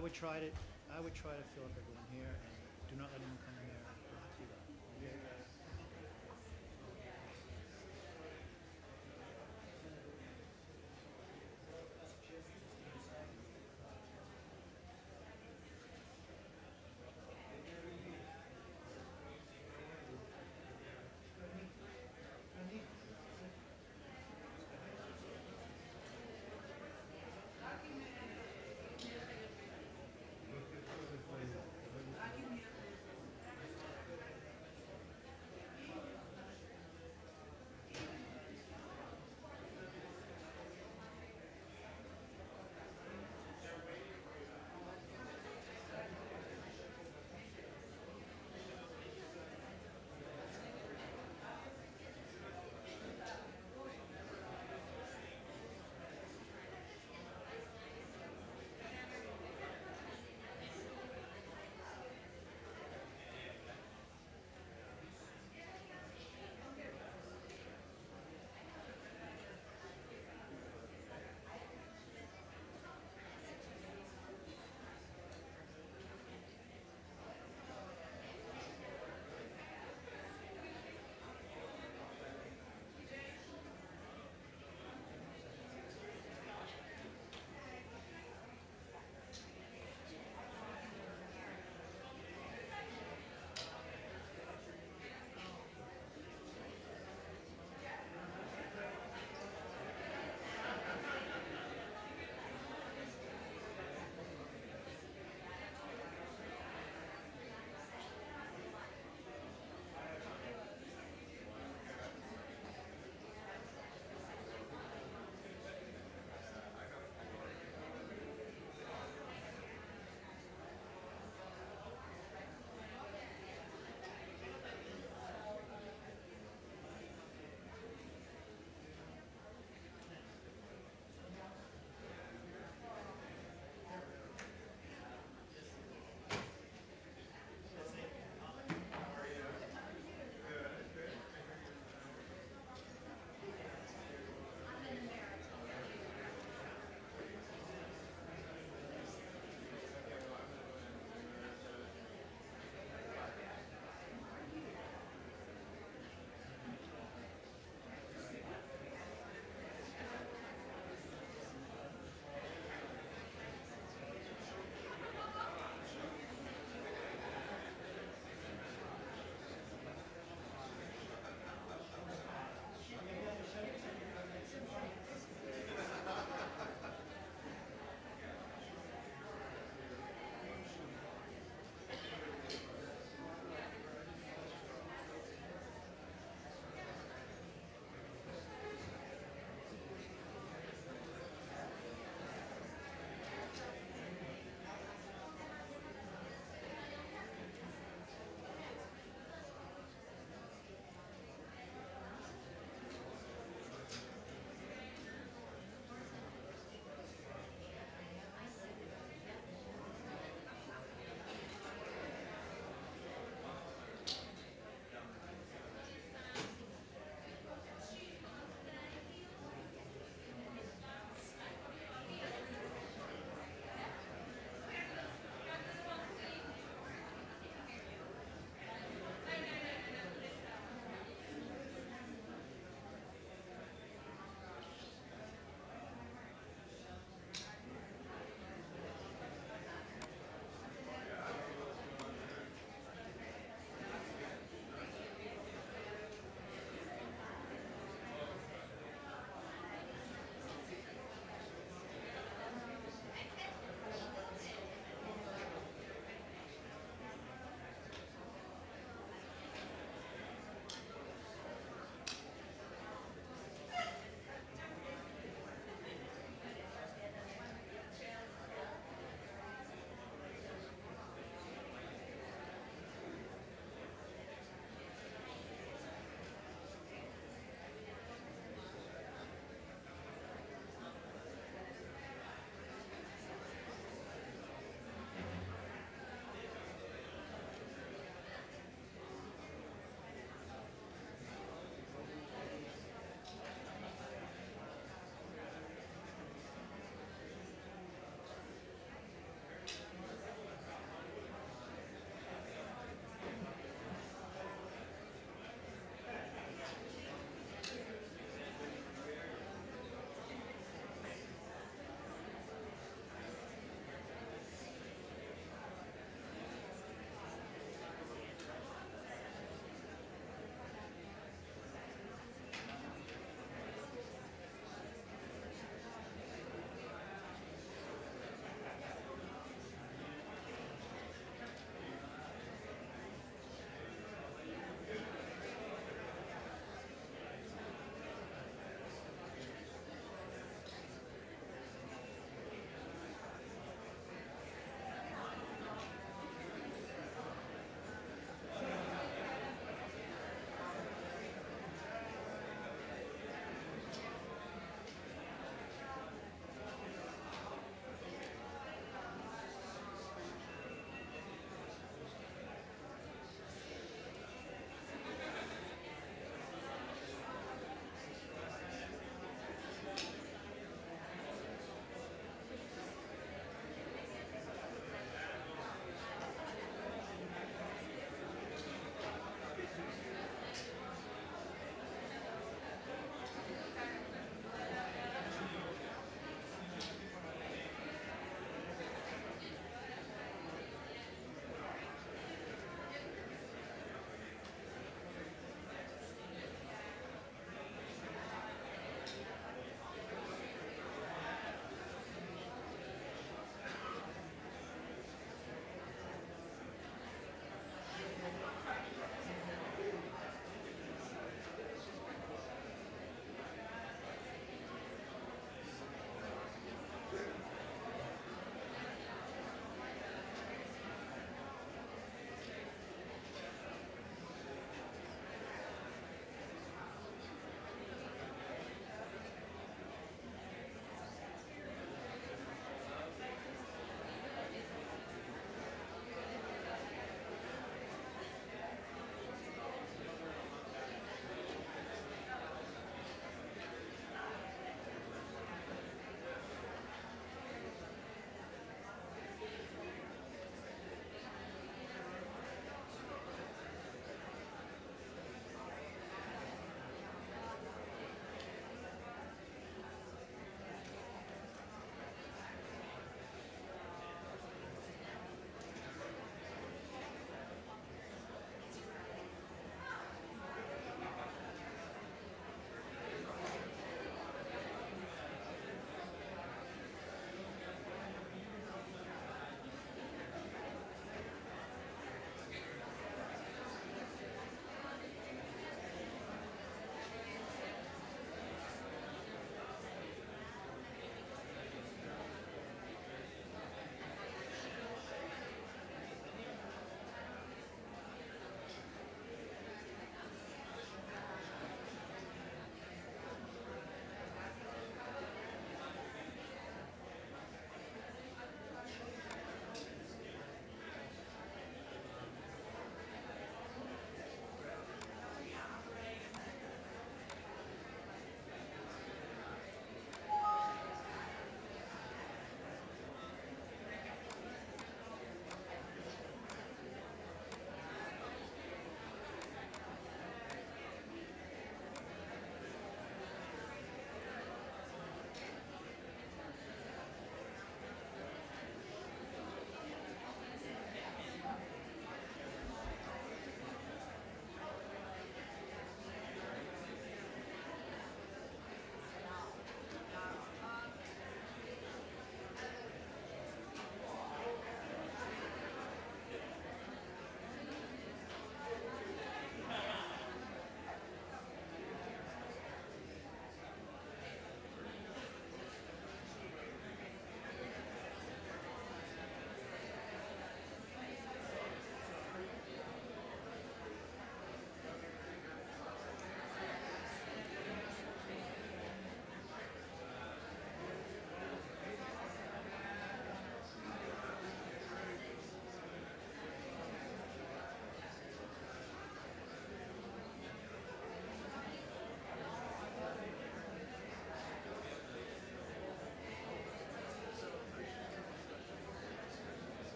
would try to fill up everyone here, and do not let anyone come in here. Do that.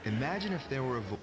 Imagine if there were a voice.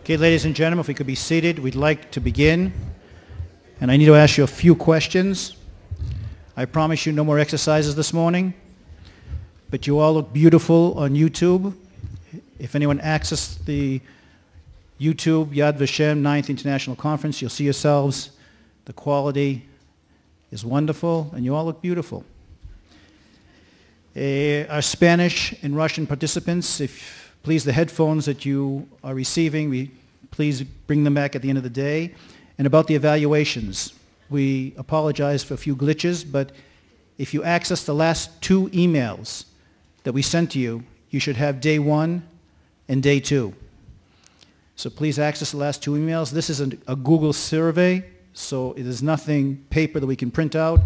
Okay, ladies and gentlemen, if we could be seated, we'd like to begin. And I need to ask you a few questions. I promise you no more exercises this morning, but you all look beautiful on YouTube. If anyone accessed the YouTube Yad Vashem 9th International Conference, you'll see yourselves. The quality is wonderful, and you all look beautiful. Our Spanish and Russian participants, if please the headphones that you are receiving, please bring them back at the end of the day. And about the evaluations, we apologize for a few glitches, but if you access the last 2 emails that we sent to you, you should have day 1 and day 2. So please access the last 2 emails. This is a Google survey, so it is nothing paper that we can print out.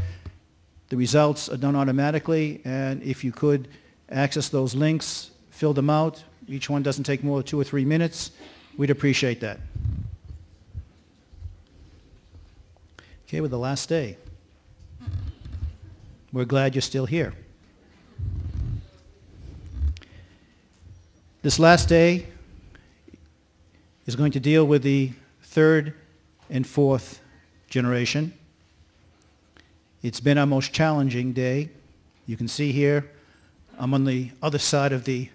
The results are done automatically, and if you could access those links, fill them out. Each one doesn't take more than 2 or 3 minutes. We'd appreciate that. Okay, with the last day. We're glad you're still here. This last day is going to deal with the 3rd and 4th generation. It's been our most challenging day. You can see here, I'm on the other side of the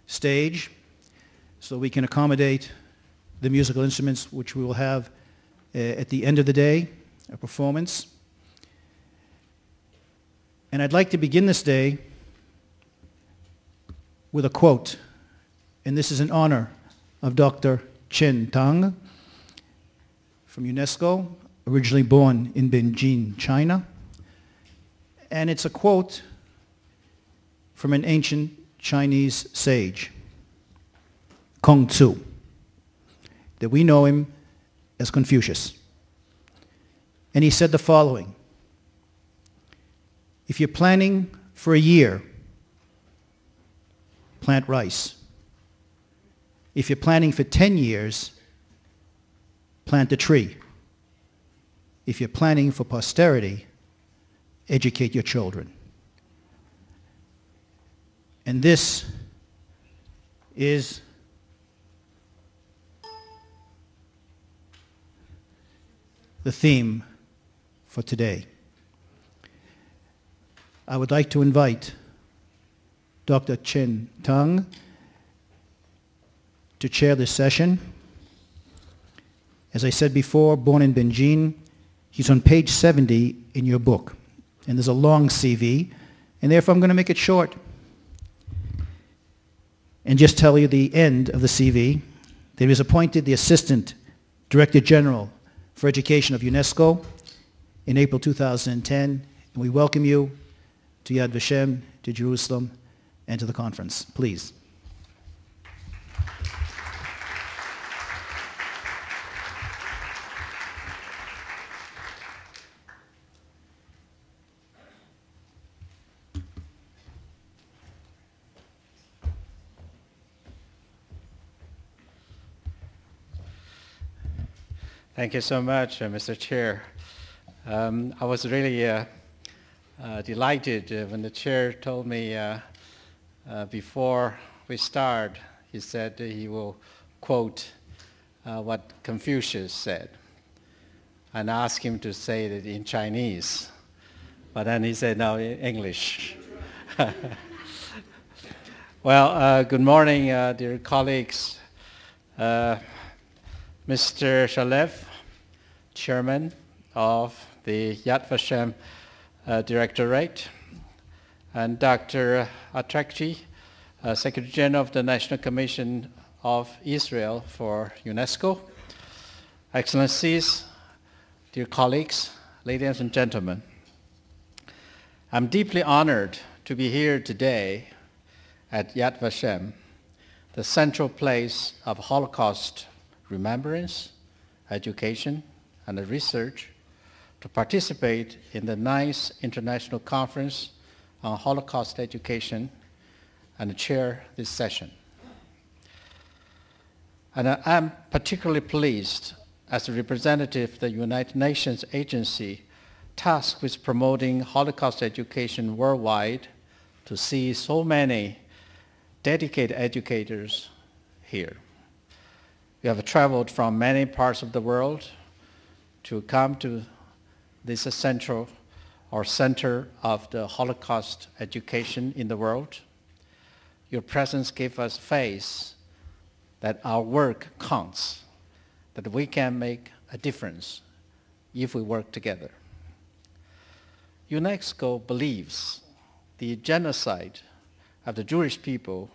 stage, so we can accommodate the musical instruments which we will have at the end of the day, a performance. And I'd like to begin this day with a quote, and this is in honor of Dr. Tang from UNESCO, originally born in Beijing, China. And it's a quote from an ancient Chinese sage, Kong Tzu, that we know him as Confucius. And he said the following: if you're planning for a year, plant rice. If you're planning for 10 years, plant a tree. If you're planning for posterity, educate your children. And this is the theme for today. I would like to invite Dr. Tang to chair this session. As I said before, born in Beijing, he's on page 70 in your book. And there's a long CV, and therefore I'm going to make it short and just tell you the end of the CV. That he was appointed the Assistant Director General for Education of UNESCO in April 2010, and we welcome you to Yad Vashem, to Jerusalem, and to the conference. Please. Thank you so much, Mr. Chair. I was really delighted when the chair told me before we start, he said he will quote what Confucius said, and asked him to say it in Chinese. But then he said, no, in English. Well, good morning, dear colleagues. Mr. Shalev, Chairman of the Yad Vashem Directorate, and Dr. Atrakji, Secretary General of the National Commission of Israel for UNESCO, Excellencies, dear colleagues, ladies and gentlemen. I'm deeply honored to be here today at Yad Vashem, the central place of Holocaust remembrance, education, and research, to participate in the 9th International Conference on Holocaust Education and chair this session. And I'm particularly pleased as a representative of the United Nations agency tasked with promoting Holocaust education worldwide to see so many dedicated educators here. We have traveled from many parts of the world to come to this central or center of the Holocaust education in the world. Your presence gave us faith that our work counts, that we can make a difference if we work together. UNESCO believes the genocide of the Jewish people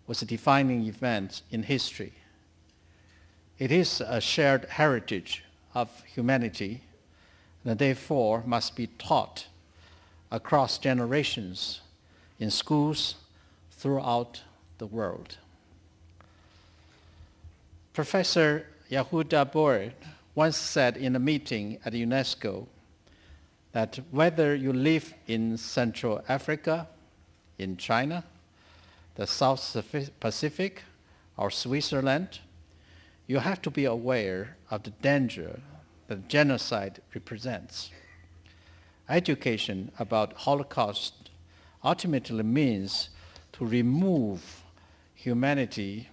was a defining event in history. It is a shared heritage of humanity and therefore must be taught across generations in schools throughout the world. Professor Yehuda Boer once said in a meeting at UNESCO that whether you live in Central Africa, in China, the South Pacific, or Switzerland, you have to be aware of the danger that genocide represents. Education about Holocaust ultimately means to remove humanity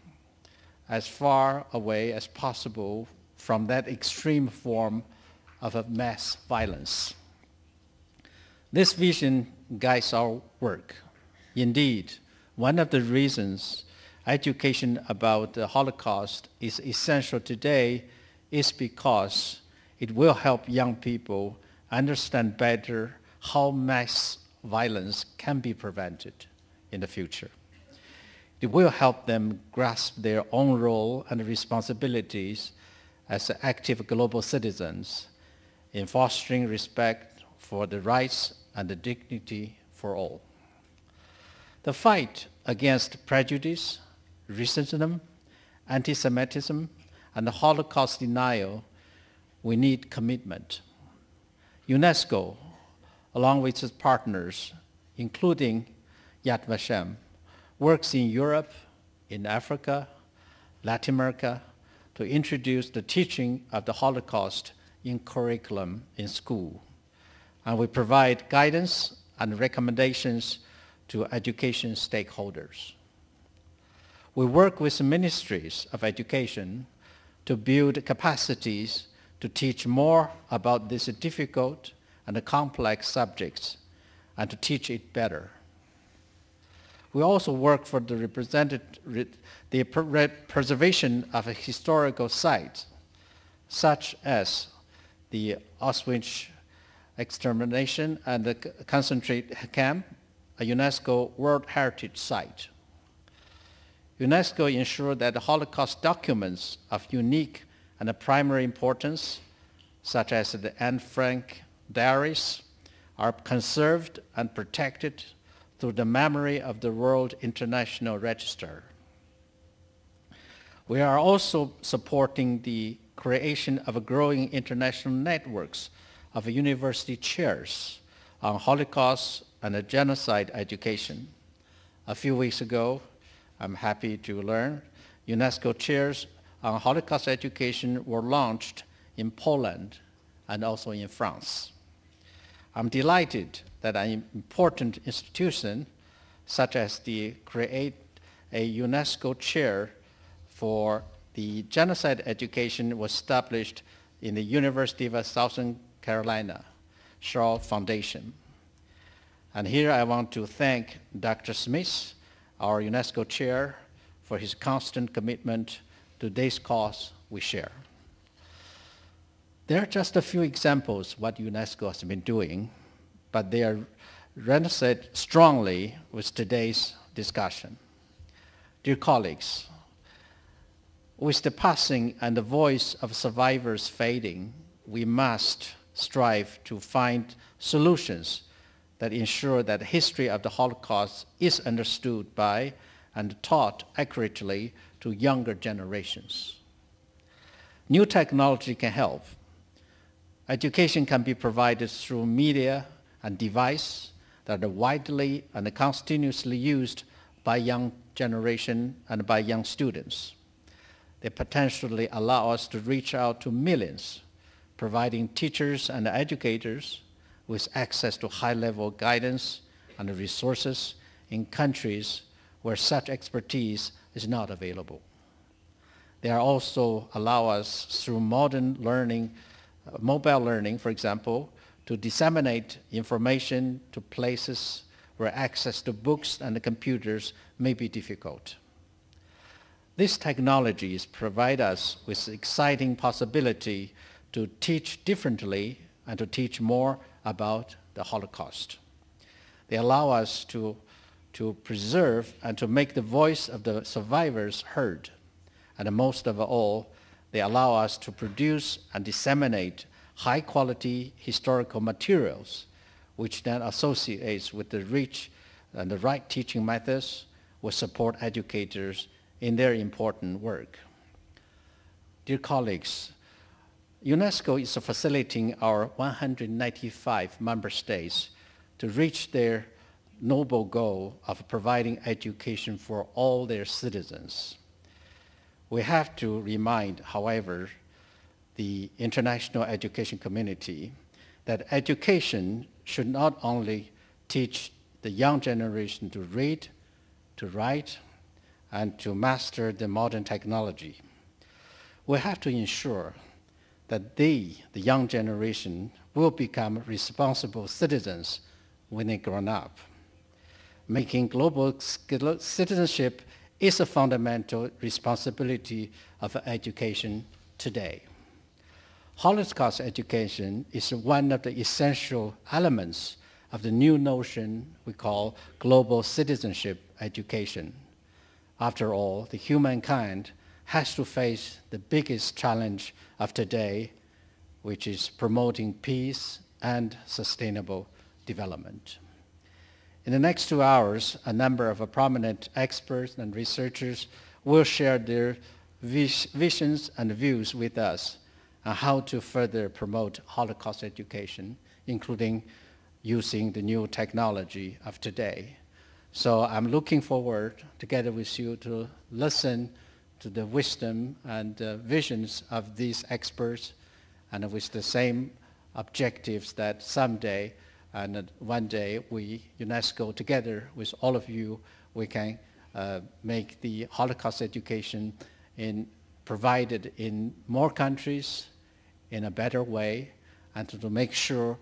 as far away as possible from that extreme form of a mass violence. This vision guides our work. Indeed, one of the reasons education about the Holocaust is essential today is because it will help young people understand better how mass violence can be prevented in the future. It will help them grasp their own role and responsibilities as active global citizens in fostering respect for the rights and the dignity for all. The fight against prejudice, racism, anti-Semitism, and the Holocaust denial, we need commitment. UNESCO, along with its partners, including Yad Vashem, works in Europe, in Africa, Latin America, to introduce the teaching of the Holocaust in curriculum in school. And we provide guidance and recommendations to education stakeholders. We work with ministries of education to build capacities to teach more about these difficult and complex subjects and to teach it better. We also work for the preservation of a historical sites, such as the Auschwitz extermination and the concentration camp, a UNESCO World Heritage Site. UNESCO ensured that the Holocaust documents of unique and primary importance, such as the Anne Frank diaries, are conserved and protected through the memory of the World International Register. We are also supporting the creation of a growing international networks of university chairs on Holocaust and genocide education. A few weeks ago, I'm happy to learn, UNESCO chairs on Holocaust education were launched in Poland and also in France. I'm delighted that an important institution such as the create a UNESCO chair for the genocide education was established in the University of Southern Carolina, Shaw Foundation. And here I want to thank Dr. Smith, our UNESCO chair, for his constant commitment to this cause we share. There are just a few examples what UNESCO has been doing, but they are resonated strongly with today's discussion. Dear colleagues, with the passing and the voice of survivors fading, we must strive to find solutions that ensure that the history of the Holocaust is understood by and taught accurately to younger generations. New technology can help. Education can be provided through media and devices that are widely and continuously used by young generation and by young students. they potentially allow us to reach out to millions, providing teachers and educators with access to high-level guidance and resources in countries where such expertise is not available. They also allow us, through modern learning, mobile learning, for example, to disseminate information to places where access to books and computers may be difficult. These technologies provide us with exciting possibility to teach differently and to teach more about the Holocaust. They allow us to preserve and to make the voice of the survivors heard. And most of all, they allow us to produce and disseminate high-quality historical materials, which then associates with the rich and the right teaching methods will support educators in their important work. Dear colleagues, UNESCO is facilitating our 195 member states to reach their noble goal of providing education for all their citizens. We have to remind, however, the international education community that education should not only teach the young generation to read, to write, and to master the modern technology. We have to ensure that the young generation will become responsible citizens when they grow up. Making global citizenship is a fundamental responsibility of education today. Holocaust education is one of the essential elements of the new notion we call global citizenship education. After all, the humankind has to face the biggest challenge of today, which is promoting peace and sustainable development. In the next 2 hours, a number of prominent experts and researchers will share their visions and views with us on how to further promote Holocaust education, including using the new technology of today. So I'm looking forward, together with you, to listen to the wisdom and visions of these experts, and with the same objectives that someday and one day we, UNESCO, together with all of you, we can make the Holocaust education provided in more countries in a better way, and to make sure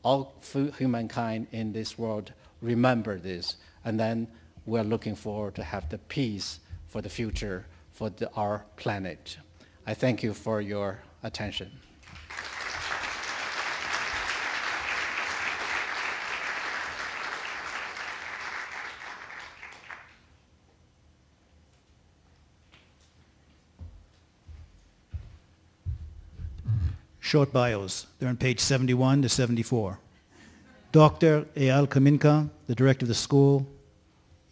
all humankind in this world remember this. And then we're looking forward to have the peace for the future for our planet. I thank you for your attention. Short bios. They're on page 71 to 74. Dr. Eyal Kaminka, the director of the school,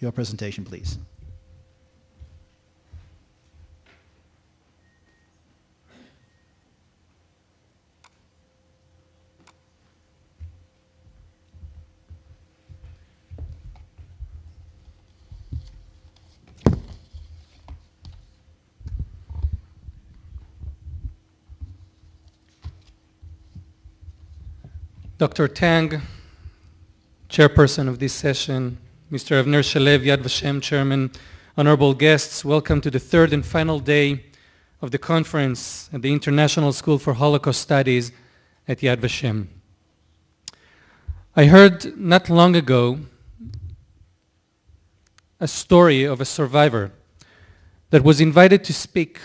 your presentation, please. Dr. Tang, Chairperson of this session, Mr. Avner Shalev, Yad Vashem Chairman, honorable guests, welcome to the third and final day of the conference at the International School for Holocaust Studies at Yad Vashem. I heard not long ago a story of a survivor that was invited to speak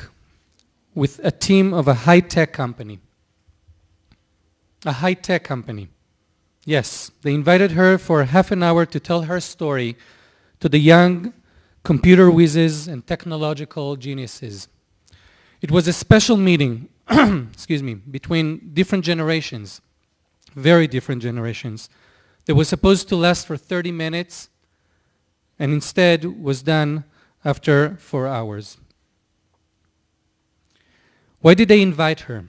with a team of a high-tech company. A high-tech company. Yes, they invited her for half an hour to tell her story to the young computer whizzes and technological geniuses. It was a special meeting, excuse me, between different generations, very different generations, that was supposed to last for 30 minutes and instead was done after 4 hours. Why did they invite her?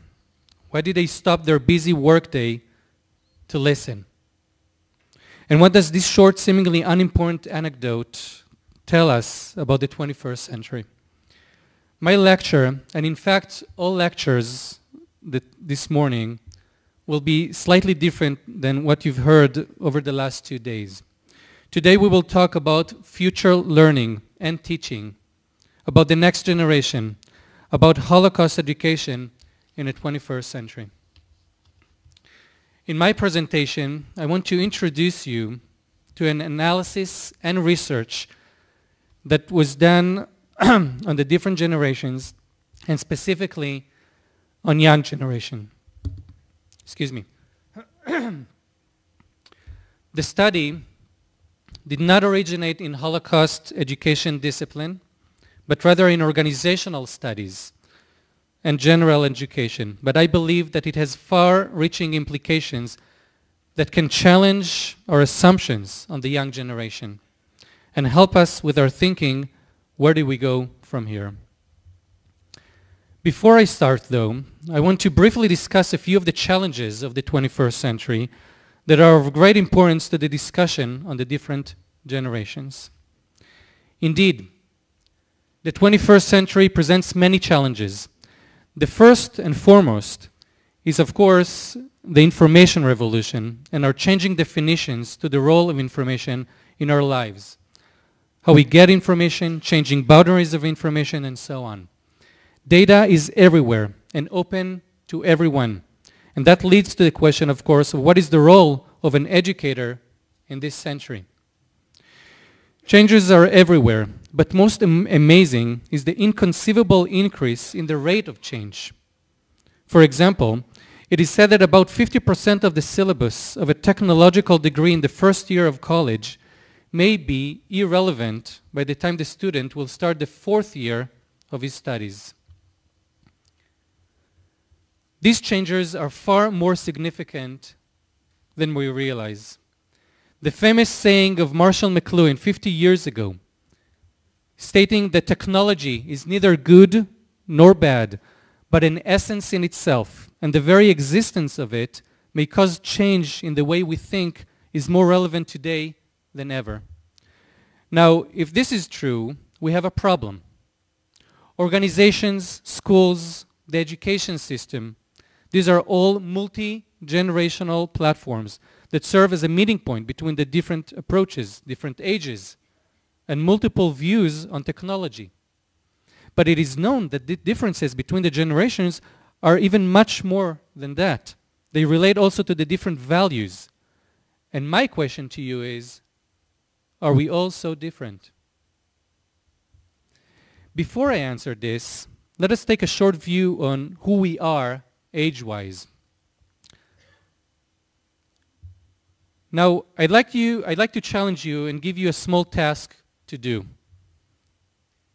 Why did they stop their busy workday to listen? And what does this short, seemingly unimportant anecdote tell us about the 21st century? My lecture, and in fact all lectures this morning, will be slightly different than what you've heard over the last 2 days. Today we will talk about future learning and teaching, about the next generation, about Holocaust education in the 21st century. In my presentation, I want to introduce you to an analysis and research that was done on the different generations, and specifically on young generation. Excuse me. The study did not originate in Holocaust education discipline, but rather in organizational studies and general education. But I believe that it has far-reaching implications that can challenge our assumptions on the young generation and help us with our thinking, where do we go from here? Before I start, though, I want to briefly discuss a few of the challenges of the 21st century that are of great importance to the discussion on the different generations. Indeed, the 21st century presents many challenges. The first and foremost is, of course, the information revolution and our changing definitions to the role of information in our lives. How we get information, changing boundaries of information, and so on. Data is everywhere and open to everyone. And that leads to the question, of course, of what is the role of an educator in this century. Changes are everywhere, but most amazing is the inconceivable increase in the rate of change. For example, it is said that about 50% of the syllabus of a technological degree in the first year of college may be irrelevant by the time the student will start the 4th year of his studies. These changes are far more significant than we realize. The famous saying of Marshall McLuhan 50 years ago, stating that technology is neither good nor bad, but an essence in itself, and the very existence of it may cause change in the way we think, is more relevant today than ever. Now, if this is true, we have a problem. Organizations, schools, the education system, these are all multi-generational platforms that serve as a meeting point between the different approaches, different ages, and multiple views on technology. But it is known that the differences between the generations are even much more than that. They relate also to the different values. And my question to you is, are we all so different? Before I answer this, let us take a short view on who we are age-wise. Now, I'd like to challenge you and give you a small task to do.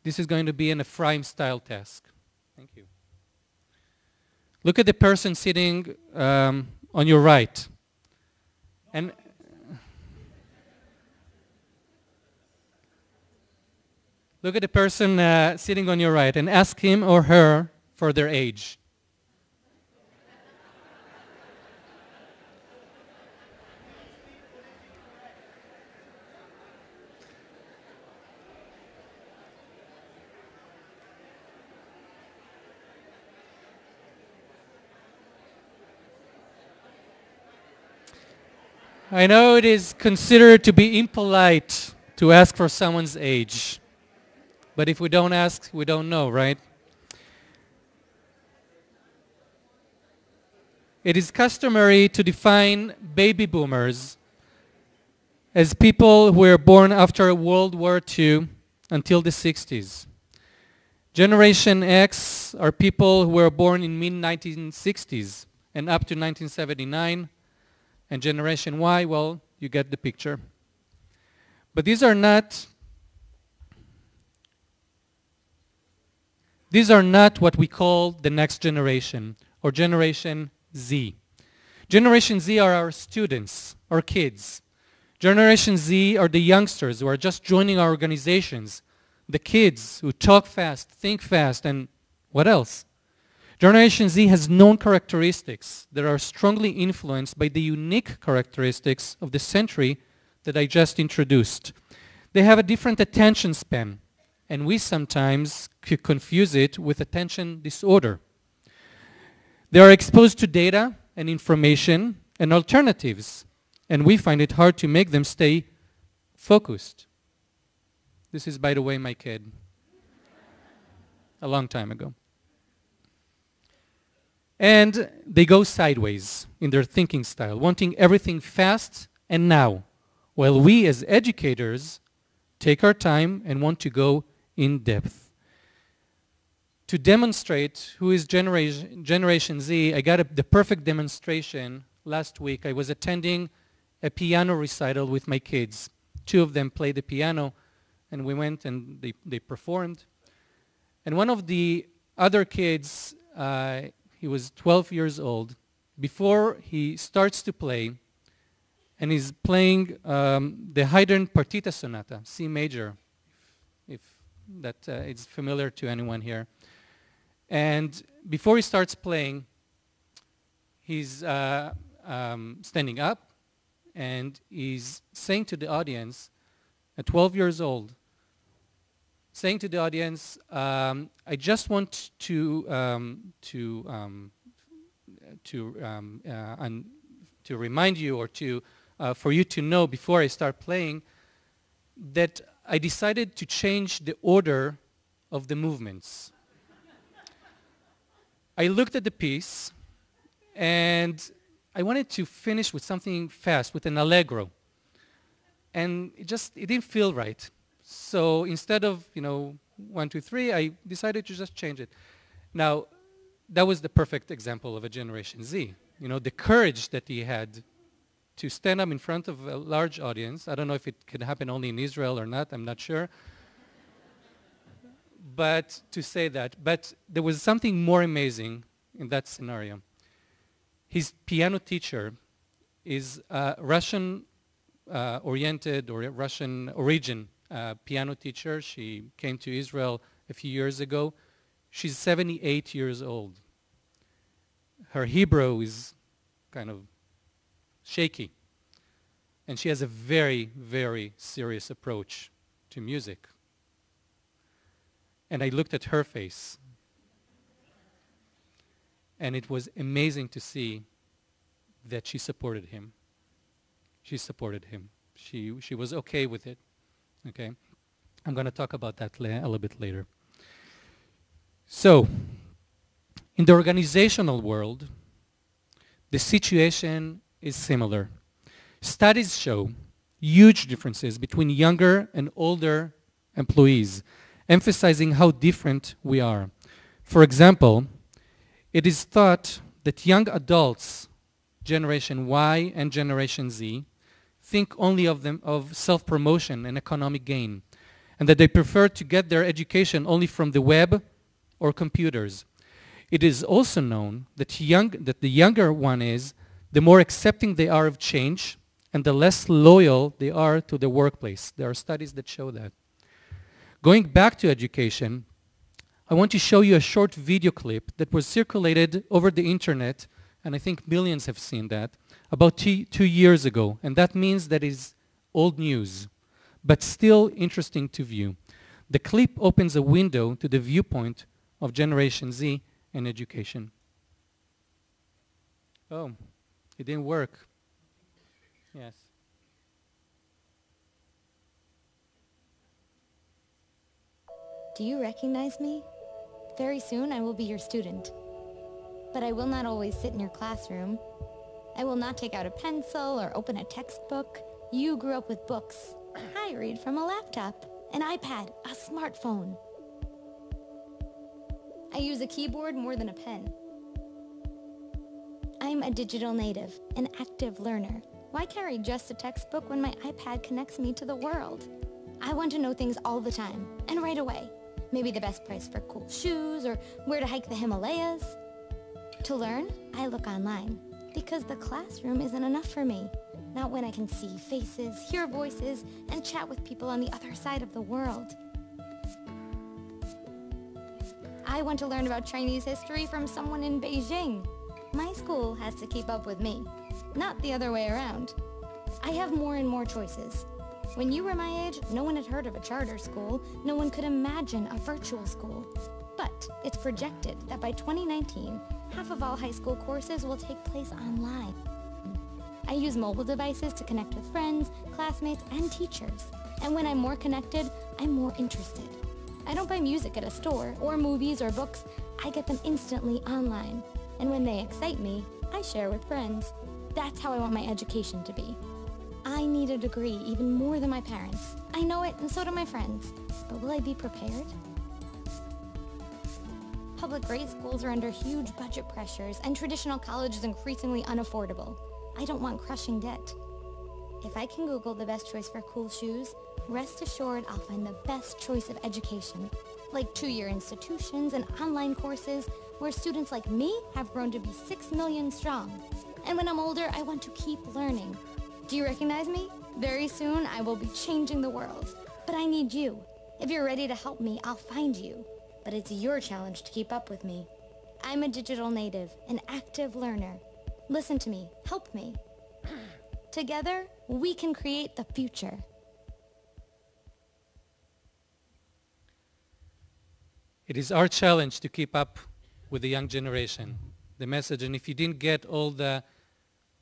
This is going to be an Ephraim-style task. Thank you. Look at the person sitting on your right. And look at the person sitting on your right and ask him or her for their age. I know it is considered to be impolite to ask for someone's age. But if we don't ask, we don't know, right? It is customary to define baby boomers as people who were born after World War II until the 60s. Generation X are people who were born in mid-1960s and up to 1979. And Generation Y, well, you get the picture. But these are not what we call the next generation, or Generation Z. Generation Z are our students, our kids. Generation Z are the youngsters who are just joining our organizations, the kids who talk fast, think fast, and what else? Generation Z has known characteristics that are strongly influenced by the unique characteristics of the century that I just introduced. They have a different attention span, and we sometimes confuse it with attention disorder. They are exposed to data and information and alternatives, and we find it hard to make them stay focused. This is, by the way, my kid. A long time ago. And they go sideways in their thinking style, wanting everything fast and now, while we as educators take our time and want to go in depth. To demonstrate who is Generation Z, I got the perfect demonstration last week. I was attending a piano recital with my kids. Two of them played the piano, and we went and they performed. And one of the other kids, he was 12 years old. Before he starts to play, and he's playing the Haydn Partita Sonata, C major, if that is familiar to anyone here. And before he starts playing, he's standing up, and he's saying to the audience, at 12 years old, saying to the audience, I just want to remind you, or for you to know before I start playing, that I decided to change the order of the movements. I looked at the piece, and I wanted to finish with something fast, with an allegro. And it didn't feel right. So instead of, 1, 2, 3, I decided to just change it. Now, that was the perfect example of a Generation Z. The courage that he had to stand up in front of a large audience. I don't know if it could happen only in Israel or not, I'm not sure. But to say that. But there was something more amazing in that scenario. His piano teacher is a Russian-oriented or Russian origin piano teacher. She came to Israel a few years ago. She's 78 years old. Her Hebrew is kind of shaky. And she has a very, very serious approach to music. And I looked at her face. And it was amazing to see that she supported him. She supported him. She was okay with it. Okay? I'm going to talk about that a little bit later. So, in the organizational world, the situation is similar. Studies show huge differences between younger and older employees, emphasizing how different we are. For example, it is thought that young adults, Generation Y and Generation Z, think only of self-promotion and economic gain, and that they prefer to get their education only from the web or computers. It is also known that the younger one is, the more accepting they are of change and the less loyal they are to the workplace. There are studies that show that. Going back to education, I want to show you a short video clip that was circulated over the internet, and I think millions have seen that, about 2 years ago. And that means that is old news, but still interesting to view. The clip opens a window to the viewpoint of Generation Z in education. Oh, it didn't work. Yes. Do you recognize me? Very soon I will be your student. But I will not always sit in your classroom. I will not take out a pencil or open a textbook. You grew up with books. I read from a laptop, an iPad, a smartphone. I use a keyboard more than a pen. I'm a digital native, an active learner. Why carry just a textbook when my iPad connects me to the world? I want to know things all the time, and right away. Maybe the best price for cool shoes, or where to hike the Himalayas. To learn, I look online, because the classroom isn't enough for me. Not when I can see faces, hear voices, and chat with people on the other side of the world. I want to learn about Chinese history from someone in Beijing. My school has to keep up with me, not the other way around. I have more and more choices. When you were my age, no one had heard of a charter school. No one could imagine a virtual school. But it's projected that by 2019, half of all high school courses will take place online. I use mobile devices to connect with friends, classmates, and teachers. And when I'm more connected, I'm more interested. I don't buy music at a store, or movies or books. I get them instantly online. And when they excite me, I share with friends. That's how I want my education to be. I need a degree even more than my parents. I know it, and so do my friends. But will I be prepared? Public grade schools are under huge budget pressures, and traditional college is increasingly unaffordable. I don't want crushing debt. If I can Google the best choice for cool shoes, rest assured I'll find the best choice of education, like 2-year institutions and online courses where students like me have grown to be 6 million strong. And when I'm older, I want to keep learning. Do you recognize me? Very soon, I will be changing the world. But I need you. If you're ready to help me, I'll find you. But it's your challenge to keep up with me. I'm a digital native, an active learner. Listen to me. Help me. Together, we can create the future. It is our challenge to keep up with the young generation. The message, and if you didn't get all the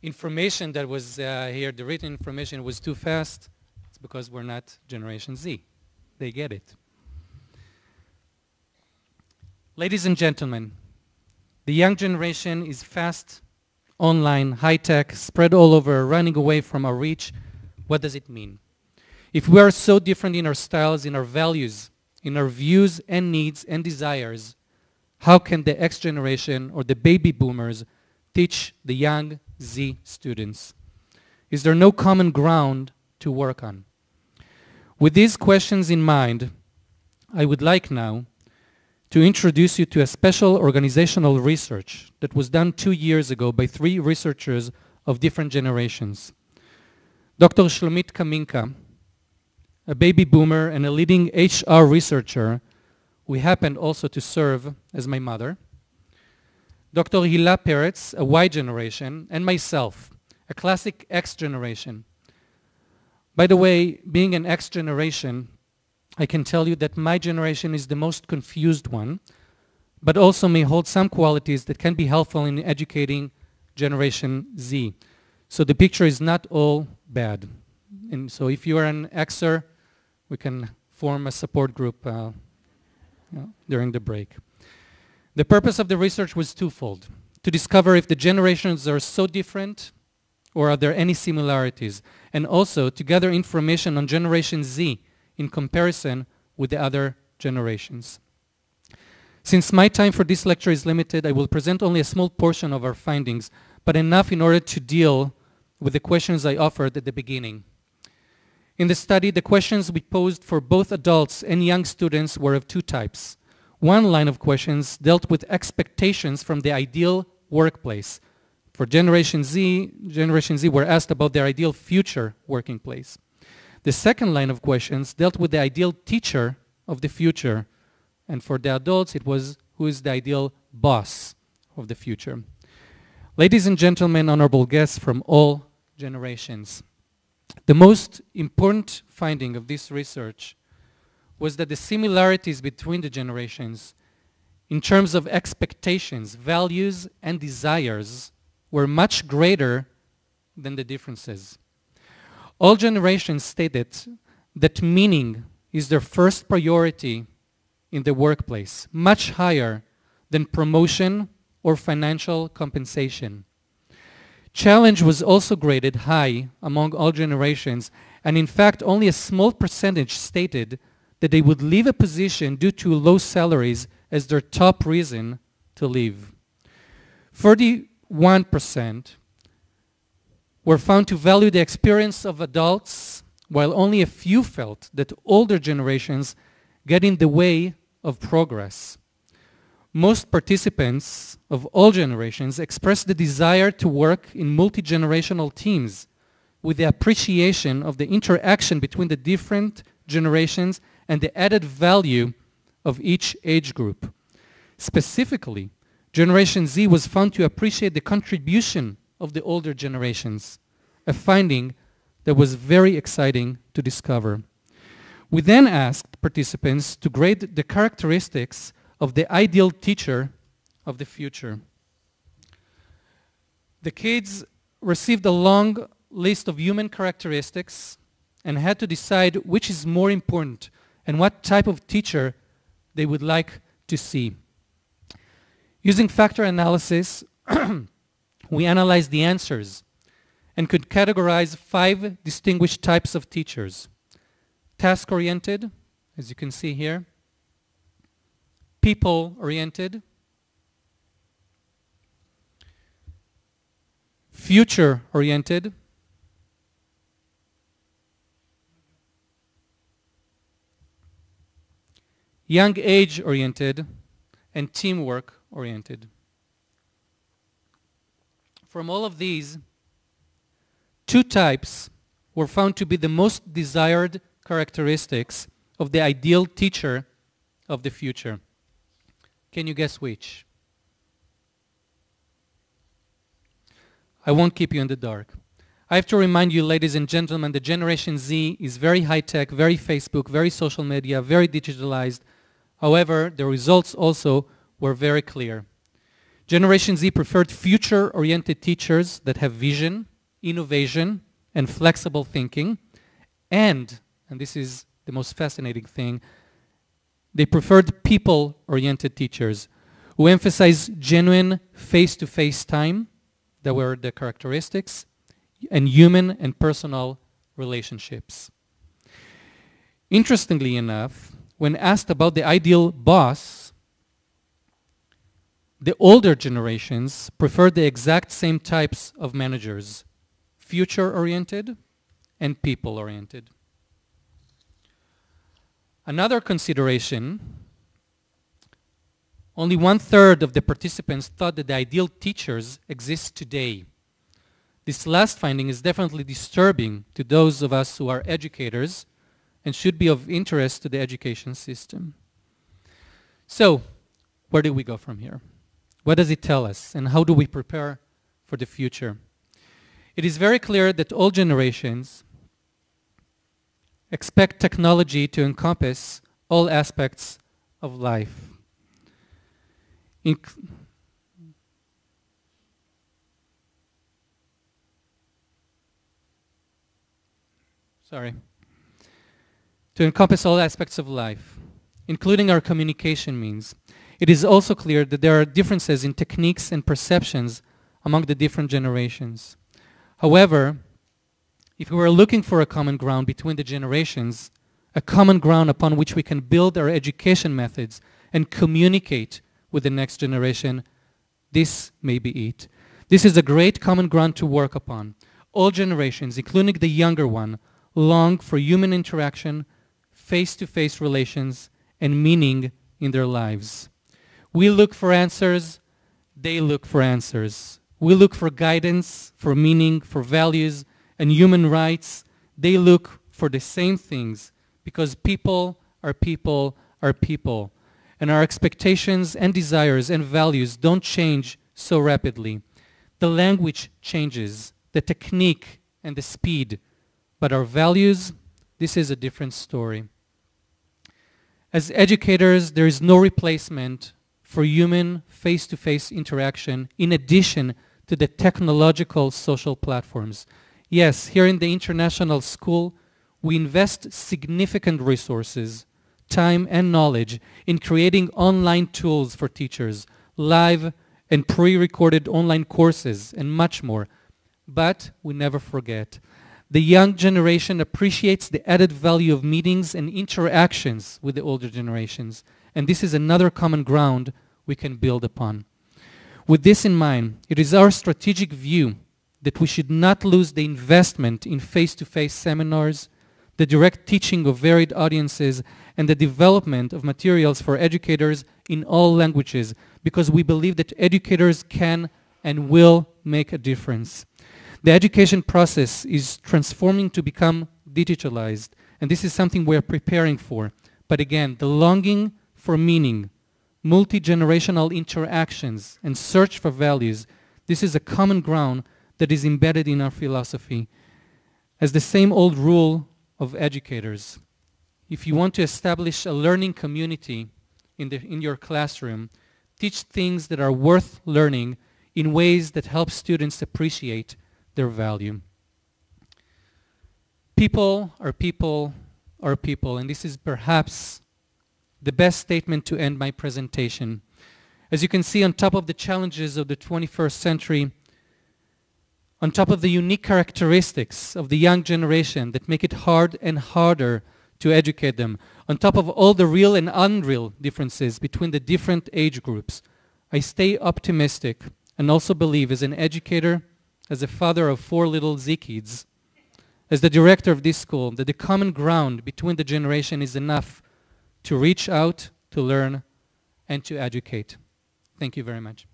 information that was here, the written information was too fast, it's because we're not Generation Z. They get it. Ladies and gentlemen, the young generation is fast, online, high-tech, spread all over, running away from our reach. What does it mean? If we are so different in our styles, in our values, in our views and needs and desires, how can the X generation or the baby boomers teach the young Z students? Is there no common ground to work on? With these questions in mind, I would like now to introduce you to a special organizational research that was done 2 years ago by 3 researchers of different generations. Dr. Shlomit Kaminka, a baby boomer and a leading HR researcher, who happened also to serve as my mother. Dr. Hila Peretz, a Y generation, and myself, a classic X generation. By the way, being an X generation, I can tell you that my generation is the most confused one, but also may hold some qualities that can be helpful in educating Generation Z. So the picture is not all bad. And so if you are an Xer, we can form a support group during the break. The purpose of the research was twofold: to discover if the generations are so different or are there any similarities, and also to gather information on Generation Z in comparison with the other generations. Since my time for this lecture is limited, I will present only a small portion of our findings, but enough in order to deal with the questions I offered at the beginning. In the study, the questions we posed for both adults and young students were of 2 types. One line of questions dealt with expectations from the ideal workplace. For Generation Z were asked about their ideal future working place. The second line of questions dealt with the ideal teacher of the future. And for the adults, it was who is the ideal boss of the future. Ladies and gentlemen, honorable guests from all generations, the most important finding of this research was that the similarities between the generations in terms of expectations, values, and desires were much greater than the differences. All generations stated that meaning is their first priority in the workplace, much higher than promotion or financial compensation. Challenge was also graded high among all generations, and in fact only a small percentage stated that they would leave a position due to low salaries as their top reason to leave. 41% were found to value the experience of adults, while only a few felt that older generations get in the way of progress. Most participants of all generations expressed the desire to work in multi-generational teams with the appreciation of the interaction between the different generations and the added value of each age group. Specifically, Generation Z was found to appreciate the contribution of the older generations, a finding that was very exciting to discover. We then asked participants to grade the characteristics of the ideal teacher of the future. The kids received a long list of human characteristics and had to decide which is more important and what type of teacher they would like to see. Using factor analysis, we analyzed the answers and could categorize 5 distinguished types of teachers. Task-oriented, as you can see here. People-oriented. Future-oriented. Young age-oriented, and teamwork-oriented. From all of these, 2 types were found to be the most desired characteristics of the ideal teacher of the future. Can you guess which? I won't keep you in the dark. I have to remind you, ladies and gentlemen, the Generation Z is very high-tech, very Facebook, very social media, very digitalized. However, the results also were very clear. Generation Z preferred future-oriented teachers that have vision, innovation, and flexible thinking. And this is the most fascinating thing, they preferred people-oriented teachers who emphasize genuine face-to-face time, that were the characteristics, and human and personal relationships. Interestingly enough, when asked about the ideal boss, the older generations preferred the exact same types of managers, future-oriented and people-oriented. Another consideration, only 1/3 of the participants thought that the ideal teachers exist today. This last finding is definitely disturbing to those of us who are educators and should be of interest to the education system. So, where do we go from here? What does it tell us, and how do we prepare for the future? It is very clear that all generations expect technology to encompass all aspects of life. To encompass all aspects of life, including our communication means. It is also clear that there are differences in techniques and perceptions among the different generations. However, if we were looking for a common ground between the generations, a common ground upon which we can build our education methods and communicate with the next generation, this may be it. This is a great common ground to work upon. All generations, including the younger one, long for human interaction, face-to-face relations, and meaning in their lives. We look for answers, they look for answers. We look for guidance, for meaning, for values, and human rights. They look for the same things because people are people are people. And our expectations and desires and values don't change so rapidly. The language changes, the technique and the speed, but our values, this is a different story. As educators, there is no replacement for human face-to-face interaction in addition to the technological social platforms. Yes, here in the international school, we invest significant resources, time and knowledge in creating online tools for teachers, live and pre-recorded online courses, and much more. But we never forget. The young generation appreciates the added value of meetings and interactions with the older generations. And this is another common ground we can build upon. With this in mind, it is our strategic view that we should not lose the investment in face-to-face seminars, the direct teaching of varied audiences, and the development of materials for educators in all languages, because we believe that educators can and will make a difference. The education process is transforming to become digitalized, and this is something we're preparing for. But again, the longing for meaning, multi-generational interactions, and search for values, this is a common ground that is embedded in our philosophy. As the same old rule of educators. If you want to establish a learning community in your classroom, teach things that are worth learning in ways that help students appreciate their value. People are people are people, and this is perhaps the best statement to end my presentation. As you can see, on top of the challenges of the 21st century, on top of the unique characteristics of the young generation that make it hard and harder to educate them, on top of all the real and unreal differences between the different age groups, I stay optimistic and also believe, as an educator, as a father of 4 little Z kids, as the director of this school, that the common ground between the generation is enough to reach out, to learn, and to educate. Thank you very much.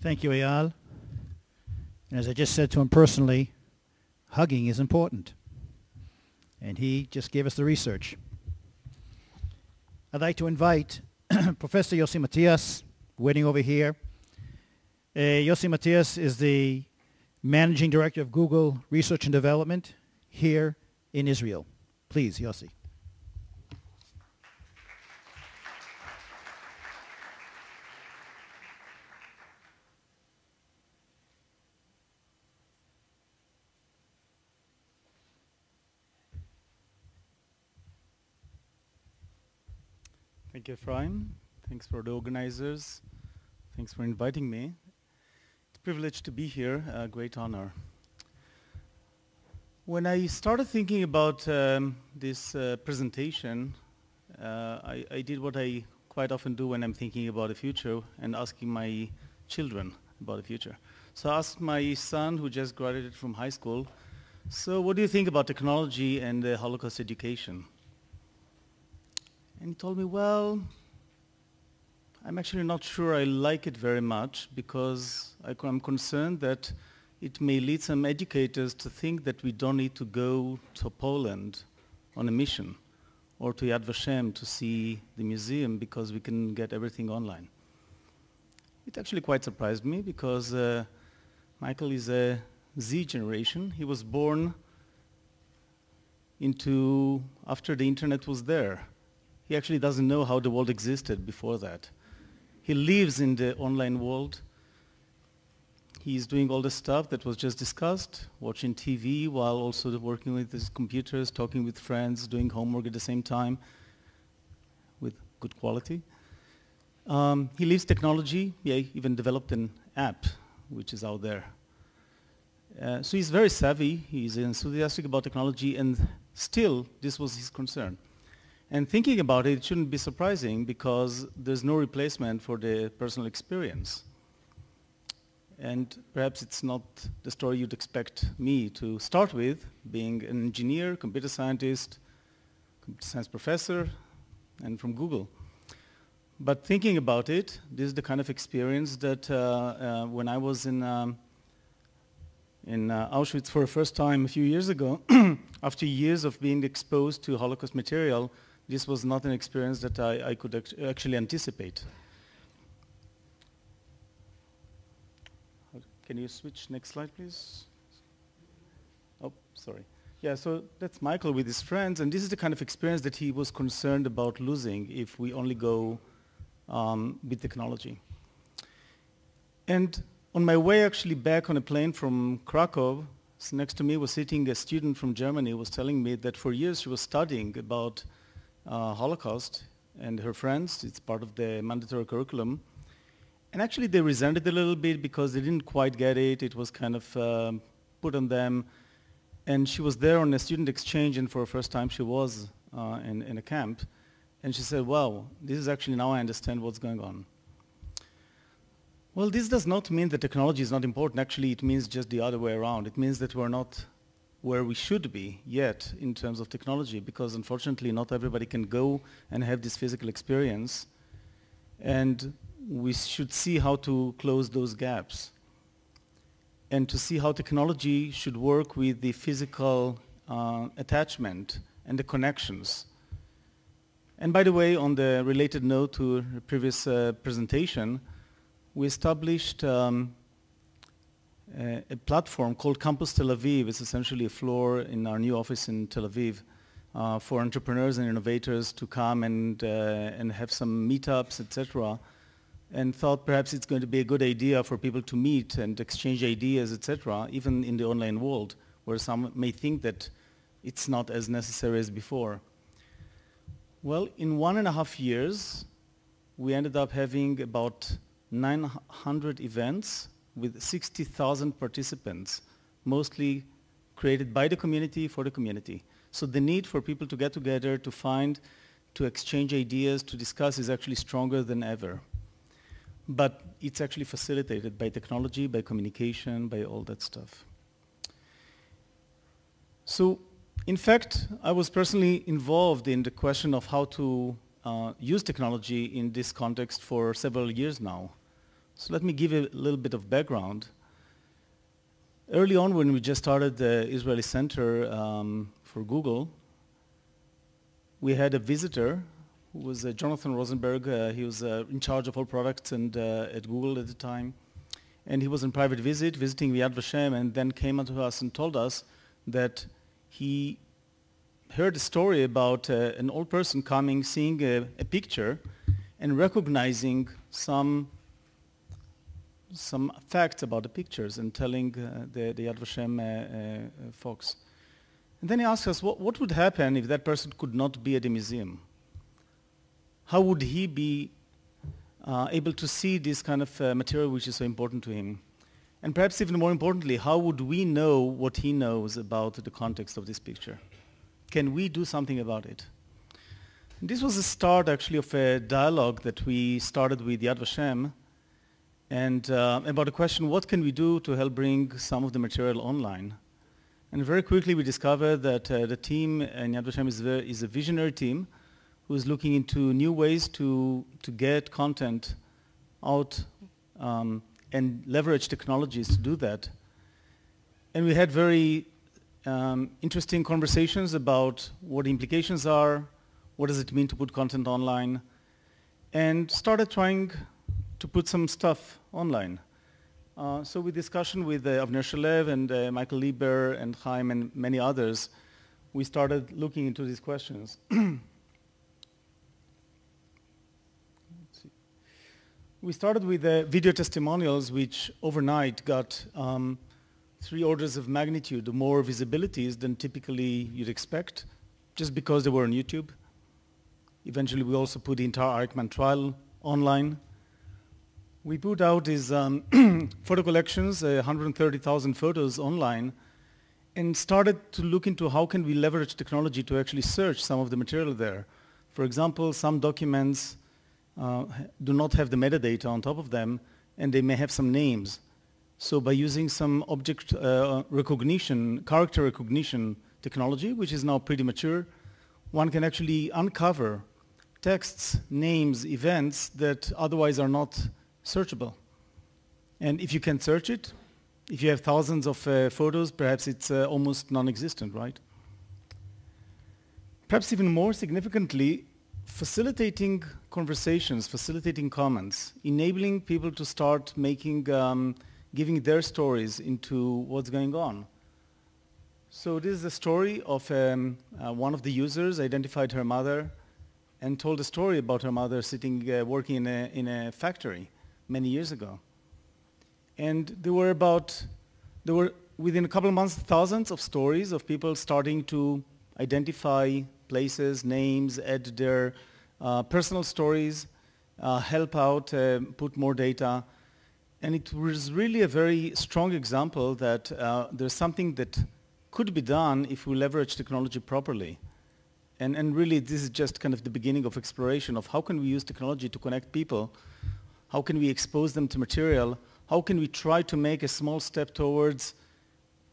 Thank you, Eyal. And as I just said to him personally, hugging is important. And he just gave us the research. I'd like to invite Professor Yossi Matias, waiting over here. Yossi Matias is the Managing Director of Google Research and Development here in Israel. Please, Yossi. Thank you, Ephraim. Thanks for the organizers. Thanks for inviting me. It's a privilege to be here, a great honor. When I started thinking about this presentation, I did what I quite often do when I'm thinking about the future and asking my children about the future. So I asked my son, who just graduated from high school, so what do you think about technology and Holocaust education? And he told me, well, I'm actually not sure I like it very much because I'm concerned that it may lead some educators to think that we don't need to go to Poland on a mission or to Yad Vashem to see the museum because we can get everything online. It actually quite surprised me because Michael is a Z generation. He was born after the internet was there. He actually doesn't know how the world existed before that. He lives in the online world. He's doing all the stuff that was just discussed, watching TV while also working with his computers, talking with friends, doing homework at the same time with good quality. He lives technology. He even developed an app which is out there. So he's very savvy. He's enthusiastic about technology, and still this was his concern. And thinking about it, it shouldn't be surprising because there's no replacement for the personal experience. And perhaps it's not the story you'd expect me to start with, being an engineer, computer scientist, computer science professor, and from Google. But thinking about it, this is the kind of experience that when I was in Auschwitz for the first time a few years ago, after years of being exposed to Holocaust material, this was not an experience that I could actually anticipate. Can you switch next slide, please? Oh, sorry. Yeah, so that's Michael with his friends, and this is the kind of experience that he was concerned about losing if we only go with technology. And on my way actually back on a plane from Krakow, next to me was sitting a student from Germany who was telling me that for years she was studying about Holocaust and her friends. It's part of the mandatory curriculum. And actually they resented it a little bit because they didn't quite get it. It was kind of put on them. And she was there on a student exchange, and for the first time she was in a camp. And she said, wow, this is actually, now I understand what's going on. Well, this does not mean that technology is not important. Actually, it means just the other way around. It means that we're not where we should be yet in terms of technology, because unfortunately not everybody can go and have this physical experience. And we should see how to close those gaps. and to see how technology should work with the physical attachment and the connections. And by the way, on the related note to the previous presentation, we established a platform called Campus Tel Aviv. It's essentially a floor in our new office in Tel Aviv for entrepreneurs and innovators to come and have some meetups, etc. And thought perhaps it's going to be a good idea for people to meet and exchange ideas, etc., even in the online world, where some may think that it's not as necessary as before. Well, in 1.5 years, we ended up having about 900 events with 60,000 participants, mostly created by the community for the community. So the need for people to get together, to find, to exchange ideas, to discuss is actually stronger than ever. But it's actually facilitated by technology, by communication, by all that stuff. So, in fact, I was personally involved in the question of how to use technology in this context for several years now. So let me give you a little bit of background. Early on, when we just started the Israeli Center for Google, we had a visitor who was Jonathan Rosenberg. He was in charge of all products and at Google at the time. And he was on private visit, visiting Yad Vashem, and then came to us and told us that he heard a story about an old person coming, seeing a picture, and recognizing some facts about the pictures and telling the Yad Vashem folks. And then he asked us, what would happen if that person could not be at the museum? How would he be able to see this kind of material which is so important to him? And perhaps even more importantly, how would we know what he knows about the context of this picture? Can we do something about it? And this was the start actually of a dialogue that we started with Yad Vashem and about the question, what can we do to help bring some of the material online? And very quickly we discovered that the team in Yad Vashem is a visionary team who is looking into new ways to get content out and leverage technologies to do that. And we had very interesting conversations about what the implications are, what does it mean to put content online, and started trying to put some stuff online. So with discussion with Avner Shalev and Michael Lieber and Haim and many others, we started looking into these questions. We started with video testimonials, which overnight got 3 orders of magnitude more visibilities than typically you'd expect, just because they were on YouTube. Eventually, we also put the entire Eichmann trial online. We put out these photo collections, 130,000 photos online, and started to look into how can we leverage technology to actually search some of the material there. For example, some documents do not have the metadata on top of them, and they may have some names. So by using some object recognition, character recognition technology, which is now pretty mature, one can actually uncover texts, names, events that otherwise are not searchable. And if you can search it, if you have thousands of photos, perhaps it's almost non-existent, right? Perhaps even more significantly, facilitating conversations, facilitating comments, enabling people to start making, giving their stories into what's going on. So this is a story of one of the users identified her mother and told a story about her mother sitting, working in a factory many years ago. And there were within a couple of months, thousands of stories of people starting to identify places, names, add their personal stories, help out, put more data. And it was really a very strong example that there's something that could be done if we leverage technology properly. And really, this is just kind of the beginning of exploration of how can we use technology to connect people, how can we expose them to material, how can we try to make a small step towards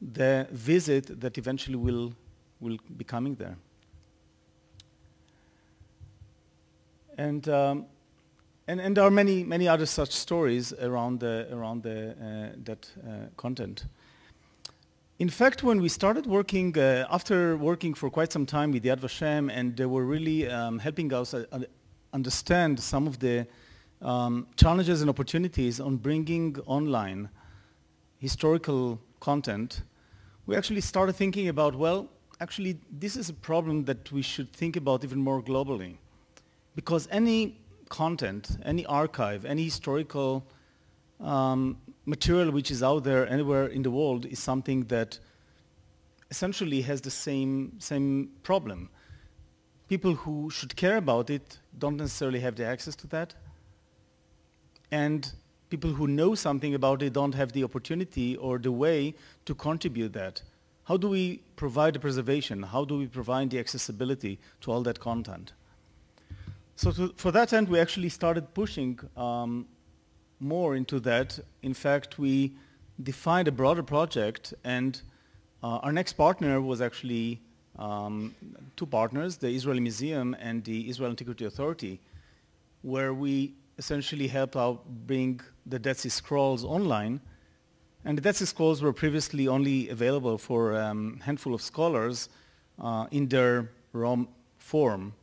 the visit that eventually will be coming there. And And there are many other such stories around that content. In fact, when we started working, after working for quite some time with Yad Vashem, and they were really helping us understand some of the challenges and opportunities on bringing online historical content, we actually started thinking about, well, actually, this is a problem that we should think about even more globally. Because any content, any archive, any historical material which is out there anywhere in the world is something that essentially has the same problem. People who should care about it don't necessarily have the access to that. And people who know something about it don't have the opportunity or the way to contribute that. How do we provide the preservation? How do we provide the accessibility to all that content? So for that end, we actually started pushing more into that. In fact, we defined a broader project, and our next partner was actually two partners, the Israeli Museum and the Israel Antiquity Authority, where we essentially helped out bring the Dead Sea Scrolls online. And the Dead Sea Scrolls were previously only available for a handful of scholars in their raw form.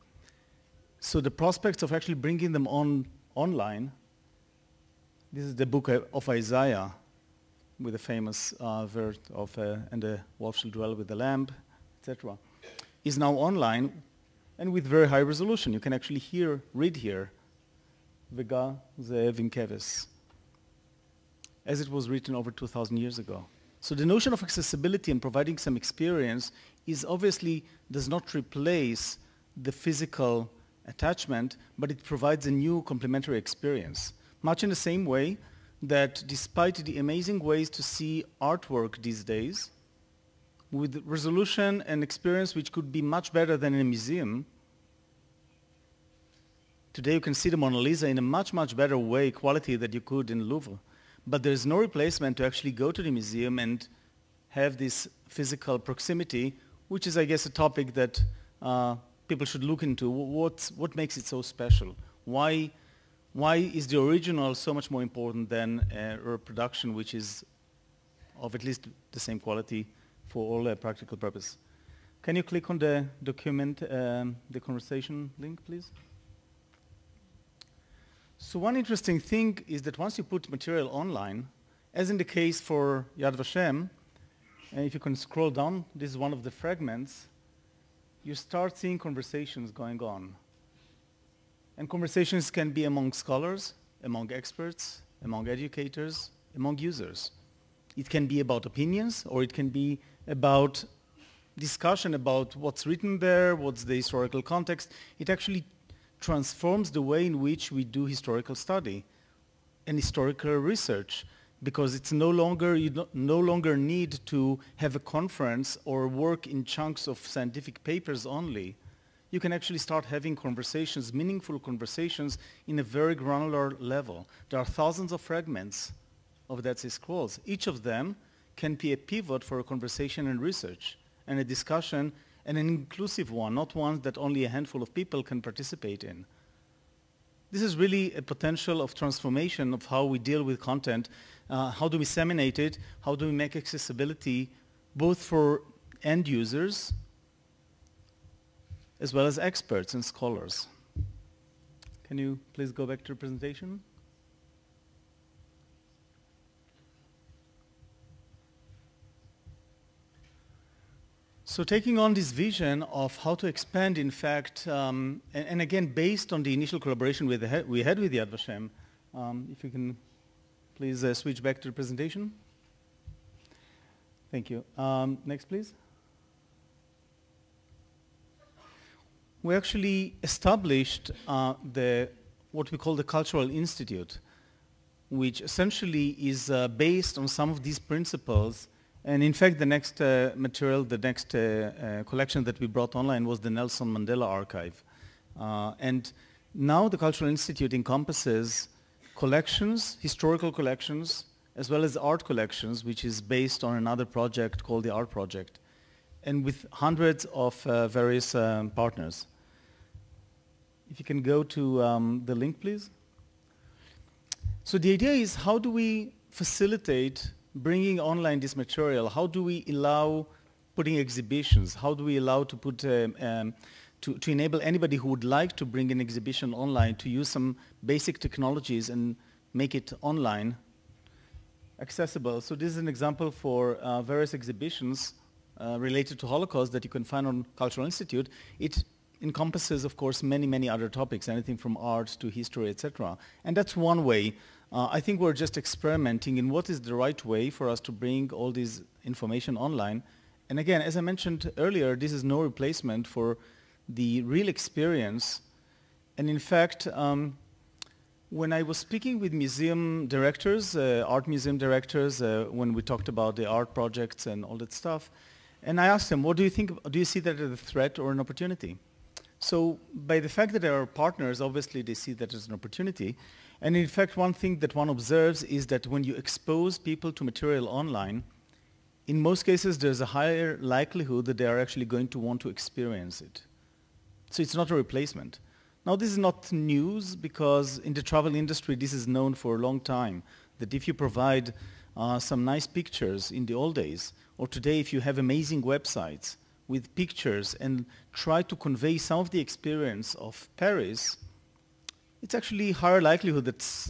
So the prospects of actually bringing them online, this is the book of Isaiah with the famous verse of and the wolf shall dwell with the lamb, etc., is now online and with very high resolution. You can actually read here, Vega Ze'ev in Keves, as it was written over 2,000 years ago. So the notion of accessibility and providing some experience is obviously does not replace the physical attachment, but it provides a new complementary experience. Much in the same way that despite the amazing ways to see artwork these days, with resolution and experience which could be much better than in a museum, today you can see the Mona Lisa in a much, much better way, quality that you could in Louvre. But there's no replacement to actually go to the museum and have this physical proximity, which is, I guess, a topic that people should look into. What makes it so special? Why is the original so much more important than a reproduction which is of at least the same quality for all practical purpose? Can you click on the document, the conversation link, please? So one interesting thing is that once you put material online, as in the case for Yad Vashem, and if you can scroll down, this is one of the fragments, you start seeing conversations going on. And conversations can be among scholars, among experts, among educators, among users. It can be about opinions, or it can be about discussion about what's written there, what's the historical context. It actually transforms the way in which we do historical study and historical research, because it's no longer, you no longer need to have a conference or work in chunks of scientific papers only. You can actually start having conversations, meaningful conversations, in a very granular level. There are thousands of fragments of Dead Sea Scrolls. Each of them can be a pivot for a conversation and research and a discussion, and an inclusive one, not one that only a handful of people can participate in. This is really a potential of transformation of how we deal with content, how do we disseminate it, how do we make accessibility both for end users as well as experts and scholars. Can you please go back to the presentation? So taking on this vision of how to expand, in fact, and again, based on the initial collaboration we had with Yad Vashem, if you can please switch back to the presentation. Thank you. Next, please. We actually established what we call the Cultural Institute, which essentially is based on some of these principles. And in fact, the next material, the next collection that we brought online was the Nelson Mandela Archive. And now the Cultural Institute encompasses collections, historical collections, as well as art collections, which is based on another project called the Art Project, and with hundreds of various partners. If you can go to the link, please. So the idea is, how do we facilitate bringing online this material? How do we allow putting exhibitions? How do we allow to put to enable anybody who would like to bring an exhibition online to use some basic technologies and make it online accessible? So this is an example for various exhibitions related to Holocaust that you can find on Cultural Institute. It encompasses, of course, many, many other topics, anything from art to history, etc. And that's one way. I think we're just experimenting in what is the right way for us to bring all this information online. And again, as I mentioned earlier, this is no replacement for the real experience. And in fact, when I was speaking with museum directors, art museum directors, when we talked about the art projects and all that stuff, and I asked them, what do you think, do you see that as a threat or an opportunity? So by the fact that they are partners, obviously they see that as an opportunity. And in fact, one thing that one observes is that when you expose people to material online, in most cases there's a higher likelihood that they are actually going to want to experience it. So it's not a replacement. Now this is not news, because in the travel industry this is known for a long time, that if you provide some nice pictures in the old days, or today if you have amazing websites with pictures and try to convey some of the experience of Paris, it's actually higher likelihood that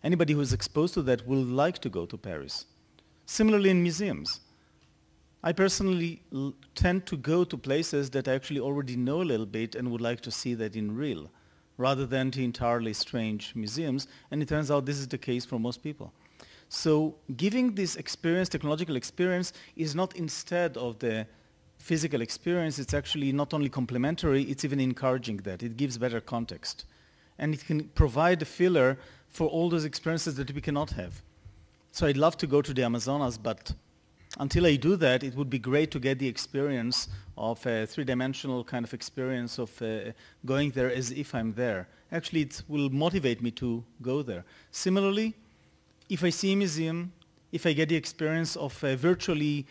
anybody who is exposed to that will like to go to Paris. Similarly in museums. I personally tend to go to places that I actually already know a little bit and would like to see that in real, rather than to entirely strange museums, and it turns out this is the case for most people. So giving this experience, technological experience, is not instead of the physical experience. It's actually not only complementary, it's even encouraging that. It gives better context. And it can provide a filler for all those experiences that we cannot have. So I'd love to go to the Amazonas, but until I do that, it would be great to get the experience of a three-dimensional kind of experience of going there as if I'm there. Actually, it will motivate me to go there. Similarly, if I see a museum, if I get the experience of virtually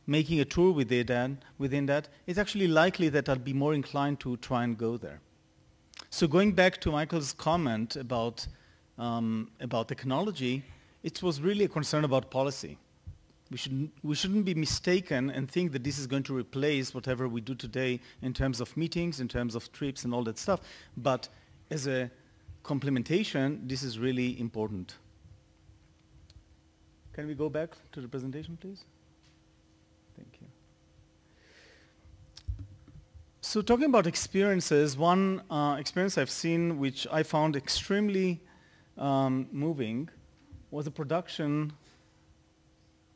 making a tour within that, it's actually likely that I'll be more inclined to try and go there. So going back to Michael's comment about technology, it was really a concern about policy. We shouldn't be mistaken and think that this is going to replace whatever we do today in terms of meetings, in terms of trips and all that stuff. But as a complementation, this is really important. Can we go back to the presentation, please? Thank you. So talking about experiences, one experience I've seen which I found extremely moving was a production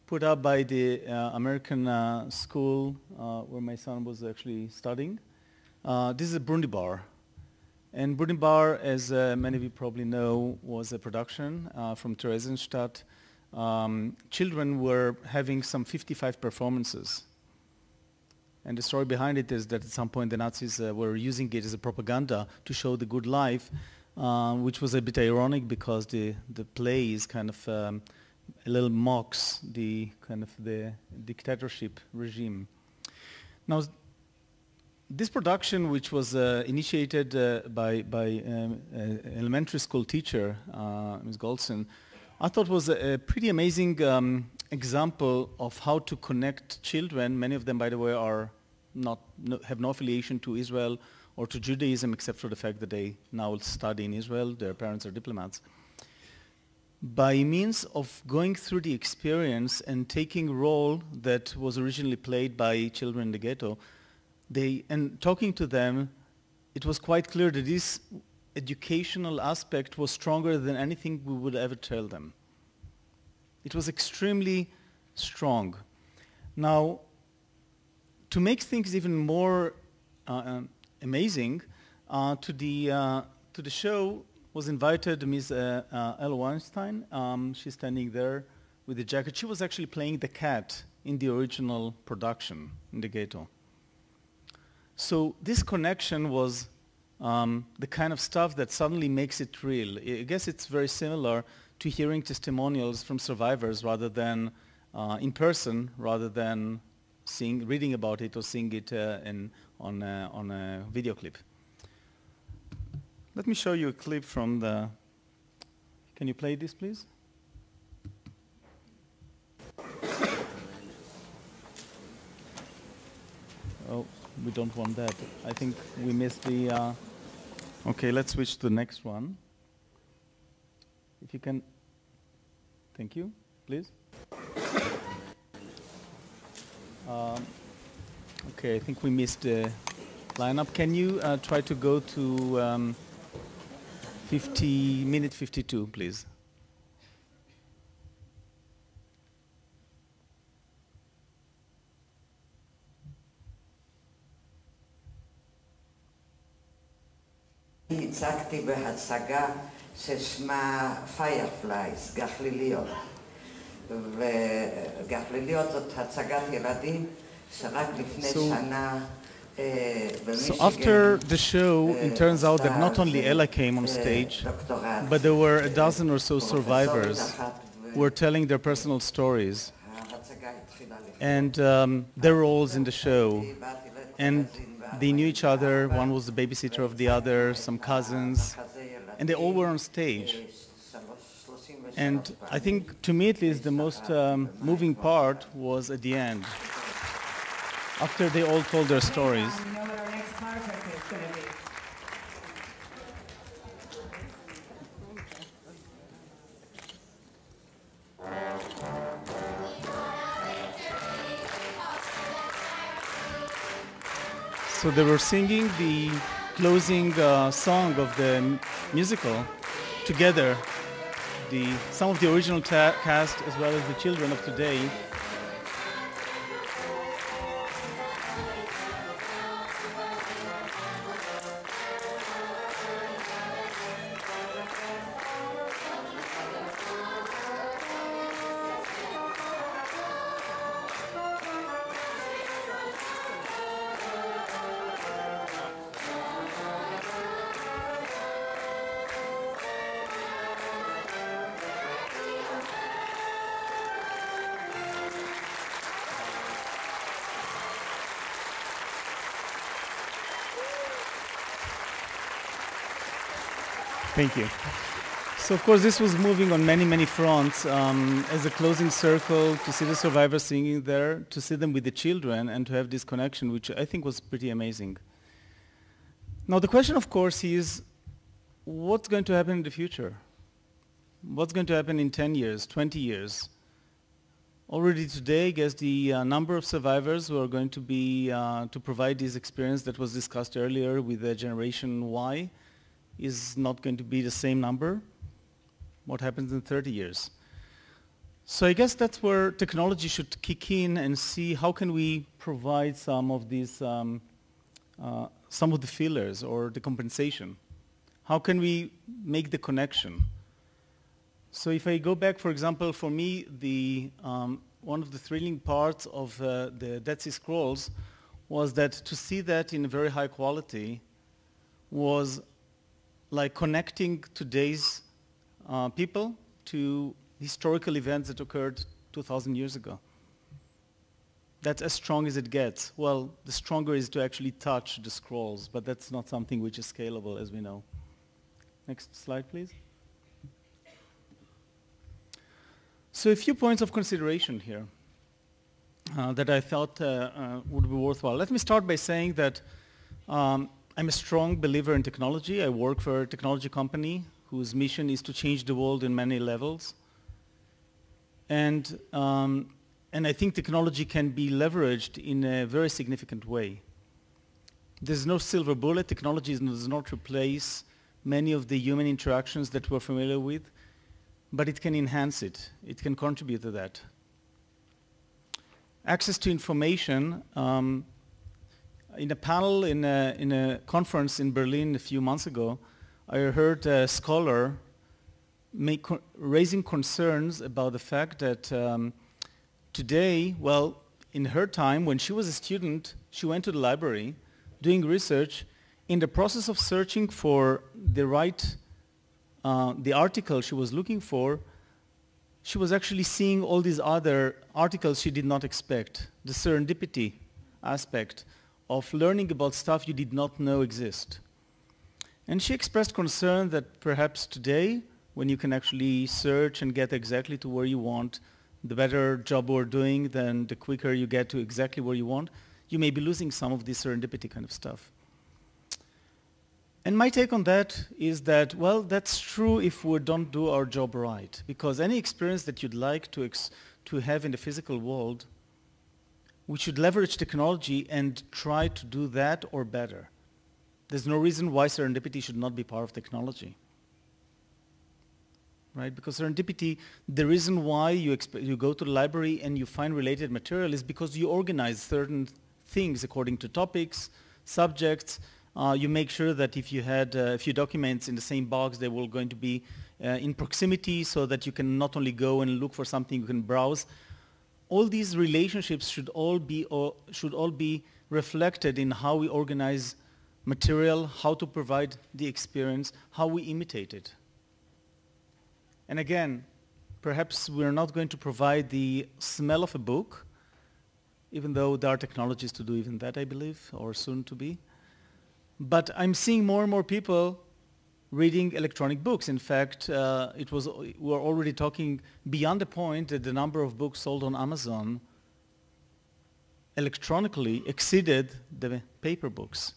put up by the American school where my son was actually studying. This is a Burundi bar. And Burundi bar, as many of you probably know, was a production from Theresienstadt. Children were having some 55 performances. And the story behind it is that at some point the Nazis were using it as a propaganda to show the good life, which was a bit ironic because the play is kind of a little mocks the kind of the dictatorship regime. Now, this production, which was initiated by elementary school teacher, Ms. Goldson, I thought was a pretty amazing example of how to connect children. Many of them, by the way, are have no affiliation to Israel or to Judaism, except for the fact that they now study in Israel. Their parents are diplomats. By means of going through the experience and taking a role that was originally played by children in the ghetto, and talking to them, it was quite clear that this educational aspect was stronger than anything we would ever tell them. It was extremely strong. Now, to make things even more amazing, to the show was invited Ms. Eyal Weinstein. She's standing there with the jacket. She was actually playing the cat in the original production in the ghetto. So this connection was the kind of stuff that suddenly makes it real. I guess it's very similar to hearing testimonials from survivors rather than in person, rather than reading about it or seeing it on a video clip. Let me show you a clip from the, you Can you play this, please? Oh, we don't want that. I think we missed the... Okay, let's switch to the next one. If you can... Thank you, please. Okay, I think we missed the lineup. Can you try to go to minute 52, please? הצגתי בהצגה ששמה Fireflies, גחליליות. וגחליליות זאת הצגת ילדים שרק לפני שנה So after the show, it turns out that not only Ella came on stage, but there were a dozen or so survivors who were telling their personal stories and their roles in the show. And they knew each other. One was the babysitter of the other, some cousins, and they all were on stage. And I think, to me at least, the most moving part was at the end, after they all told their stories. You know what our next project is going to be. So they were singing the closing song of the musical together, some of the original cast as well as the children of today. Thank you. So of course this was moving on many, many fronts. As a closing circle, to see the survivors singing there, to see them with the children and to have this connection, which I think was pretty amazing. Now the question of course is, what's going to happen in the future? What's going to happen in 10 years, 20 years? Already today, I guess the number of survivors who are going to be, to provide this experience that was discussed earlier with the Generation Y is not going to be the same number. What happens in 30 years? So I guess that's where technology should kick in and see how can we provide some of these, some of the fillers or the compensation. How can we make the connection? So if I go back, for example, for me, one of the thrilling parts of the Dead Sea Scrolls was that to see that in very high quality was like connecting today's people to historical events that occurred 2,000 years ago. That's as strong as it gets. Well, the stronger is to actually touch the scrolls, but that's not something which is scalable, as we know. Next slide, please. So a few points of consideration here that I thought would be worthwhile. Let me start by saying that I'm a strong believer in technology. I work for a technology company whose mission is to change the world in many levels. And I think technology can be leveraged in a very significant way. There's no silver bullet. Technology does not replace many of the human interactions that we're familiar with, but it can enhance it. It can contribute to that. Access to information. In a panel in a conference in Berlin a few months ago, I heard a scholar raising concerns about the fact that today, well, in her time, when she was a student, she went to the library doing research. In the process of searching for the article she was looking for, she was actually seeing all these other articles she did not expect, the serendipity aspect of learning about stuff you did not know exist. And she expressed concern that perhaps today, when you can actually search and get exactly to where you want, the better job we're doing, then the quicker you get to exactly where you want, you may be losing some of this serendipity kind of stuff. And my take on that is that, well, that's true if we don't do our job right, because any experience that you'd like to have in the physical world, we should leverage technology and try to do that or better. There's no reason why serendipity should not be part of technology. Right? Because serendipity, the reason why you go to the library and you find related material is because you organize certain things according to topics, subjects. You make sure that if you had a few documents in the same box, they will going to be in proximity so that you can not only go and look for something, you can browse. All these relationships should all be reflected in how we organize material, how to provide the experience, how we imitate it. And again, perhaps we're not going to provide the smell of a book, even though there are technologies to do even that, I believe, or soon to be. But I'm seeing more and more people reading electronic books. In fact, we're already talking beyond the point that the number of books sold on Amazon electronically exceeded the paper books.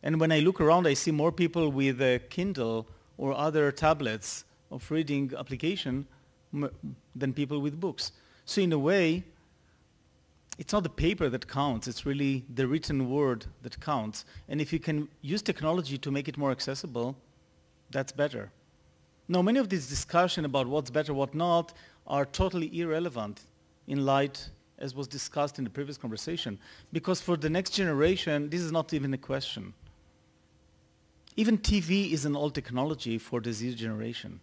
And when I look around, I see more people with a Kindle or other tablets of reading application than people with books. So in a way, it's not the paper that counts, it's really the written word that counts. And if you can use technology to make it more accessible, that's better. Now, many of these discussions about what's better, what not, are totally irrelevant in light, as was discussed in the previous conversation, because for the next generation, this is not even a question. Even TV is an old technology for the Z generation.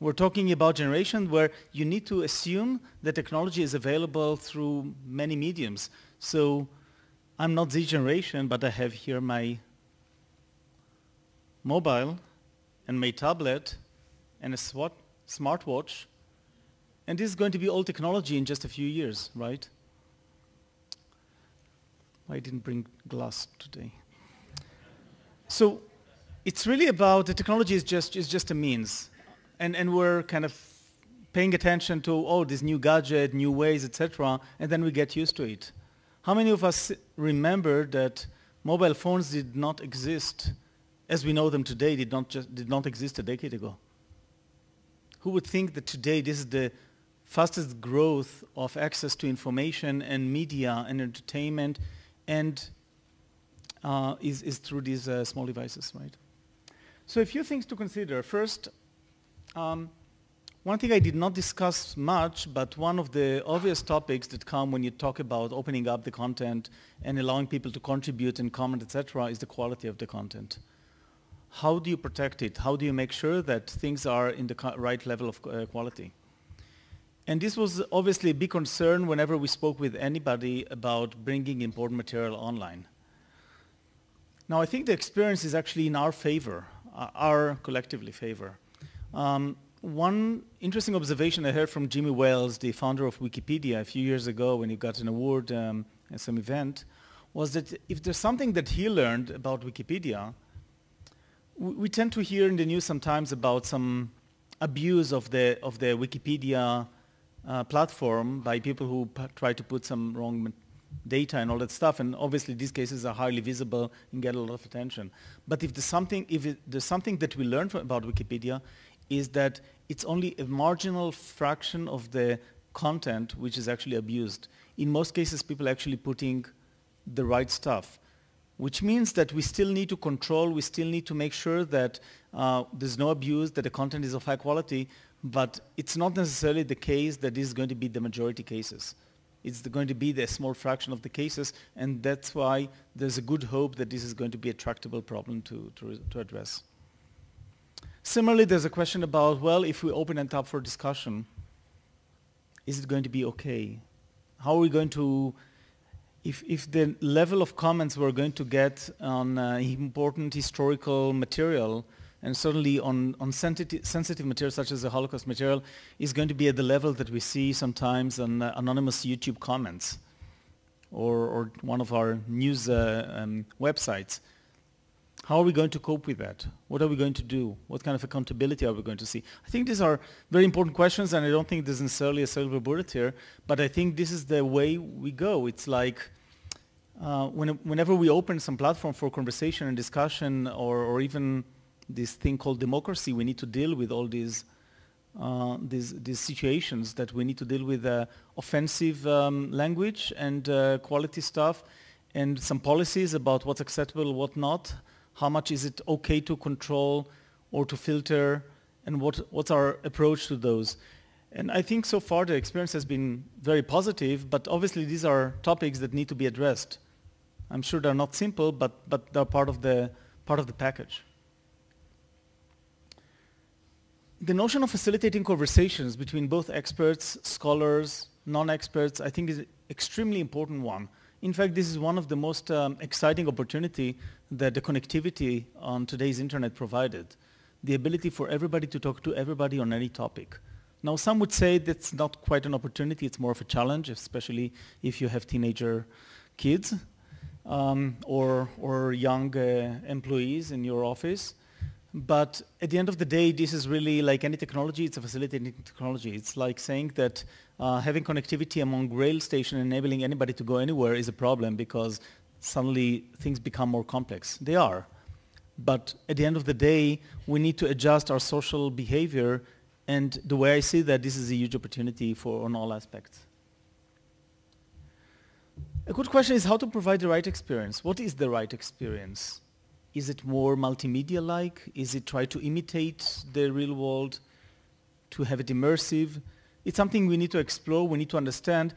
We're talking about generation where you need to assume that technology is available through many mediums. So I'm not Z generation, but I have here my mobile and my tablet and a smartwatch. And this is going to be old technology in just a few years, right? I didn't bring glass today. So it's really about the technology is just a means. And we're kind of paying attention to, oh, this new gadget, new ways, etc., and then we get used to it. How many of us remember that mobile phones did not exist as we know them today, did not exist a decade ago? Who would think that today this is the fastest growth of access to information and media and entertainment and is through these small devices, right? So a few things to consider. First, one thing I did not discuss much, but one of the obvious topics that come when you talk about opening up the content and allowing people to contribute and comment, etc., is the quality of the content. How do you protect it? How do you make sure that things are in the right level of quality? And this was obviously a big concern whenever we spoke with anybody about bringing important material online. Now, I think the experience is actually in our favor, our collectively favor. One interesting observation I heard from Jimmy Wales, the founder of Wikipedia, a few years ago when he got an award at some event, was that if there's something that he learned about Wikipedia, we tend to hear in the news sometimes about some abuse of the Wikipedia platform by people who try to put some wrong data and all that stuff, and obviously these cases are highly visible and get a lot of attention. But if there's something that we learn about Wikipedia, is that it's only a marginal fraction of the content which is actually abused. In most cases, people are actually putting the right stuff, which means that we still need to control, we still need to make sure that there's no abuse, that the content is of high quality, but it's not necessarily the case that this is going to be the majority cases. It's going to be the small fraction of the cases, and that's why there's a good hope that this is going to be a tractable problem to address. Similarly, there's a question about, well, if we open it up for discussion, is it going to be okay? How are we going to, if the level of comments we're going to get on important historical material, and certainly on sensitive material such as the Holocaust material, is going to be at the level that we see sometimes on anonymous YouTube comments or one of our news websites, How are we going to cope with that? What are we going to do? What kind of accountability are we going to see? I think these are very important questions, and I don't think there's necessarily a silver bullet here, but I think this is the way we go. It's like whenever we open some platform for conversation and discussion, or even this thing called democracy, we need to deal with all these situations that we need to deal with offensive language and quality stuff, and some policies about what's acceptable, what not. How much is it okay to control or to filter, and what's our approach to those? And I think so far the experience has been very positive, but obviously these are topics that need to be addressed. I'm sure they're not simple, but they're part of the package. The notion of facilitating conversations between both experts, scholars, non-experts, I think is an extremely important one. In fact, this is one of the most exciting opportunity that the connectivity on today's internet provided. The ability for everybody to talk to everybody on any topic. Now, some would say that's not quite an opportunity, it's more of a challenge, especially if you have teenager kids or young employees in your office. But at the end of the day, this is really like any technology, it's a facilitating technology. It's like saying that having connectivity among rail station enabling anybody to go anywhere is a problem because suddenly things become more complex. They are. But at the end of the day, we need to adjust our social behavior, and the way I see that, this is a huge opportunity on all aspects. A good question is how to provide the right experience. What is the right experience? Is it more multimedia-like? Is it try to imitate the real world, to have it immersive? It's something we need to explore, we need to understand.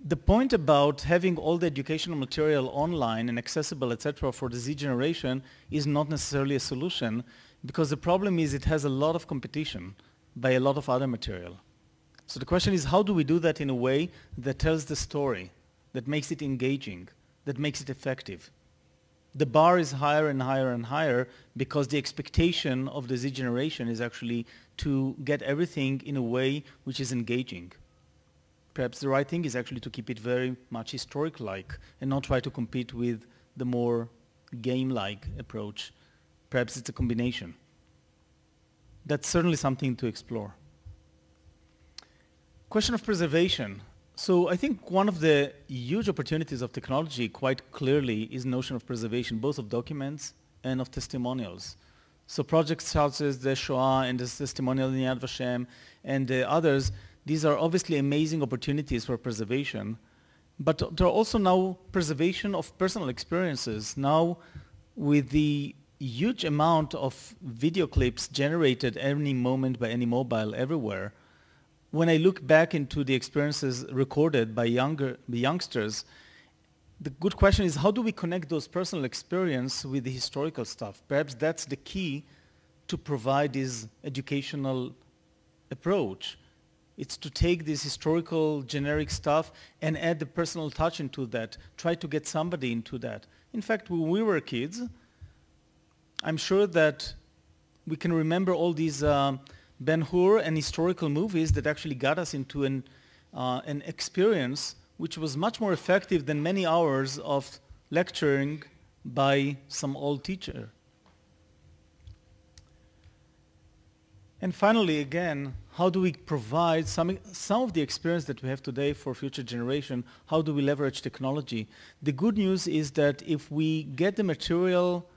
The point about having all the educational material online and accessible, etc., for the Z generation is not necessarily a solution, because the problem is it has a lot of competition by a lot of other material. So the question is, how do we do that in a way that tells the story, that makes it engaging, that makes it effective? The bar is higher and higher and higher because the expectation of the Z generation is actually to get everything in a way which is engaging. Perhaps the right thing is actually to keep it very much historic-like and not try to compete with the more game-like approach. Perhaps it's a combination. That's certainly something to explore. Question of preservation. So I think one of the huge opportunities of technology quite clearly is the notion of preservation, both of documents and of testimonials. So projects such as the Shoah and the testimonial in Yad Vashem and others, these are obviously amazing opportunities for preservation, but there are also now preservation of personal experiences. Now with the huge amount of video clips generated any moment by any mobile everywhere, when I look back into the experiences recorded by youngsters, the good question is how do we connect those personal experiences with the historical stuff? Perhaps that's the key to provide this educational approach. It's to take this historical generic stuff and add the personal touch into that, try to get somebody into that. In fact, when we were kids, I'm sure that we can remember all these Ben-Hur and historical movies that actually got us into an experience which was much more effective than many hours of lecturing by some old teacher. And finally, again, how do we provide some of the experience that we have today for future generation? How do we leverage technology? The good news is that if we get the material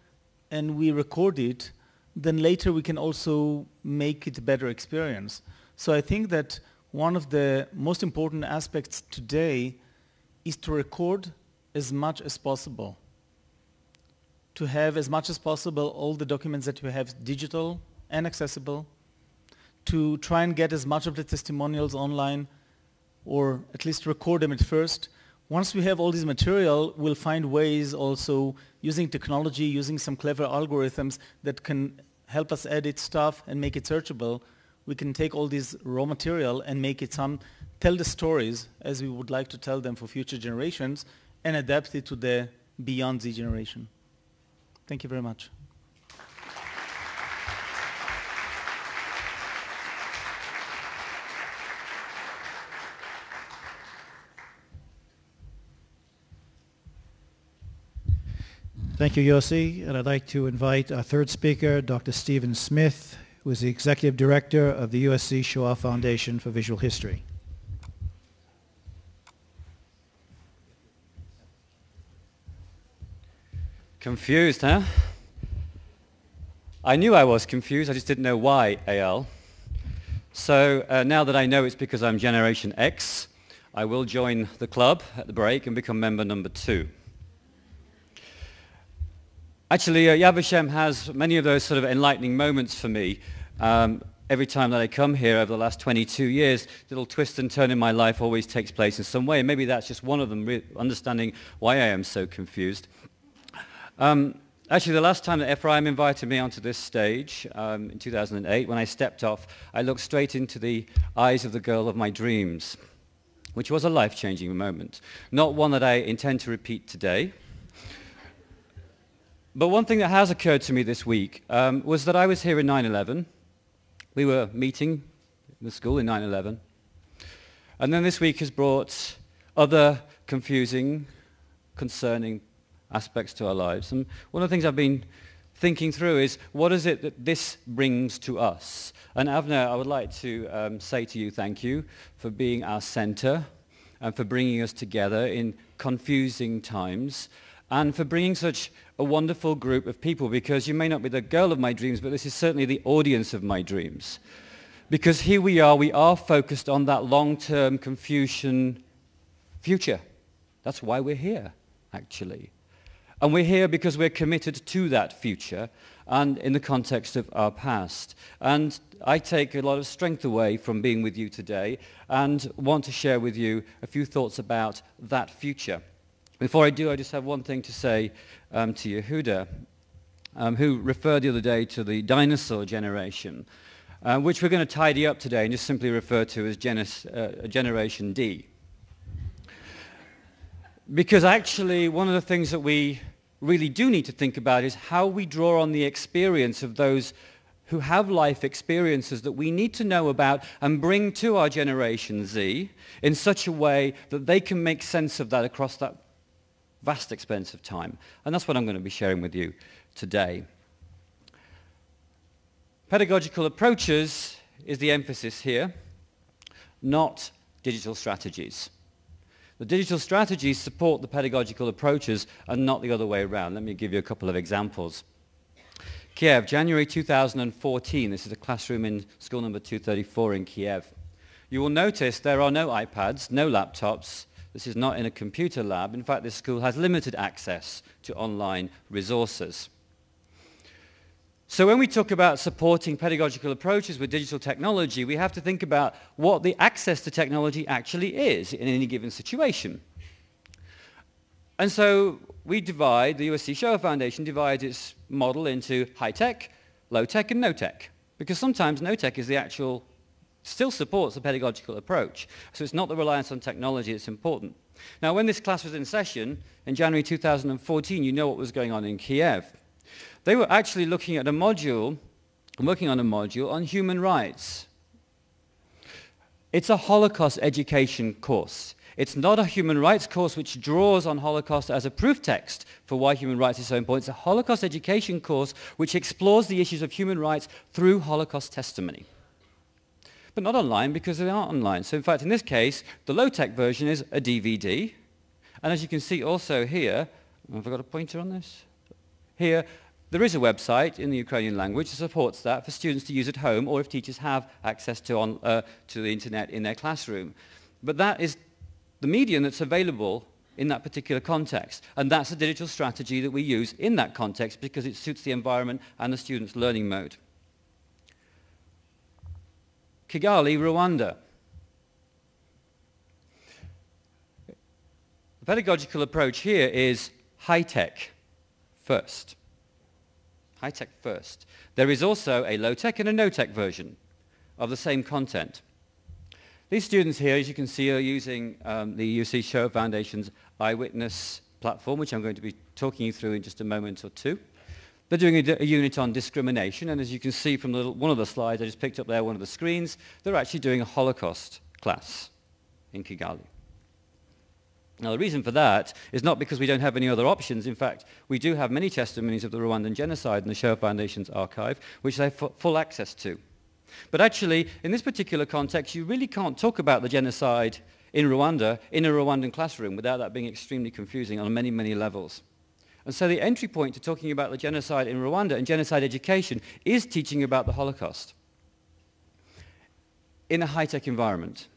and we record it, then later we can also make it a better experience. So I think that one of the most important aspects today is to record as much as possible. To have as much as possible all the documents that we have digital and accessible, to try and get as much of the testimonials online, or at least record them at first. Once we have all this material, we'll find ways also using technology, using some clever algorithms that can help us edit stuff and make it searchable. We can take all this raw material and make it tell the stories as we would like to tell them for future generations and adapt it to the beyond Z generation. Thank you very much. Thank you, Yossi. And I'd like to invite our third speaker, Dr. Stephen Smith, who is the Executive Director of the USC Shoah Foundation for Visual History. Confused, huh? I knew I was confused, I just didn't know why, Eyal. So now that I know it's because I'm Generation X, I will join the club at the break and become member number 2. Actually, Yad Vashem has many of those sort of enlightening moments for me. Every time that I come here over the last 22 years, little twist and turn in my life always takes place in some way. And maybe that's just one of them, understanding why I am so confused. Actually, the last time that Ephraim invited me onto this stage, in 2008, when I stepped off, I looked straight into the eyes of the girl of my dreams, which was a life-changing moment. Not one that I intend to repeat today. But one thing that has occurred to me this week was that I was here in 9/11. We were meeting in the school in 9/11. And then this week has brought other confusing, concerning aspects to our lives. And one of the things I've been thinking through is, what is it that this brings to us? And Avner, I would like to say to you thank you for being our center and for bringing us together in confusing times and for bringing such a wonderful group of people, because you may not be the girl of my dreams, but this is certainly the audience of my dreams. Because here we are focused on that long-term Confucian future. That's why we're here, actually. And we're here because we're committed to that future and in the context of our past. And I take a lot of strength away from being with you today and want to share with you a few thoughts about that future. Before I do, I just have one thing to say to Yehuda, who referred the other day to the dinosaur generation, which we're going to tidy up today and just simply refer to as Generation D. Because actually, one of the things that we really do need to think about is how we draw on the experience of those who have life experiences that we need to know about and bring to our Generation Z in such a way that they can make sense of that across that vast expanse of time. And that's what I'm going to be sharing with you today. Pedagogical approaches is the emphasis here, not digital strategies. The digital strategies support the pedagogical approaches and not the other way around. Let me give you a couple of examples. Kiev, January 2014. This is a classroom in school number 234 in Kiev. You will notice there are no iPads, no laptops. This is not in a computer lab. In fact, this school has limited access to online resources. So when we talk about supporting pedagogical approaches with digital technology, we have to think about what the access to technology actually is in any given situation. And so we divide, the USC Shoah Foundation divides its model into high-tech, low-tech, and no-tech. Because sometimes no-tech is the actual, still supports the pedagogical approach. So it's not the reliance on technology that's important. Now, when this class was in session in January 2014, you know what was going on in Kiev. They were actually looking at a module, working on a module on human rights. It's a Holocaust education course. It's not a human rights course which draws on Holocaust as a proof text for why human rights is so important. It's a Holocaust education course which explores the issues of human rights through Holocaust testimony. But not online, because they aren't online. So in fact, in this case, the low-tech version is a DVD. And as you can see also here, have I got a pointer on this? Here, there is a website in the Ukrainian language that supports that for students to use at home, or if teachers have access to the internet in their classroom. But that is the medium that's available in that particular context. And that's a digital strategy that we use in that context because it suits the environment and the student's learning mode. Kigali, Rwanda. The pedagogical approach here is high-tech first. High-tech first. There is also a low-tech and a no-tech version of the same content. These students here, as you can see, are using the UC Shoah Foundation's Eyewitness platform, which I'm going to be talking you through in just a moment or two. They're doing a unit on discrimination, and as you can see from one of the slides I just picked up there, one of the screens, they're actually doing a Holocaust class in Kigali. Now, the reason for that is not because we don't have any other options. In fact, we do have many testimonies of the Rwandan genocide in the Shoah Foundation's archive, which they have full access to. But actually, in this particular context, you really can't talk about the genocide in Rwanda in a Rwandan classroom without that being extremely confusing on many, many levels. And so the entry point to talking about the genocide in Rwanda and genocide education is teaching about the Holocaust in a high-tech environment.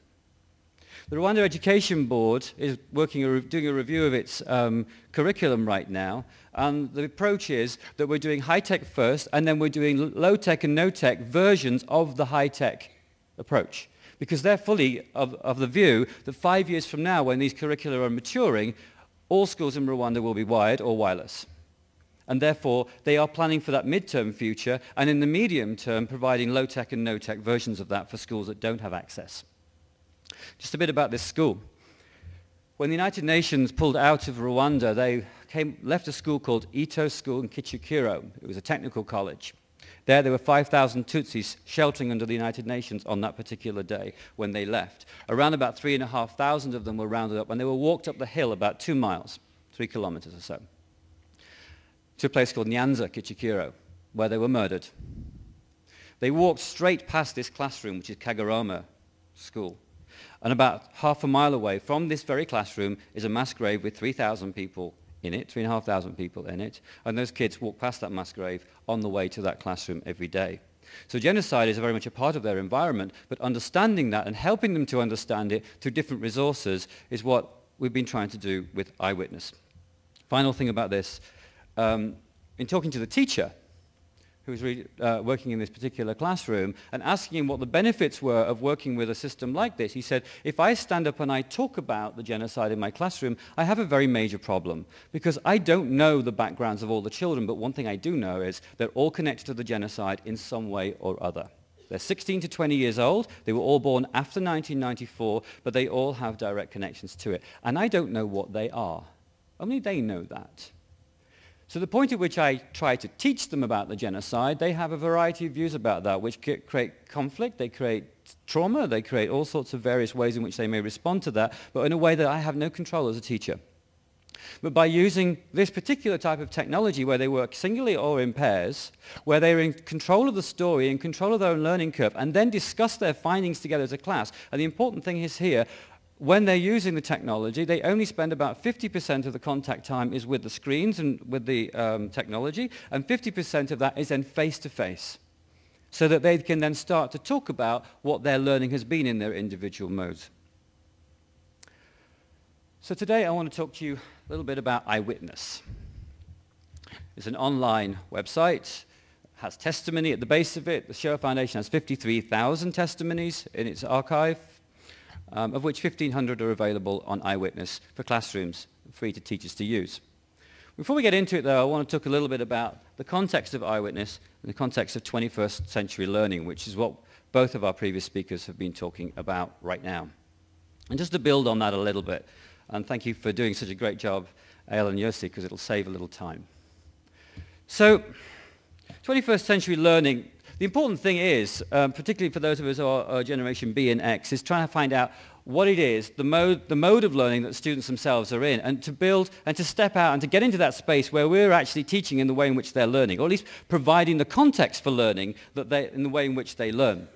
The Rwanda Education Board is doing a review of its curriculum right now, and the approach is that we're doing high-tech first, and then we're doing low-tech and no-tech versions of the high-tech approach, because they're fully of the view that 5 years from now, when these curricula are maturing, all schools in Rwanda will be wired or wireless. And therefore, they are planning for that midterm future, and in the medium term, providing low-tech and no-tech versions of that for schools that don't have access. Just a bit about this school. When the United Nations pulled out of Rwanda, they left a school called Ito School in Kicukiro. It was a technical college. There were 5,000 Tutsis sheltering under the United Nations on that particular day when they left. Around about 3,500 of them were rounded up, and they were walked up the hill about 2 miles, 3 kilometers or so, to a place called Nyanza, Kicukiro, where they were murdered. They walked straight past this classroom, which is Kagarama School. And about half a mile away from this very classroom is a mass grave with 3,000 people in it, 3,500 people in it, and those kids walk past that mass grave on the way to that classroom every day. So genocide is very much a part of their environment, but understanding that and helping them to understand it through different resources is what we've been trying to do with Eyewitness. Final thing about this, in talking to the teacher, who was working in this particular classroom, and asking him what the benefits were of working with a system like this. He said, if I stand up and I talk about the genocide in my classroom, I have a very major problem, because I don't know the backgrounds of all the children, but one thing I do know is they're all connected to the genocide in some way or other. They're 16 to 20 years old, they were all born after 1994, but they all have direct connections to it. And I don't know what they are. Only they know that. So the point at which I try to teach them about the genocide, they have a variety of views about that, which create conflict, they create trauma, they create all sorts of various ways in which they may respond to that, but in a way that I have no control as a teacher. But by using this particular type of technology where they work singly or in pairs, where they're in control of the story, in control of their own learning curve, and then discuss their findings together as a class, and the important thing is here, when they're using the technology, they only spend about 50% of the contact time is with the screens and with the technology, and 50% of that is then face-to-face, so that they can then start to talk about what their learning has been in their individual modes. So today I want to talk to you a little bit about Eyewitness. It's an online website, has testimony at the base of it. The Shoah Foundation has 53,000 testimonies in its archive, of which 1,500 are available on Eyewitness for classrooms, free to teachers to use. Before we get into it, though, I want to talk a little bit about the context of Eyewitness and the context of 21st century learning, which is what both of our previous speakers have been talking about right now. And just to build on that a little bit, and thank you for doing such a great job, Eyal and Yossi, because it'll save a little time. So, 21st century learning, the important thing is, particularly for those of us who are Generation B and X, is trying to find out what it is, the mode of learning that students themselves are in, and to build and to step out and to get into that space where we're actually teaching in the way in which they're learning, or at least providing the context for learning in the way in which they learn.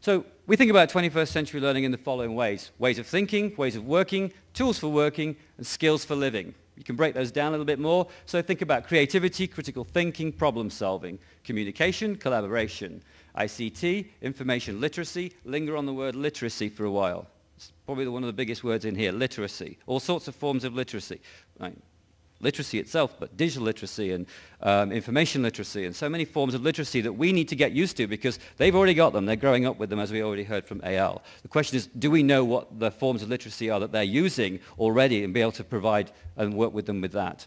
So we think about 21st century learning in the following ways: ways of thinking, ways of working, tools for working, and skills for living. You can break those down a little bit more. So think about creativity, critical thinking, problem solving, communication, collaboration, ICT, information literacy. Linger on the word literacy for a while. It's probably one of the biggest words in here, literacy. All sorts of forms of literacy. Right. Literacy itself, but digital literacy and information literacy and so many forms of literacy that we need to get used to because they've already got them. They're growing up with them, as we already heard from Eyal. The question is, do we know what the forms of literacy are that they're using already and be able to provide and work with them with that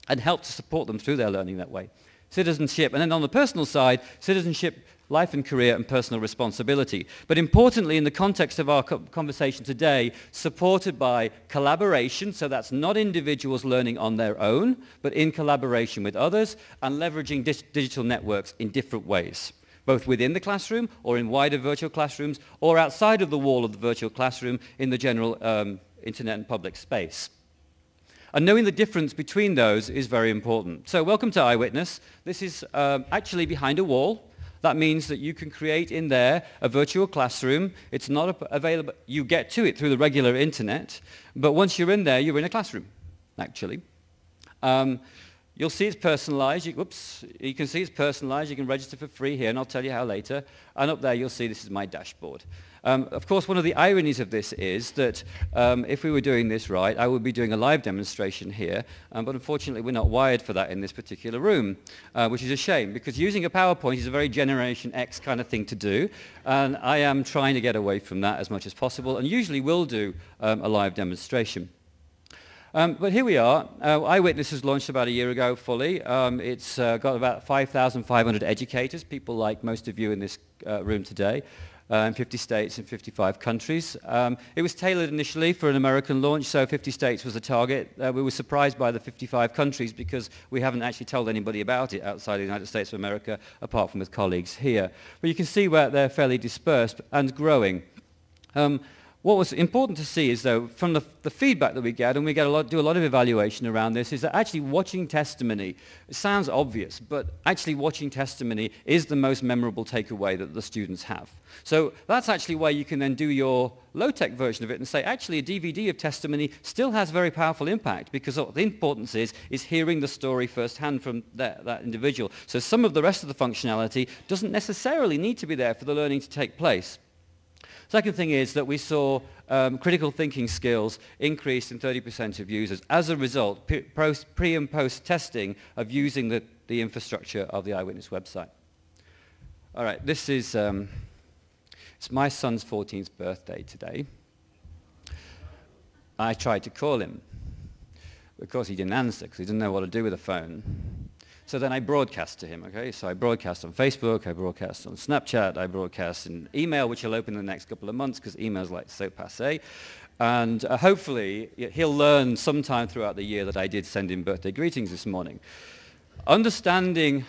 and help to support them through their learning that way? Citizenship. And then on the personal side, citizenship, life and career, and personal responsibility. But importantly, in the context of our conversation today, supported by collaboration, so that's not individuals learning on their own, but in collaboration with others, and leveraging digital networks in different ways, both within the classroom or in wider virtual classrooms, or outside of the wall of the virtual classroom in the general internet and public space. And knowing the difference between those is very important. So welcome to Eyewitness. This is actually behind a wall. That means that you can create in there a virtual classroom. It's not available. You get to it through the regular internet. But once you're in there, you're in a classroom, actually. You'll see it's personalized. You can see it's personalized. You can register for free here, and I'll tell you how later. And up there, you'll see this is my dashboard. Of course, one of the ironies of this is that if we were doing this right, I would be doing a live demonstration here, but unfortunately we're not wired for that in this particular room, which is a shame, because using a PowerPoint is a very Generation X kind of thing to do, and I am trying to get away from that as much as possible, and usually will do a live demonstration. But here we are. Eyewitness was launched about a year ago fully. It's got about 5,500 educators, people like most of you in this room today, in 50 states and 55 countries. It was tailored initially for an American launch, so 50 states was the target. We were surprised by the 55 countries because we haven't actually told anybody about it outside the United States of America, apart from with colleagues here. But you can see where they're fairly dispersed and growing. What was important to see is, though, from the feedback that we get, and we do a lot of evaluation around this, is that actually watching testimony, it sounds obvious, but actually watching testimony is the most memorable takeaway that the students have. So that's actually where you can then do your low-tech version of it and say, actually, a DVD of testimony still has very powerful impact, because what the importance is hearing the story firsthand from that individual. So some of the rest of the functionality doesn't necessarily need to be there for the learning to take place. Second thing is that we saw critical thinking skills increase in 30% of users as a result, pre and post testing of using the infrastructure of the Eyewitness website. All right, this is, it's my son's 14th birthday today. I tried to call him. Of course, he didn't answer because he didn't know what to do with a phone. So then I broadcast to him, okay? So I broadcast on Facebook, I broadcast on Snapchat, I broadcast in email, which will open in the next couple of months because email's like so passé. And hopefully he'll learn sometime throughout the year that I did send him birthday greetings this morning. Understanding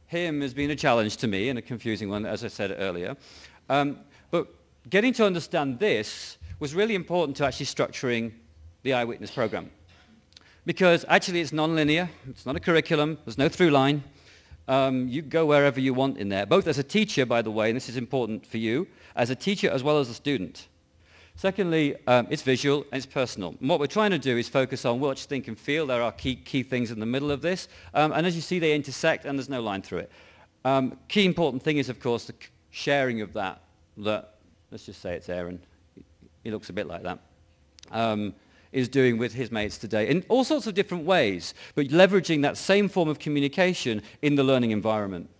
him has been a challenge to me and a confusing one, as I said earlier. But getting to understand this was really important to actually structuring the Eyewitness program. Because actually it's non-linear, it's not a curriculum, there's no through line. You go wherever you want in there, both as a teacher, by the way, and this is important for you, as a teacher as well as a student. Secondly, it's visual and it's personal. And what we're trying to do is focus on watch, think, and feel. There are key things in the middle of this. And as you see, they intersect and there's no line through it. Key important thing is, of course, the sharing of that, let's just say it's Aaron. He looks a bit like that. Is doing with his mates today in all sorts of different ways, but leveraging that same form of communication in the learning environment.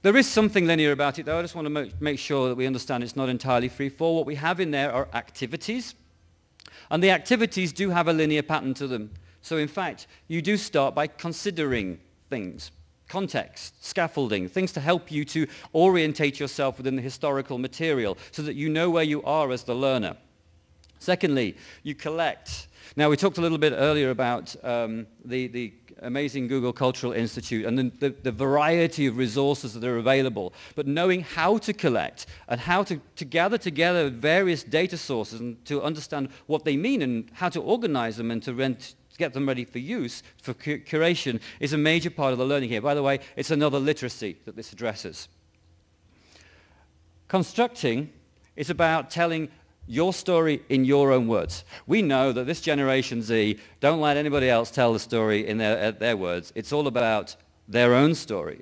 There is something linear about it, though. I just want to make sure that we understand it's not entirely free-fall. What we have in there are activities, and the activities do have a linear pattern to them. So in fact, you do start by considering things, context, scaffolding, things to help you to orientate yourself within the historical material so that you know where you are as the learner. Secondly, you collect. Now, we talked a little bit earlier about the amazing Google Cultural Institute and the variety of resources that are available, but knowing how to collect and how to gather together various data sources and to understand what they mean and how to organize them and to get them ready for use, for curation, is a major part of the learning here. By the way, it's another literacy that this addresses. Constructing is about telling your story in your own words. We know that this Generation Z don't let anybody else tell the story in their words. It's all about their own story.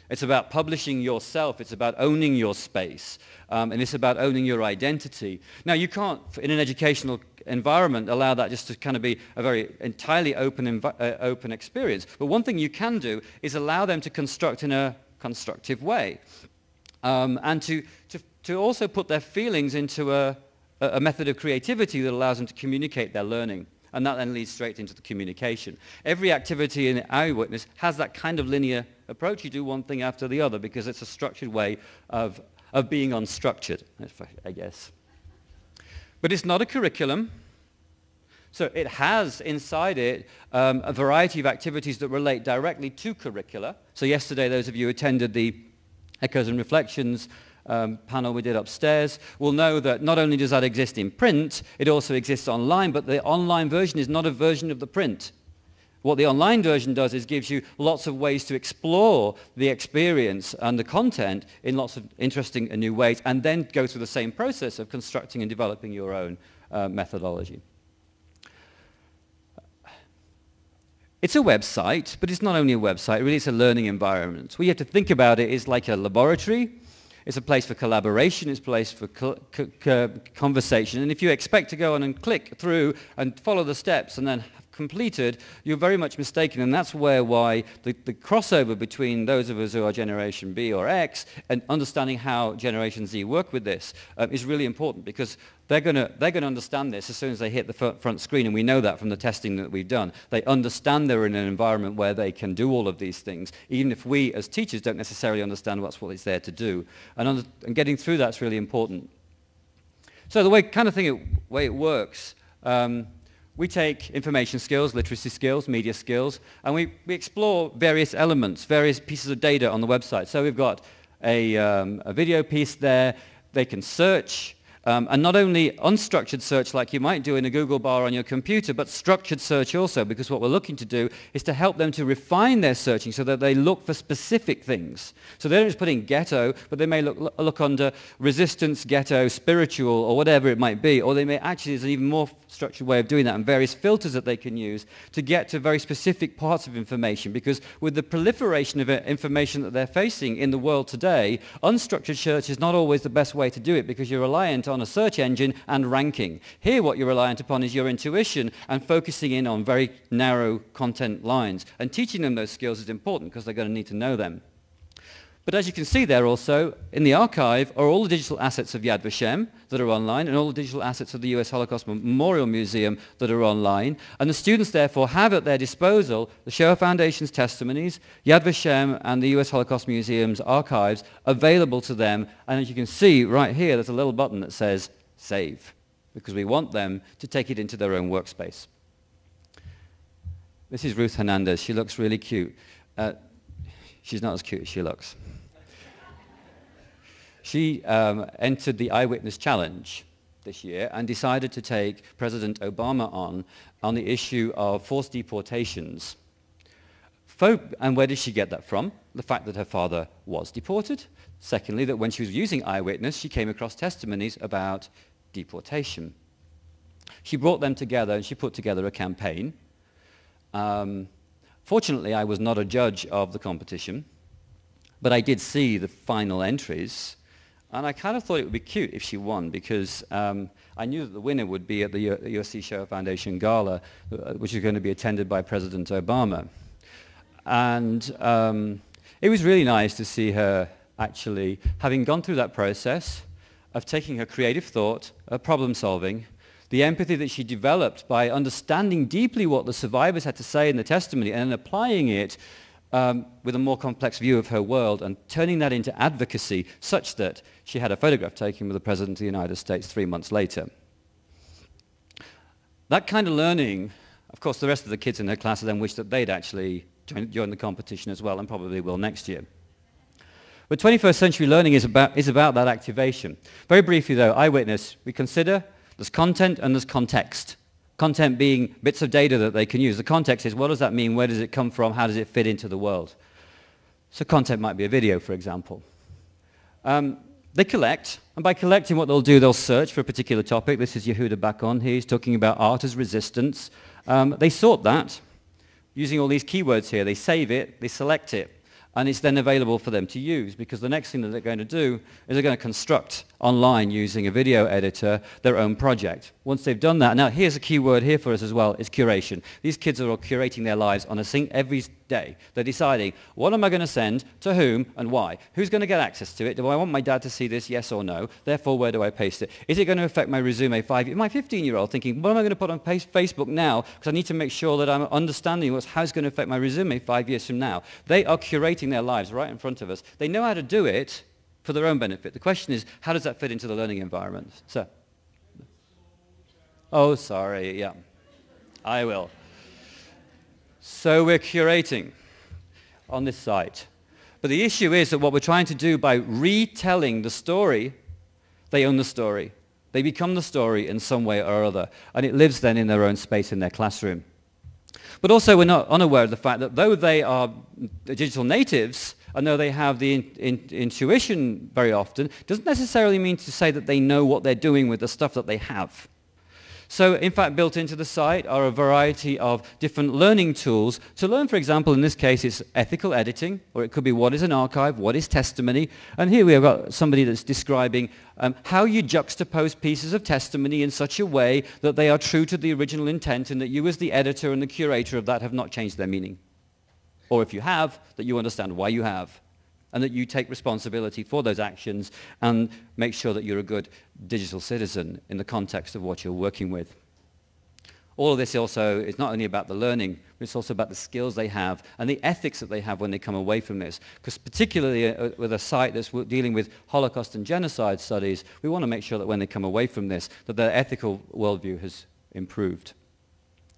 It's about publishing yourself. It's about owning your space. And it's about owning your identity. Now, you can't, in an educational environment, allow that just to kind of be a very entirely open experience. But one thing you can do is allow them to construct in a constructive way. And to also put their feelings into a method of creativity that allows them to communicate their learning. And that then leads straight into the communication. Every activity in Eyewitness has that kind of linear approach. You do one thing after the other because it's a structured way of being unstructured, I guess. But it's not a curriculum. So it has inside it a variety of activities that relate directly to curricula. So yesterday, those of you who attended the Echoes and Reflections panel we did upstairs will know that not only does that exist in print, it also exists online, but the online version is not a version of the print. What the online version does is gives you lots of ways to explore the experience and the content in lots of interesting and new ways, and then go through the same process of constructing and developing your own methodology. It's a website, but it's not only a website, really it's a learning environment. What you have to think about it is like a laboratory. It's a place for collaboration, it's a place for conversation, and if you expect to go on and click through and follow the steps and then completed, you're very much mistaken, and that's why the crossover between those of us who are Generation B or X and understanding how Generation Z work with this is really important, because they're going to understand this as soon as they hit the front screen, and we know that from the testing that we've done. They understand they're in an environment where they can do all of these things, even if we as teachers don't necessarily understand what it's there to do. And getting through that's really important. So the way it works, we take information skills, literacy skills, media skills, and we explore various elements, various pieces of data on the website. So we've got a video piece there. They can search, and not only unstructured search like you might do in a Google bar on your computer, but structured search also, because what we're looking to do is to help them to refine their searching so that they look for specific things. So they don't just put in ghetto, but they may look under resistance, ghetto, spiritual, or whatever it might be, or they may actually, there's an even more structured way of doing that, and various filters that they can use to get to very specific parts of information, because with the proliferation of information that they're facing in the world today, unstructured search is not always the best way to do it, because you're reliant on a search engine and ranking. Here what you're reliant upon is your intuition and focusing in on very narrow content lines, and teaching them those skills is important because they're going to need to know them. But as you can see there also, in the archive are all the digital assets of Yad Vashem that are online, and all the digital assets of the US Holocaust Memorial Museum that are online. And the students therefore have at their disposal the Shoah Foundation's testimonies, Yad Vashem and the US Holocaust Museum's archives available to them. And as you can see right here, there's a little button that says Save, because we want them to take it into their own workspace. This is Ruth Hernandez. She looks really cute. She's not as cute as she looks. She entered the Eyewitness Challenge this year and decided to take President Obama on the issue of forced deportations. And where did she get that from? The fact that her father was deported. Secondly, that when she was using Eyewitness, she came across testimonies about deportation. She brought them together and she put together a campaign. Fortunately, I was not a judge of the competition, but I did see the final entries. And I kind of thought it would be cute if she won, because I knew that the winner would be at the Yossi Shoah Foundation Gala, which is going to be attended by President Obama. And it was really nice to see her actually having gone through that process of taking her creative thought, her problem solving, the empathy that she developed by understanding deeply what the survivors had to say in the testimony, and then applying it with a more complex view of her world and turning that into advocacy, such that she had a photograph taken with the President of the United States 3 months later. That kind of learning, of course, the rest of the kids in her class then wished that they'd actually join the competition as well, and probably will next year. But 21st century learning is about that activation. Very briefly though, Eyewitness, we consider there's content and there's context. Content being bits of data that they can use. The context is, what does that mean? Where does it come from? How does it fit into the world? So content might be a video, for example. They collect, and by collecting what they'll do, they'll search for a particular topic. This is Yehuda back on here. He's talking about art as resistance. They sort that using all these keywords here. They save it, they select it, and it's then available for them to use, because the next thing that they're going to do is they're going to construct online using a video editor their own project. Once they've done that, now here's a key word here for us as well, is curation. These kids are all curating their lives on every day. They're deciding, what am I going to send, to whom, and why? Who's going to get access to it? Do I want my dad to see this, yes or no? Therefore, where do I paste it? Is it going to affect my resume 5 years? My 15-year-old thinking, what am I going to put on Facebook now? Because I need to make sure that I'm understanding how it's going to affect my resume 5 years from now. They are curating their lives right in front of us. They know how to do it for their own benefit. The question is, how does that fit into the learning environment? So, oh, sorry, yeah, I will. So we're curating on this site. But the issue is that what we're trying to do by retelling the story, they own the story. They become the story in some way or other, and it lives then in their own space in their classroom. But also we're not unaware of the fact that though they are digital natives, and though they have the intuition very often, doesn't necessarily mean to say that they know what they're doing with the stuff that they have. So in fact built into the site are a variety of different learning tools to learn. For example, in this case it's ethical editing, or it could be what is an archive, what is testimony. And here we have got somebody that's describing how you juxtapose pieces of testimony in such a way that they are true to the original intent and that you as the editor and the curator of that have not changed their meaning. Or if you have, that you understand why you have, and that you take responsibility for those actions and make sure that you're a good digital citizen in the context of what you're working with. All of this also is not only about the learning, but it's also about the skills they have and the ethics that they have when they come away from this. Because particularly with a site that's dealing with Holocaust and genocide studies, we want to make sure that when they come away from this, that their ethical worldview has improved.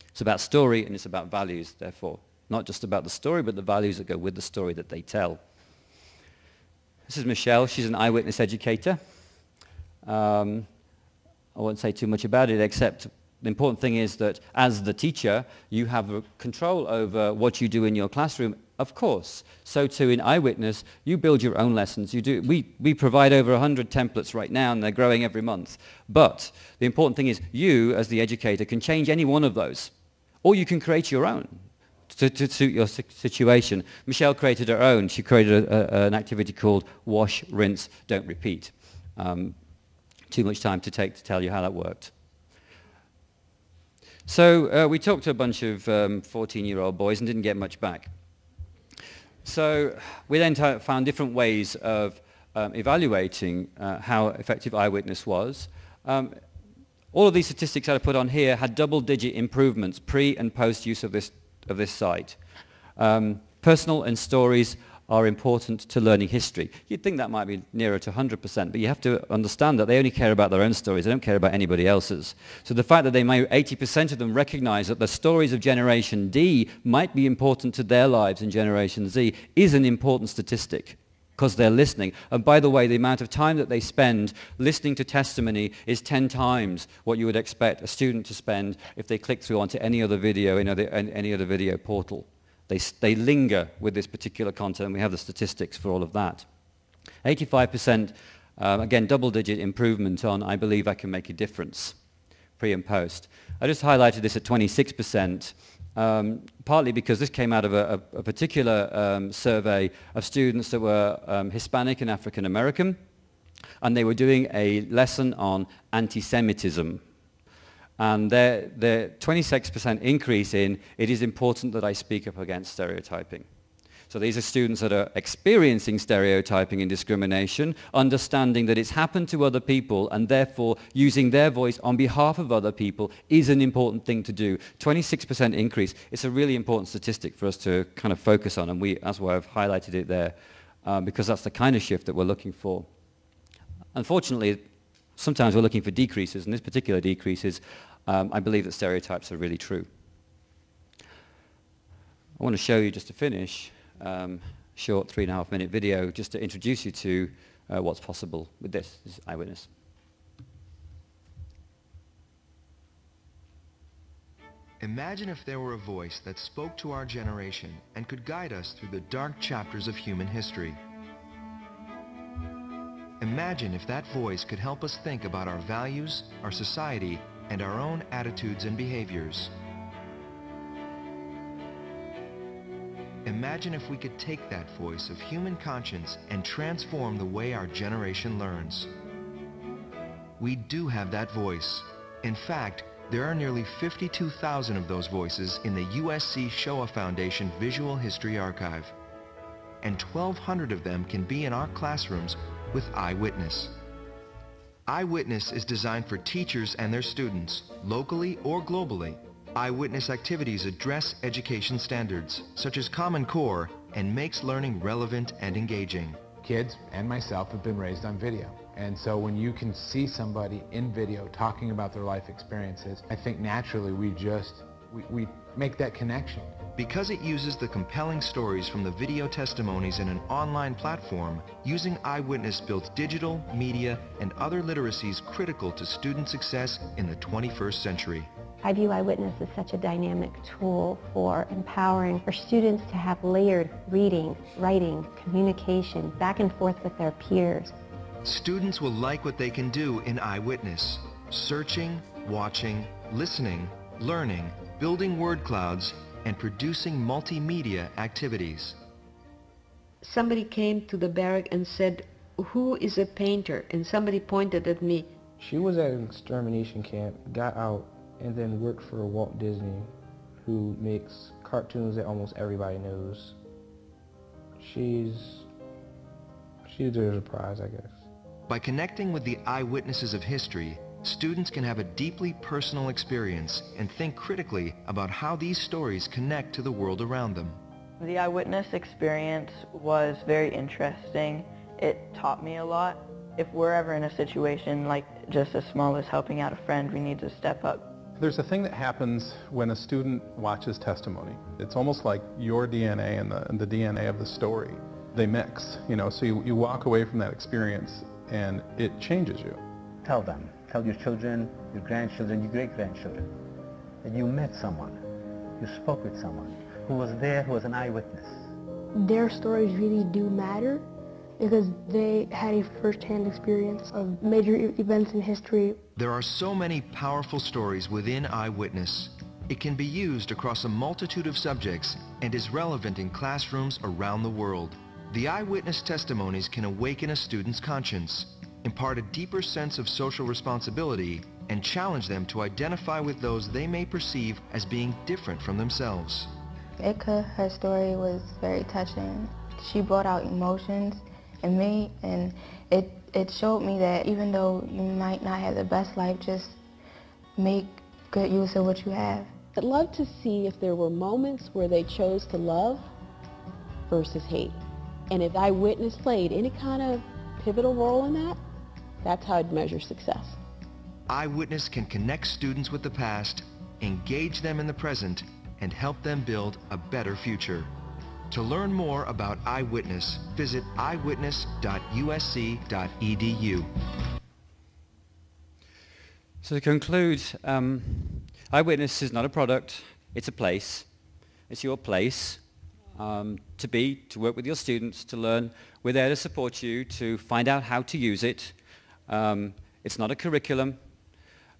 It's about story and it's about values, therefore. Not just about the story, but the values that go with the story that they tell. This is Michelle. She's an eyewitness educator. I won't say too much about it, except the important thing is that as the teacher, you have control over what you do in your classroom, of course. So too in eyewitness, you build your own lessons. We provide over 100 templates right now, and they're growing every month. But the important thing is you, as the educator, can change any one of those, or you can create your own to suit your situation. Michelle created her own. She created an activity called Wash, Rinse, Don't Repeat. Too much time to take to tell you how that worked. So we talked to a bunch of 14-year-old boys and didn't get much back. So we then found different ways of evaluating how effective eyewitness was. All of these statistics that I put on here had double-digit improvements pre and post use of this site. Personal and stories are important to learning history. You'd think that might be nearer to 100%, but you have to understand that they only care about their own stories. They don't care about anybody else's. So the fact that they may, 80% of them recognize that the stories of Generation D might be important to their lives in Generation Z is an important statistic, because they're listening. And by the way, the amount of time that they spend listening to testimony is 10 times what you would expect a student to spend if they click through onto any other video in any other video portal. They linger with this particular content, and we have the statistics for all of that. 85%, again, double-digit improvement on I believe I can make a difference, pre and post. I just highlighted this at 26%. Partly because this came out of a particular survey of students that were Hispanic and African American, and they were doing a lesson on anti-Semitism. And the 26% increase in, it is important that I speak up against stereotyping. So these are students that are experiencing stereotyping and discrimination, understanding that it's happened to other people, and therefore using their voice on behalf of other people is an important thing to do. 26% increase. It's a really important statistic for us to kind of focus on, and that's why I've highlighted it there, because that's the kind of shift that we're looking for. Unfortunately, sometimes we're looking for decreases, and this particular decrease is, I believe that stereotypes are really true. I want to show you, just to finish, short 3.5-minute video just to introduce you to what's possible with this is eyewitness. Imagine if there were a voice that spoke to our generation and could guide us through the dark chapters of human history. Imagine if that voice could help us think about our values, our society, and our own attitudes and behaviors. Imagine if we could take that voice of human conscience and transform the way our generation learns. We do have that voice. In fact, there are nearly 52,000 of those voices in the USC Shoah Foundation Visual History Archive. And 1,200 of them can be in our classrooms with Eyewitness. Eyewitness is designed for teachers and their students, locally or globally. Eyewitness activities address education standards, such as Common Core, and makes learning relevant and engaging. Kids and myself have been raised on video. And so when you can see somebody in video talking about their life experiences, I think naturally we make that connection. Because it uses the compelling stories from the video testimonies in an online platform, using Eyewitness builds digital, media, and other literacies critical to student success in the 21st century. I view Eyewitness as such a dynamic tool for empowering our students to have layered reading, writing, communication, back and forth with their peers. Students will like what they can do in Eyewitness: searching, watching, listening, learning, building word clouds, and producing multimedia activities. Somebody came to the barrack and said, "Who is a painter?" And somebody pointed at me. She was at an extermination camp, got out, and then worked for Walt Disney, who makes cartoons that almost everybody knows. She deserves a prize, I guess. By connecting with the eyewitnesses of history, students can have a deeply personal experience and think critically about how these stories connect to the world around them. The eyewitness experience was very interesting. It taught me a lot. If we're ever in a situation like just as small as helping out a friend, we need to step up. There's a thing that happens when a student watches testimony. It's almost like your DNA and the DNA of the story. They mix, so you walk away from that experience and it changes you. Tell them. Tell your children, your grandchildren, your great-grandchildren that you met someone, you spoke with someone who was there, who was an eyewitness. Their stories really do matter because they had a first-hand experience of major events in history. There are so many powerful stories within Eyewitness. It can be used across a multitude of subjects and is relevant in classrooms around the world. The eyewitness testimonies can awaken a student's conscience, impart a deeper sense of social responsibility, and challenge them to identify with those they may perceive as being different from themselves. Ika, her story was very touching. She brought out emotions in me, and it showed me that even though you might not have the best life, just make good use of what you have. I'd love to see if there were moments where they chose to love versus hate. And if Eyewitness played any kind of pivotal role in that, that's how I'd measure success. Eyewitness can connect students with the past, engage them in the present, and help them build a better future. To learn more about Eyewitness, visit eyewitness.usc.edu. So to conclude, Eyewitness is not a product, it's a place. It's your place to work with your students, to learn. We're there to support you, to find out how to use it. It's not a curriculum,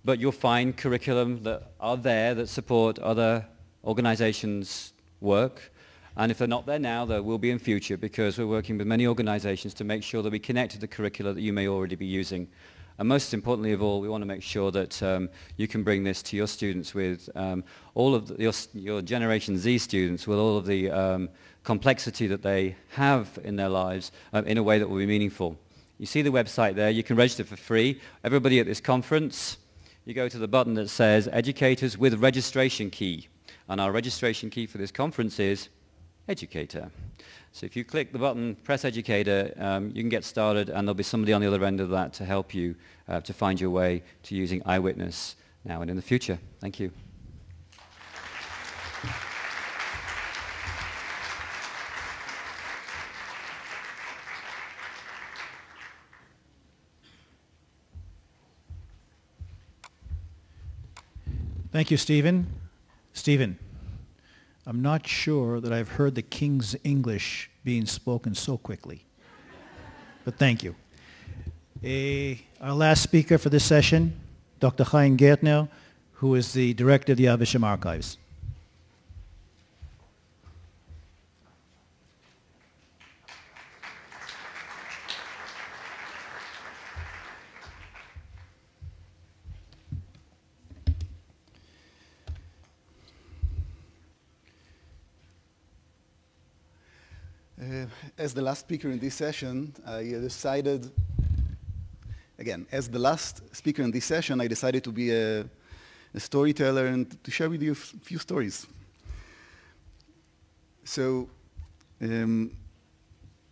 but you'll find curriculum that are there that support other organizations' work. And if they're not there now, there will be in future, because we're working with many organizations to make sure that we connect to the curricula that you may already be using. And most importantly of all, we want to make sure that you can bring this to your students with all of your Generation Z students, with all of the complexity that they have in their lives in a way that will be meaningful. You see the website there. You can register for free. Everybody at this conference, you go to the button that says Educators with Registration Key. And our registration key for this conference is Educator. So if you click the button, press Educator, you can get started, and there'll be somebody on the other end of that to help you to find your way to using Eyewitness now and in the future. Thank you. Thank you, Stephen. Stephen, I'm not sure that I've heard the King's English being spoken so quickly, but thank you. Our last speaker for this session, Dr. Haim Gertner, who is the director of the Vashem Archives. As the last speaker in this session, I decided, again, as the last speaker in this session, I decided to be a storyteller and to share with you a few stories. So, Ruth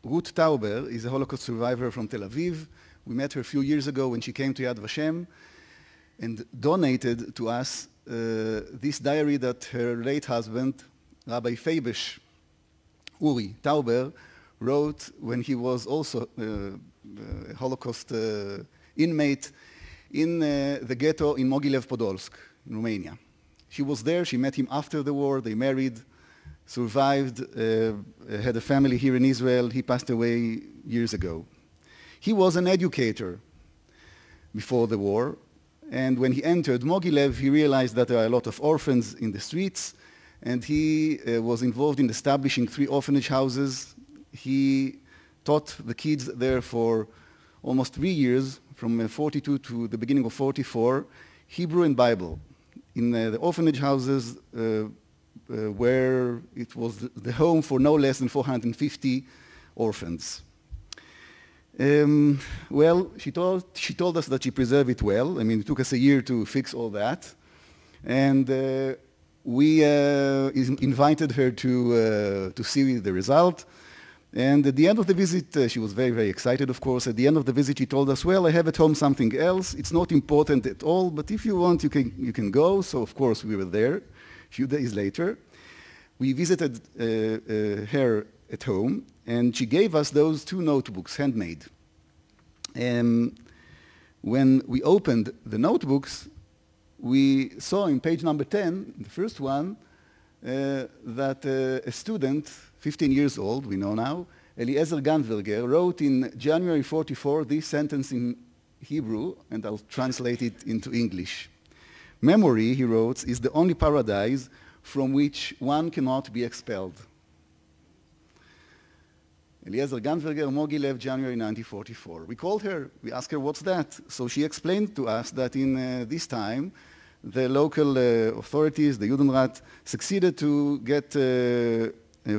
Tauber is a Holocaust survivor from Tel Aviv. We met her a few years ago when she came to Yad Vashem and donated to us this diary that her late husband Rabbi Feibesh Uri Tauber wrote when he was also a Holocaust inmate in the ghetto in Mogilev Podolsk, in Romania. She was there, she met him after the war, they married, survived, had a family here in Israel. He passed away years ago. He was an educator before the war, and when he entered Mogilev, he realized that there are a lot of orphans in the streets, and he was involved in establishing 3 orphanage houses. He taught the kids there for almost 3 years, from 42 to the beginning of 44, Hebrew and Bible in the orphanage houses where it was the home for no less than 450 orphans. Well, she told us that she preserved it well. I mean, it took us a year to fix all that. And we invited her to see the result. And at the end of the visit, she was very, very excited, of course. At the end of the visit, she told us, well, I have at home something else. It's not important at all, but if you want, you can go. So, of course, we were there. A few days later, we visited her at home, and she gave us those 2 notebooks, handmade. And when we opened the notebooks, we saw in page number 10, the first one, that a student, 15 years old, we know now, Eliezer Ganverger, wrote in January 44 this sentence in Hebrew, and I'll translate it into English. Memory, he wrote, is the only paradise from which one cannot be expelled. Eliezer Ganverger, Mogilev, January 1944. We called her, we asked her, what's that? So she explained to us that in this time, the local authorities, the Judenrat, succeeded to get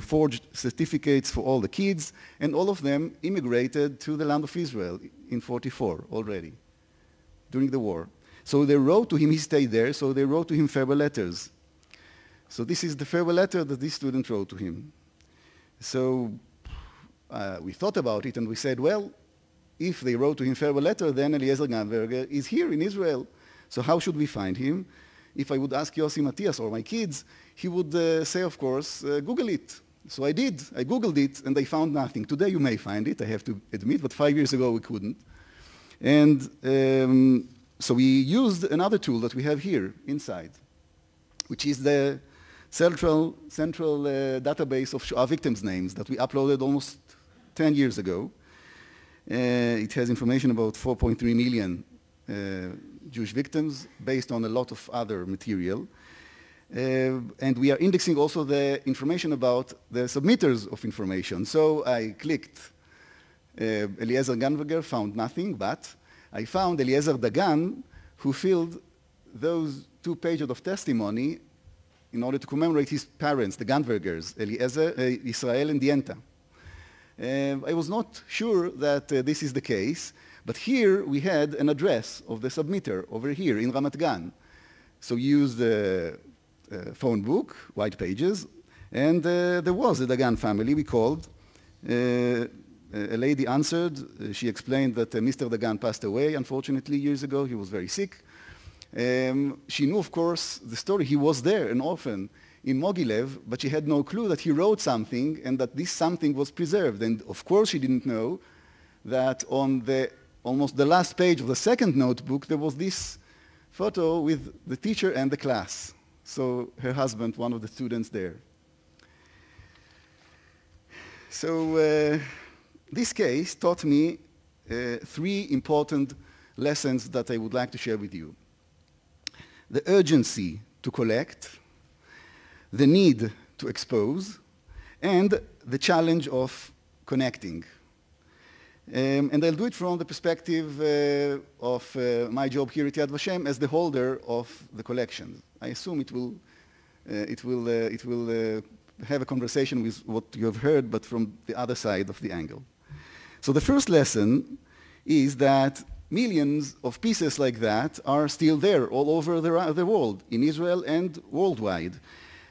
forged certificates for all the kids, and all of them immigrated to the land of Israel in 44 already, during the war. So they wrote to him, he stayed there, so they wrote to him farewell letters. So this is the farewell letter that this student wrote to him. So we thought about it and we said, well, if they wrote to him farewell letter, then Eliezer Ganverger is here in Israel. So how should we find him? If I would ask Yossi, Matias, or my kids, he would say, of course, Google it. So I did. I Googled it, and I found nothing. Today you may find it, I have to admit, but 5 years ago we couldn't. And so we used another tool that we have here inside, which is the central database of Shoah victims' names that we uploaded almost 10 years ago. It has information about 4.3 million Jewish victims based on a lot of other material. And we are indexing also the information about the submitters of information. So I clicked Eliezer Ganverger, found nothing, but I found Eliezer Dagan, who filled those 2 pages of testimony in order to commemorate his parents, the Ganvergers, Eliezer, Israel, and Dienta. I was not sure that this is the case, but here we had an address of the submitter over here in Ramat Gan. So we used the phone book, white pages, and there was the Dagan family. We called. A lady answered. She explained that Mr. Dagan passed away, unfortunately, years ago. He was very sick. She knew, of course, the story. He was there, an orphan, in Mogilev, but she had no clue that he wrote something and that this something was preserved. And, of course, she didn't know that on almost the last page of the second notebook, there was this photo with the teacher and the class. So her husband, one of the students there. So this case taught me 3 important lessons that I would like to share with you. The urgency to collect, the need to expose, and the challenge of connecting. And I'll do it from the perspective of my job here at Yad Vashem as the holder of the collection. I assume it will have a conversation with what you have heard, but from the other side of the angle. So the first lesson is that millions of pieces like that are still there all over the world, in Israel and worldwide.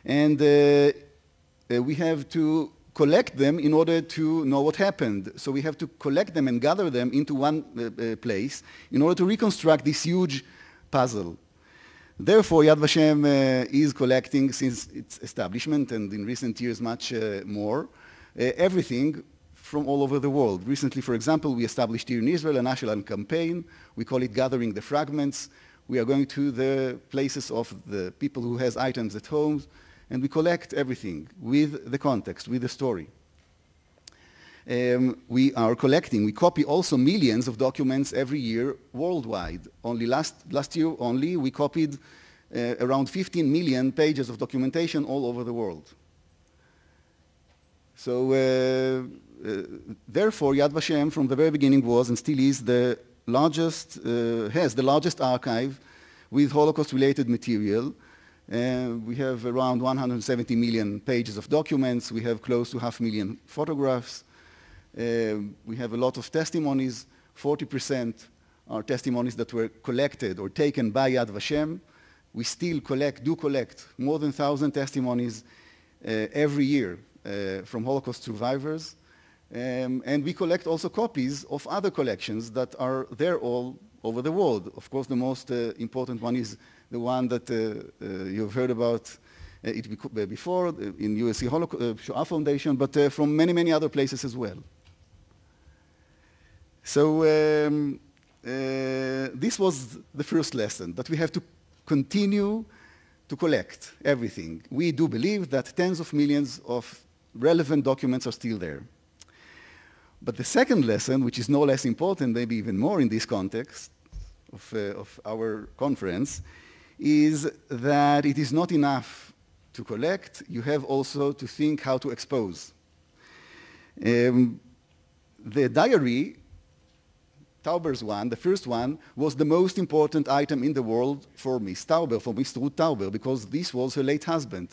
And we have to collect them in order to know what happened. So we have to collect them and gather them into one place in order to reconstruct this huge puzzle. Therefore, Yad Vashem is collecting, since its establishment, and in recent years much more, everything from all over the world. Recently, for example, we established here in Israel a national campaign. We call it Gathering the Fragments. We are going to the places of the people who has items at home, and we collect everything with the context, with the story. We are collecting, we copy also millions of documents every year worldwide. Only last year only, we copied around 15 million pages of documentation all over the world. So therefore, Yad Vashem from the very beginning was and still is the largest, has the largest archive with Holocaust-related material. We have around 170 million pages of documents. We have close to 500,000 photographs. We have a lot of testimonies. 40% are testimonies that were collected or taken by Yad Vashem. We still do collect more than 1,000 testimonies every year from Holocaust survivors. And we collect also copies of other collections that are there all over the world. Of course, the most important one is the one that you've heard about before in USC Shoah Foundation, but from many, many other places as well. So this was the first lesson, that we have to continue to collect everything. We do believe that tens of millions of relevant documents are still there. But the second lesson, which is no less important, maybe even more in this context of our conference, is that it is not enough to collect. You have also to think how to expose. The diary, Tauber's one, the first one, was the most important item in the world for Miss Tauber, for Miss Ruth Tauber, because this was her late husband.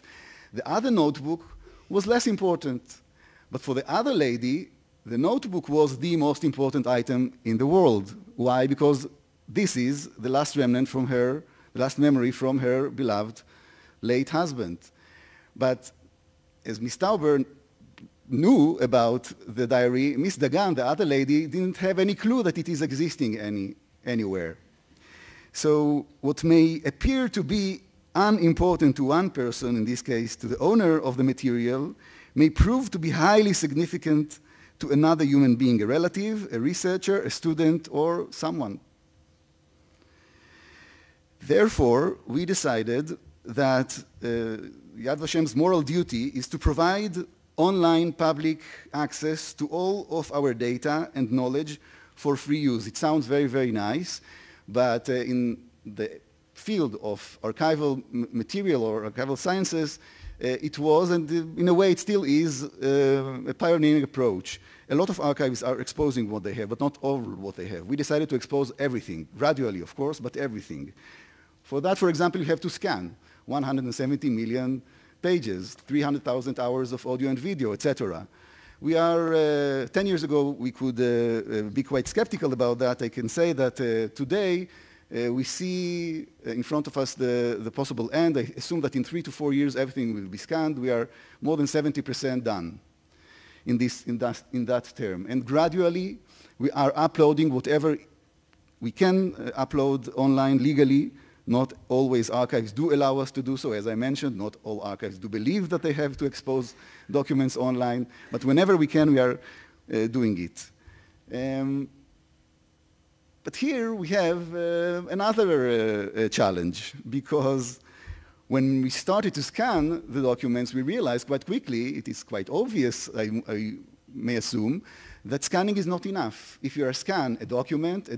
The other notebook was less important. But for the other lady, the notebook was the most important item in the world. Why? Because this is the last remnant from her, the last memory from her beloved late husband. But as Miss Tauber knew about the diary, Miss Dagan, the other lady, didn't have any clue that it is existing anywhere. So what may appear to be unimportant to one person, in this case to the owner of the material, may prove to be highly significant to another human being, a relative, a researcher, a student, or someone. Therefore, we decided that Yad Vashem's moral duty is to provide online public access to all of our data and knowledge for free use. It sounds very, very nice, but in the field of archival material or archival sciences, it was, and in a way it still is, a pioneering approach. A lot of archives are exposing what they have, but not all what they have. We decided to expose everything, gradually, of course, but everything. For that, for example, you have to scan 170 million pages, 300,000 hours of audio and video, etc. We are, 10 years ago, we could be quite skeptical about that. I can say that today, we see in front of us the possible end. I assume that in 3 to 4 years, everything will be scanned. We are more than 70% done in that term. And gradually, we are uploading whatever we can upload online legally. Not always archives do allow us to do so. As I mentioned, not all archives do believe that they have to expose documents online. But whenever we can, we are doing it. But here we have another challenge, because when we started to scan the documents, we realized quite quickly, it is quite obvious, I may assume, that scanning is not enough. If you scan a document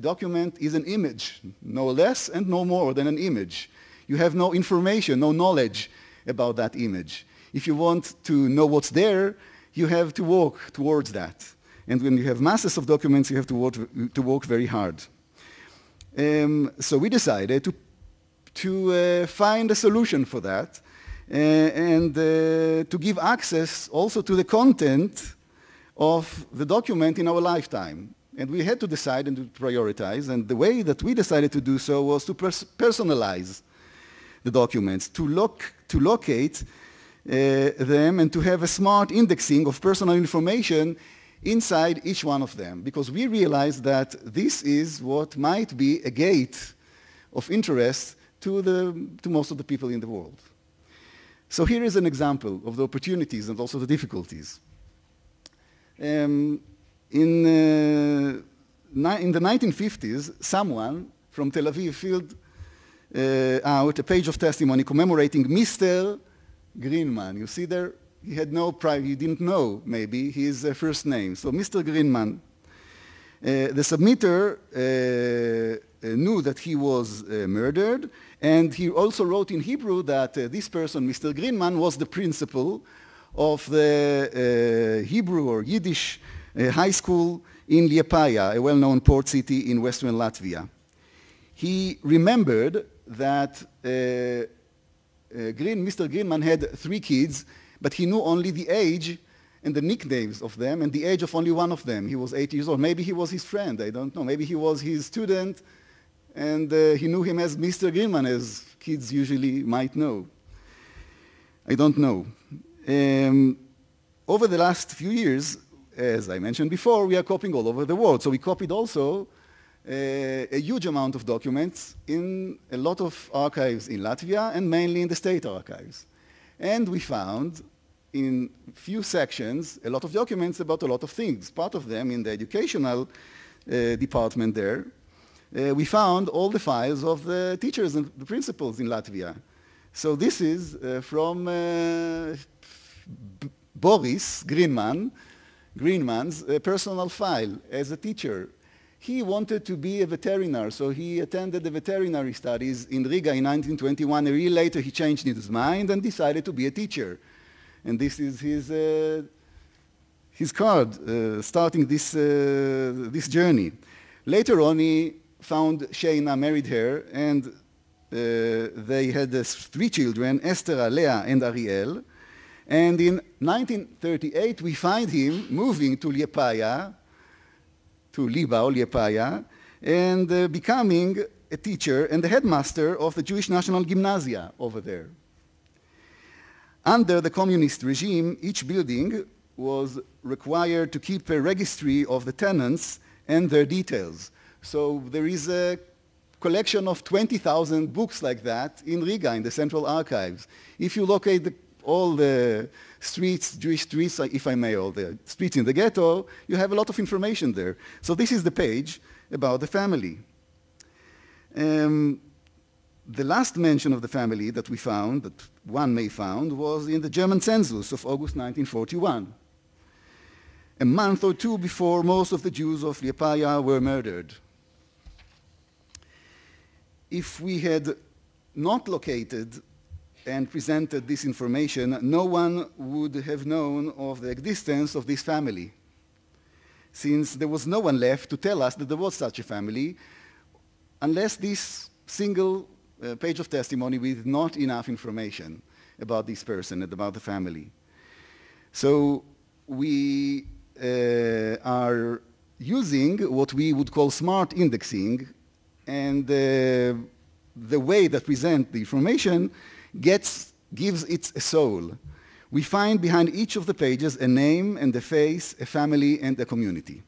is an image, no less and no more than an image. You have no information, no knowledge about that image. If you want to know what's there, you have to walk towards that. And when you have masses of documents, you have to work very hard. So we decided to find a solution for that and to give access also to the content of the document in our lifetime. And we had to decide and to prioritize, and the way that we decided to do so was to personalize the documents, to locate them and to have a smart indexing of personal information inside each one of them, because we realized that this is what might be a gate of interest to most of the people in the world. So here is an example of the opportunities and also the difficulties. In the 1950s, someone from Tel Aviv filled out a page of testimony commemorating Mr. Greenman. You see there, he had no private, he didn't know maybe his first name. So Mr. Greenman. The submitter knew that he was murdered, and he also wrote in Hebrew that this person, Mr. Greenman, was the principal of the Hebrew or Yiddish high school in Liepāja, a well-known port city in western Latvia. He remembered that Mr. Greenman had 3 kids, but he knew only the age and the nicknames of them and the age of only one of them. He was 8 years old. Maybe he was his friend, I don't know. Maybe he was his student, and he knew him as Mr. Greenman, as kids usually might know. I don't know. Over the last few years, as I mentioned before, we are copying all over the world. So we copied also a huge amount of documents in a lot of archives in Latvia and mainly in the state archives. And we found in few sections a lot of documents about a lot of things. Part of them in the educational department there. We found all the files of the teachers and the principals in Latvia. So this is from Boris Greenman's personal file as a teacher. He wanted to be a veterinarian, so he attended the veterinary studies in Riga in 1921. A year later, he changed his mind and decided to be a teacher. And this is his card starting this journey. Later on, he found Sheina, married her, and they had 3 children, Esther, Leah, and Ariel. And in 1938, we find him moving to Liepāja, to Libau, Liepāja, and becoming a teacher and the headmaster of the Jewish National Gymnasia over there. Under the communist regime, each building was required to keep a registry of the tenants and their details. So there is a collection of 20,000 books like that in Riga, in the Central Archives. If you locate all the streets, Jewish streets, if I may, all the streets in the ghetto, you have a lot of information there. So this is the page about the family. The last mention of the family that we found, that one may found, was in the German census of August 1941, a month or 2 before most of the Jews of Liepāja were murdered. If we had not located and presented this information, no one would have known of the existence of this family, since there was no one left to tell us that there was such a family, unless this single page of testimony with not enough information about this person and about the family. So we are using what we would call smart indexing, and the way that present the information gives it a soul. We find behind each of the pages a name and a face, a family and a community.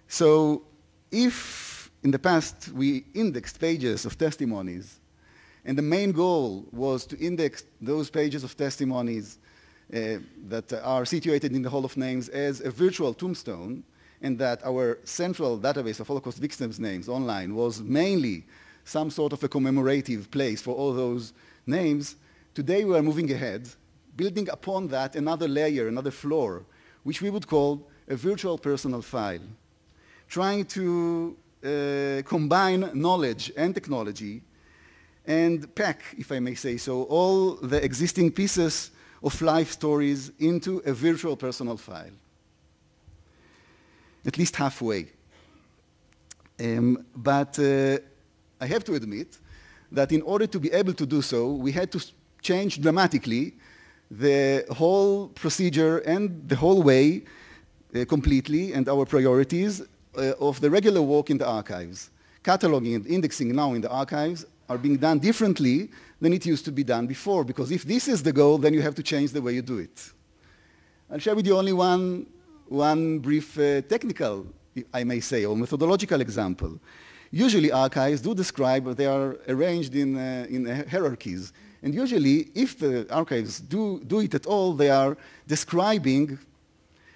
So if in the past we indexed pages of testimonies, and the main goal was to index those pages of testimonies that are situated in the Hall of Names as a virtual tombstone, and that our central database of Holocaust victims' names online was mainly some sort of a commemorative place for all those names. Today we are moving ahead, building upon that another layer, another floor, which we would call a virtual personal file, trying to combine knowledge and technology and pack, if I may say so, all the existing pieces of life stories into a virtual personal file, at least halfway. But I have to admit that in order to be able to do so, we had to change dramatically the whole procedure and the whole way completely, and our priorities of the regular work in the archives. Cataloging and indexing now in the archives are being done differently than it used to be done before, because if this is the goal, then you have to change the way you do it. I'll share with you only one brief technical, I may say, or methodological example. Usually archives do describe, but they are arranged in hierarchies. And usually, if the archives do it at all, they are describing,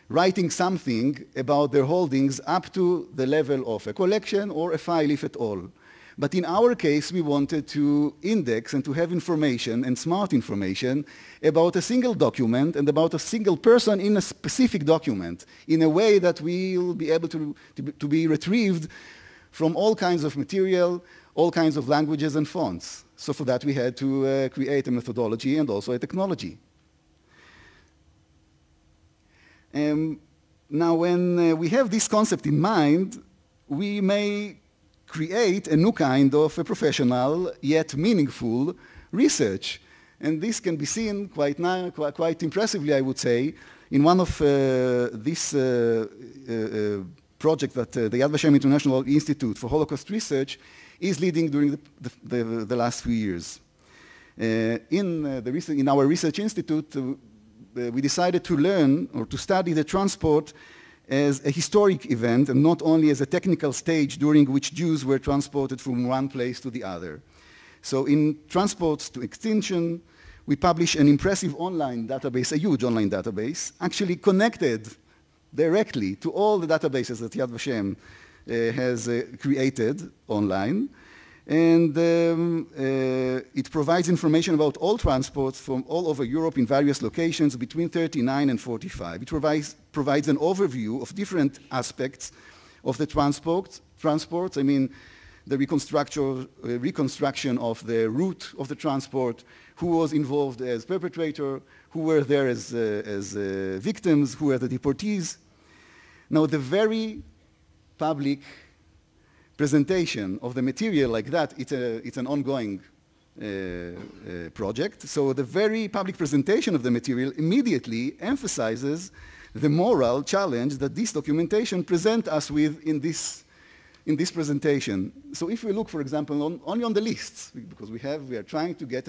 writing something about their holdings up to the level of a collection or a file, if at all. But in our case, we wanted to index and to have information, and smart information, about a single document and about a single person in a specific document, in a way that will be able to be retrieved from all kinds of material, all kinds of languages and fonts. So for that, we had to create a methodology and also a technology. Now, when we have this concept in mind, we may create a new kind of a professional, yet meaningful research. And this can be seen quite impressively, I would say, in one of this project that the Yad Vashem International Institute for Holocaust Research is leading during the last few years. In our research institute, we decided to learn or to study the transport as a historic event and not only as a technical stage during which Jews were transported from one place to the other. So in Transports to Extinction, we published an impressive online database, a huge online database, actually connected directly to all the databases that Yad Vashem has created online. And it provides information about all transports from all over Europe in various locations between 39 and 45. It provides an overview of different aspects of the transports. I mean, the reconstruction of the route of the transport, who was involved as perpetrator, who were there as victims, who were the deportees. Now, the very public presentation of the material like that, it's an ongoing project. So the very public presentation of the material immediately emphasizes the moral challenge that this documentation presents us with in this presentation. So if we look, for example, only on the lists, because we are trying to get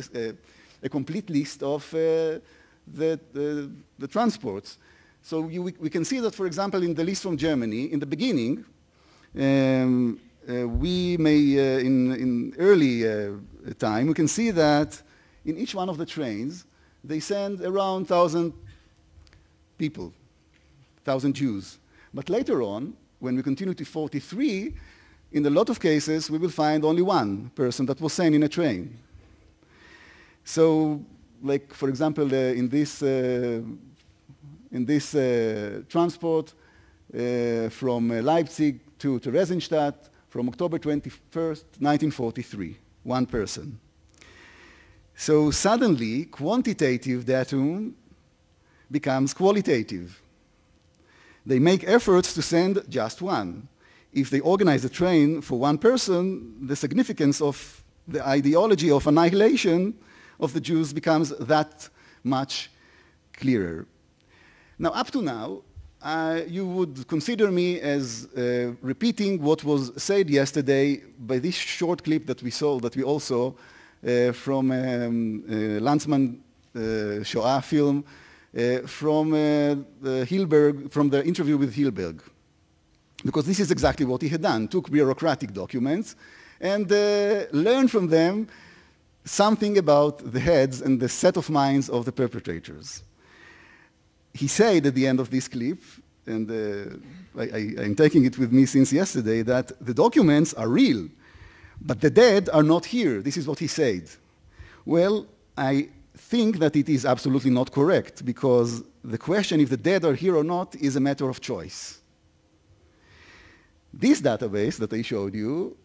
a complete list of the transports. So we can see that, for example, in the list from Germany, in the beginning, we may, in early time, we can see that in each one of the trains, they send around 1,000 people, 1,000 Jews. But later on, when we continue to 43, in a lot of cases, we will find only one person that was sent in a train. So, like, for example, in this transport from Leipzig to Theresienstadt, from October 21st, 1943, one person. So suddenly, quantitative data becomes qualitative. They make efforts to send just one. If they organize a train for one person, the significance of the ideology of annihilation of the Jews becomes that much clearer. Now, up to now, you would consider me as repeating what was said yesterday by this short clip that we saw, that we all saw from Lanzmann Shoah film, from the interview with Hilberg. Because this is exactly what he had done, took bureaucratic documents and learned from them something about the heads and the set of minds of the perpetrators. He said at the end of this clip, and I'm taking it with me since yesterday, that the documents are real, but the dead are not here. This is what he said. Well, I think that it is absolutely not correct, because the question if the dead are here or not is a matter of choice. This database that I showed you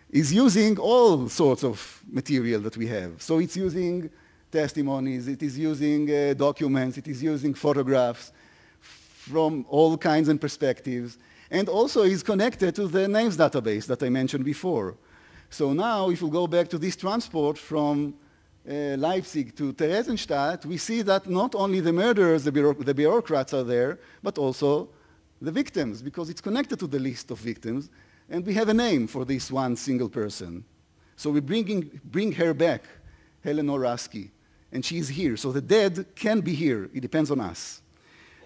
is using all sorts of material that we have. So it's using testimonies, it is using documents, it is using photographs from all kinds and perspectives, and also is connected to the names database that I mentioned before. So now, if we go back to this transport from Leipzig to Theresienstadt, we see that not only the murderers, the bureaucrats are there, but also the victims, because it's connected to the list of victims, and we have a name for this one single person. So we bring her back, Helen Oraski, and she is here. So the dead can be here. It depends on us.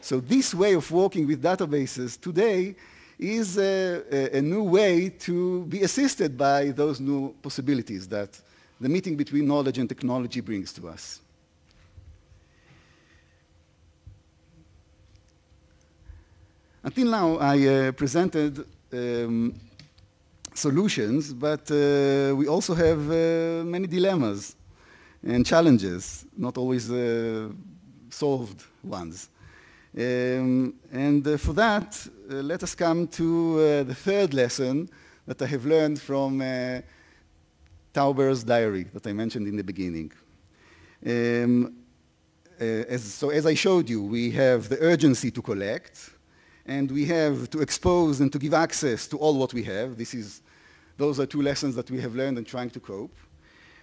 So this way of working with databases today is a new way to be assisted by those new possibilities that the meeting between knowledge and technology brings to us. Until now, I presented solutions, but we also have many dilemmas and challenges, not always solved ones. For that, let us come to the third lesson that I have learned from Tauber's diary that I mentioned in the beginning. As I showed you, we have the urgency to collect, and we have to expose and to give access to all what we have. Those are two lessons that we have learned in trying to cope.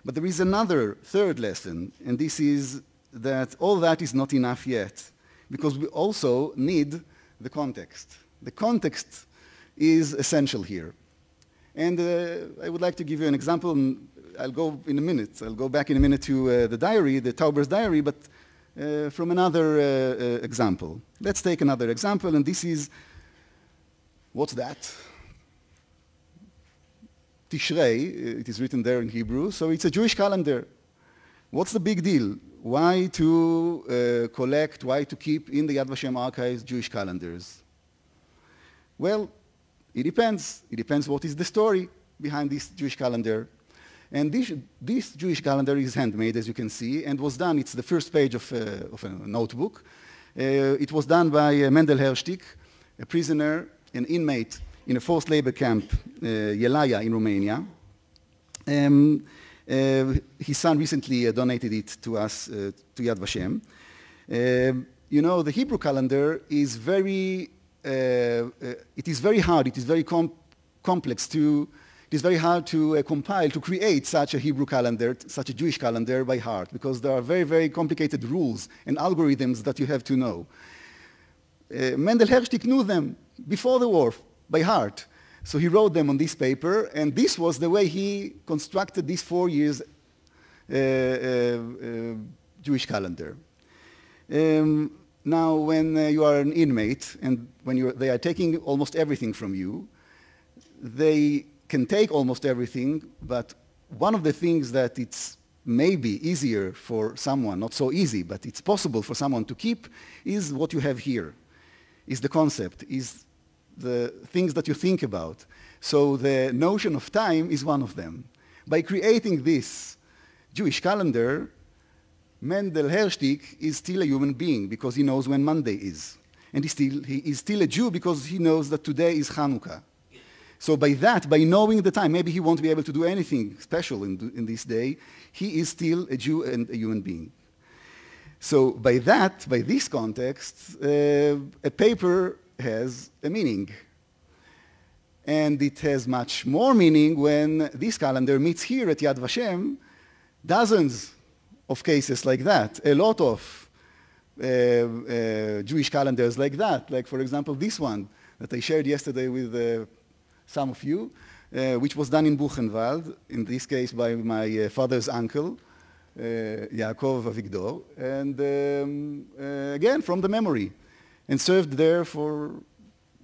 But there is another third lesson, and this is that all that is not enough yet, because we also need the context. The context is essential here. And I would like to give you an example. I'll go in a minute. I'll go back in a minute to the diary, the Tauber's diary, but from another example. Let's take another example, and this is, what's that? Tishrei, it is written there in Hebrew, so it's a Jewish calendar. What's the big deal? Why to collect, why to keep in the Yad Vashem archives Jewish calendars? Well, it depends. It depends what is the story behind this Jewish calendar. And this Jewish calendar is handmade, as you can see, and was done, it's the first page of a notebook. It was done by Mendel Hershtik, a prisoner, an inmate in a forced labor camp, Yelaya in Romania. His son recently donated it to us, to Yad Vashem. You know, the Hebrew calendar is very, it is very hard, it is very complex to, it is very hard to compile, to create such a Hebrew calendar, such a Jewish calendar by heart, because there are very, very complicated rules and algorithms that you have to know. Mendel Hershtik knew them before the war by heart. So he wrote them on this paper, and this was the way he constructed this 4 years Jewish calendar. Now, when you are an inmate, and when they are taking almost everything from you, they can take almost everything, but one of the things that it's maybe easier for someone, not so easy, but it's possible for someone to keep, is what you have here, is the concept, is the things that you think about. So the notion of time is one of them. By creating this Jewish calendar, Mendel Hershtik is still a human being because he knows when Monday is. And he is still a Jew because he knows that today is Hanukkah. So by that, by knowing the time, maybe he won't be able to do anything special in this day, he is still a Jew and a human being. So by that, by this context, a paper has a meaning. And it has much more meaning when this calendar meets here at Yad Vashem, dozens of cases like that, a lot of Jewish calendars like that, like for example this one that I shared yesterday with some of you, which was done in Buchenwald, in this case by my father's uncle, Yaakov Avigdor, and again from the memory, and served there for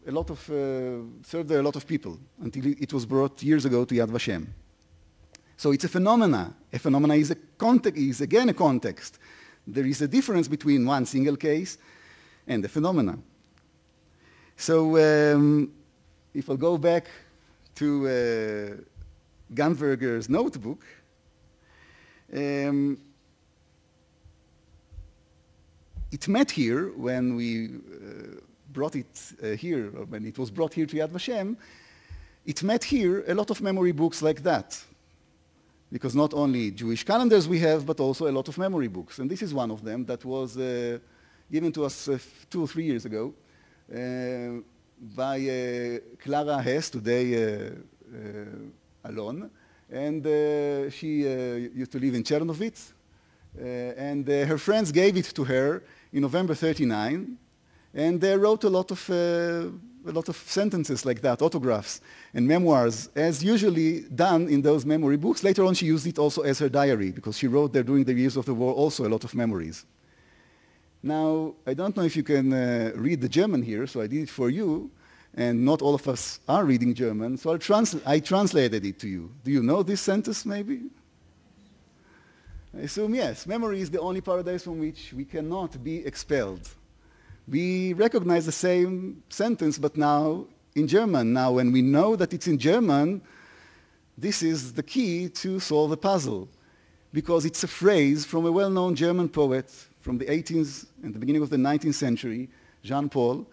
a lot of people until it was brought years ago to Yad Vashem. So it's a phenomena. A phenomena is again a context. There is a difference between one single case and a phenomena. So if I go back to Gamberger's notebook, it met here when we brought it here, or when it was brought here to Yad Vashem, it met here a lot of memory books like that. Because not only Jewish calendars we have, but also a lot of memory books. And this is one of them that was given to us 2 or 3 years ago by Clara Hess, today Alon. And she used to live in Chernovitz. And her friends gave it to her in November 1939. And they wrote a lot of sentences like that, autographs and memoirs, as usually done in those memory books. Later on, she used it also as her diary, because she wrote there during the years of the war also a lot of memories. Now, I don't know if you can read the German here, so I did it for you. and not all of us are reading German, so I translated it to you. Do you know this sentence, maybe? I assume yes. Memory is the only paradise from which we cannot be expelled. We recognize the same sentence, but now in German. Now, when we know that it's in German, this is the key to solve the puzzle, because it's a phrase from a well-known German poet from the 18th and the beginning of the 19th century, Jean-Paul,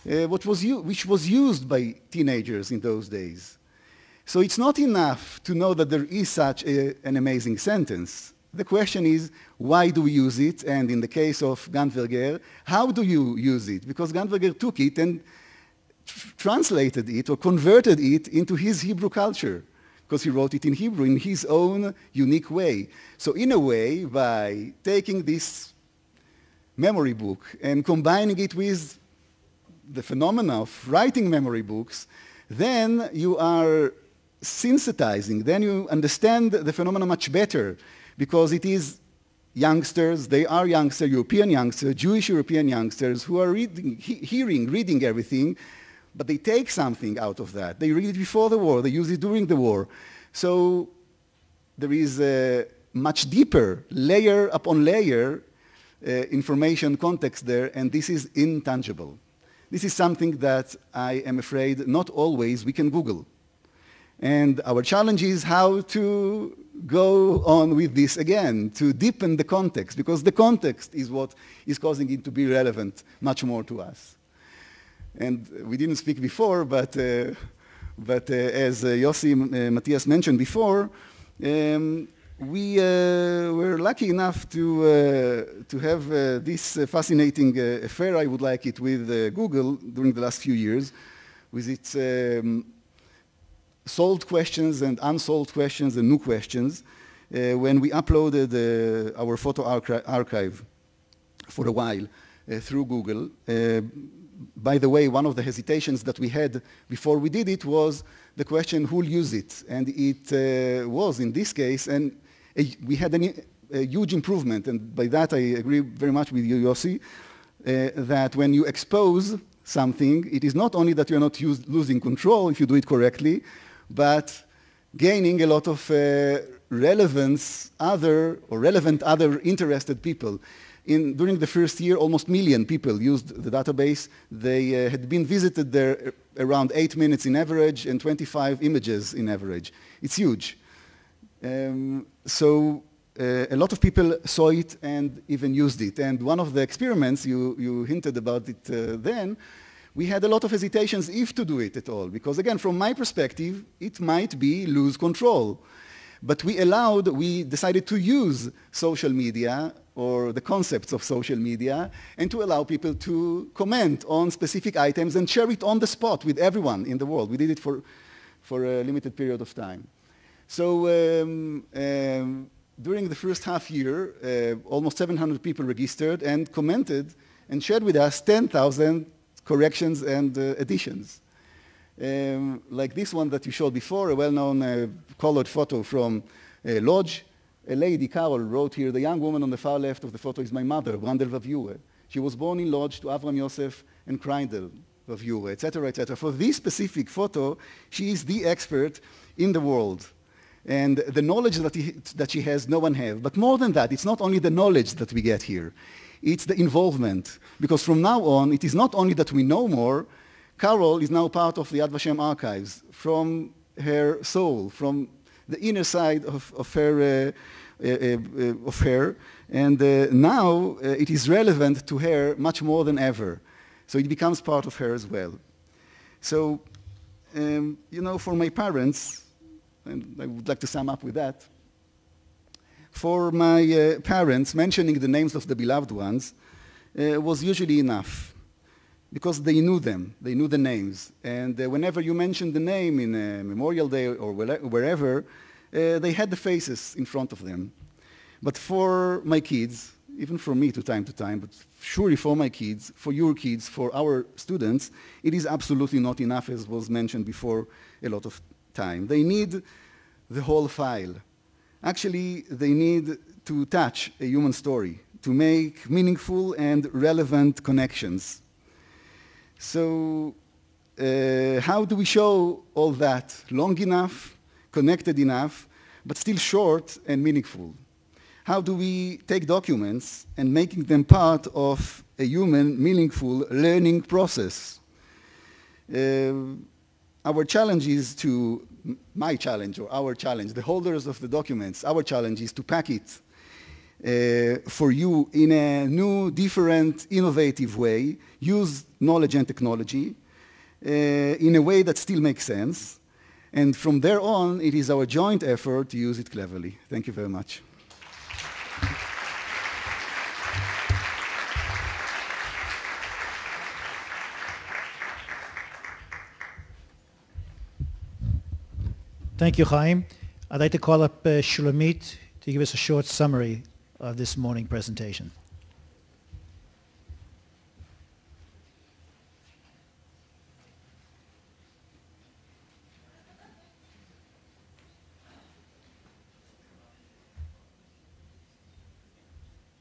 which was used by teenagers in those days. So it's not enough to know that there is such an amazing sentence. The question is, why do we use it? And in the case of Gantwerger, how do you use it? Because Gantwerger took it and translated it or converted it into his Hebrew culture, because he wrote it in Hebrew in his own unique way. So in a way, by taking this memory book and combining it with the phenomena of writing memory books, then you are synthesizing, then you understand the phenomena much better, because it is youngsters, they are youngsters, European youngsters, Jewish European youngsters who are reading everything, but they take something out of that. They read it before the war, they use it during the war. So there is a much deeper, layer upon layer, information context there, and this is intangible. This is something that I am afraid not always we can Google. And our challenge is how to go on with this again, to deepen the context, because the context is what is causing it to be relevant much more to us. And we didn't speak before, but as Yossi Matias mentioned before, we were lucky enough to have this fascinating affair, I would like it, with Google during the last few years, with its solved questions and unsolved questions and new questions, when we uploaded our photo archive for a while through Google. By the way, one of the hesitations that we had before we did it was the question, who'll use it? And it was, in this case, and we had a huge improvement, and by that I agree very much with you, Yossi, that when you expose something, it is not only that you're not losing control if you do it correctly, but gaining a lot of relevant other interested people. During the first year, almost 1 million people used the database. They had been visited there around 8 minutes in average and 25 images in average. It's huge. So a lot of people saw it and even used it. And one of the experiments, you hinted about it then, we had a lot of hesitations if to do it at all. Because again, from my perspective, it might be lose control. But we decided to use social media or the concepts of social media and to allow people to comment on specific items and share it on the spot with everyone in the world. We did it for a limited period of time. So during the first half year, almost 700 people registered and commented and shared with us 10,000 corrections and additions. Like this one that you showed before, a well-known colored photo from Lodz. A lady, Carol, wrote here, the young woman on the far left of the photo is my mother, Brandel Vavyure. She was born in Lodz to Avram Yosef and Kreindel Vavyure, etc., etc. For this specific photo, she is the expert in the world. And the knowledge that she has, no one has. But more than that, it's not only the knowledge that we get here. It's the involvement. Because from now on, it is not only that we know more, Carol is now part of the Yad Vashem archives, from her soul, from the inner side of her, and now it is relevant to her much more than ever. So it becomes part of her as well. So, you know, for my parents, and I would like to sum up with that, for my parents, mentioning the names of the beloved ones was usually enough, because they knew them, they knew the names. And whenever you mentioned the name in a Memorial Day or wherever, they had the faces in front of them. But for my kids, even for me to time, but surely for my kids, for your kids, for our students, it is absolutely not enough, as was mentioned before a lot of time. They need the whole file. Actually, they need to touch a human story, to make meaningful and relevant connections. So how do we show all that long enough, connected enough, but still short and meaningful? How do we take documents and making them part of a human, meaningful learning process? Our challenge is to, my challenge or our challenge, the holders of the documents, our challenge is to pack it for you in a new, different, innovative way, use knowledge and technology in a way that still makes sense. And from there on, it is our joint effort to use it cleverly. Thank you very much. Thank you, Haim. I'd like to call up Shulamit to give us a short summary of this morning presentation.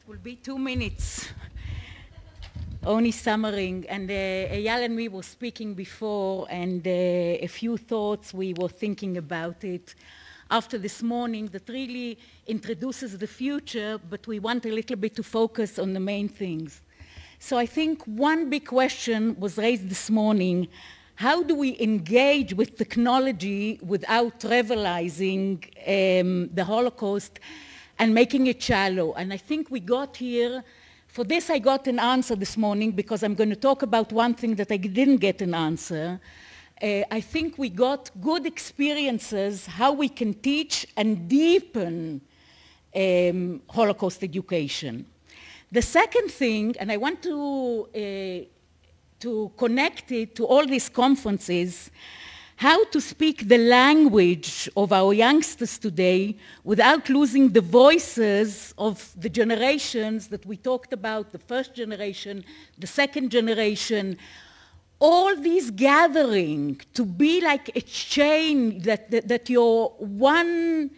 It will be 2 minutes. Only summarizing, and Eyal and me were speaking before, and a few thoughts we were thinking about it after this morning that really introduces the future, but we want a little bit to focus on the main things. So I think one big question was raised this morning: how do we engage with technology without trivializing the Holocaust and making it shallow? And I think we got here. For this, I got an answer this morning because I'm going to talk about one thing that I didn't get an answer. I think we got good experiences how we can teach and deepen Holocaust education. The second thing, and I want to connect it to all these conferences, how to speak the language of our youngsters today without losing the voices of the generations that we talked about, the first generation, the second generation. All these gathering to be like a chain, that you're one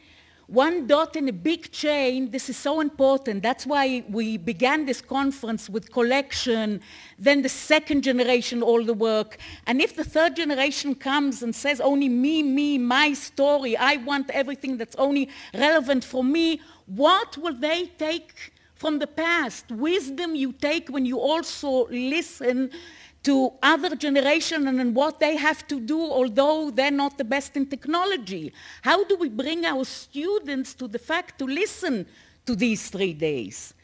dot in a big chain. This is so important. That's why we began this conference with collection, then the second generation, all the work. And if the third generation comes and says only me, my story, I want everything that's only relevant for me, what will they take from the past? Wisdom you take when you also listen to other generation and what they have to do, although they're not the best in technology. How do we bring our students to the fact to listen to these 3 days?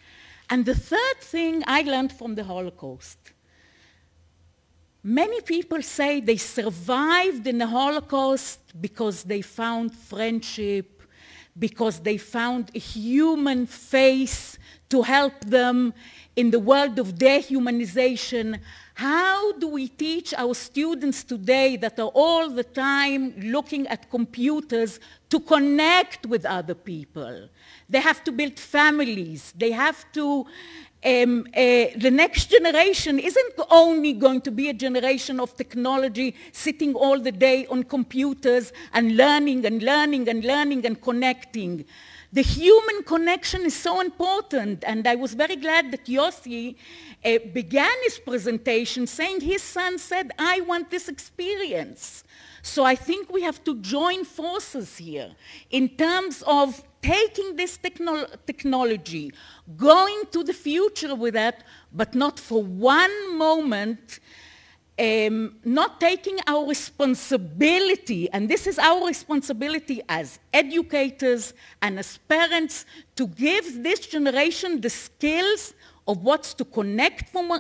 And the third thing I learned from the Holocaust. Many people say they survived in the Holocaust because they found friendship, because they found a human face to help them in the world of dehumanization. How do we teach our students today that are all the time looking at computers to connect with other people? They have to build families. They have to, the next generation isn't only going to be a generation of technology sitting all the day on computers and learning and learning and learning and connecting. The human connection is so important, and I was very glad that Yossi began his presentation saying his son said, I want this experience. So I think we have to join forces here in terms of taking this technology, going to the future with that, but not for one moment not taking our responsibility, and this is our responsibility as educators and as parents, to give this generation the skills of what's to connect from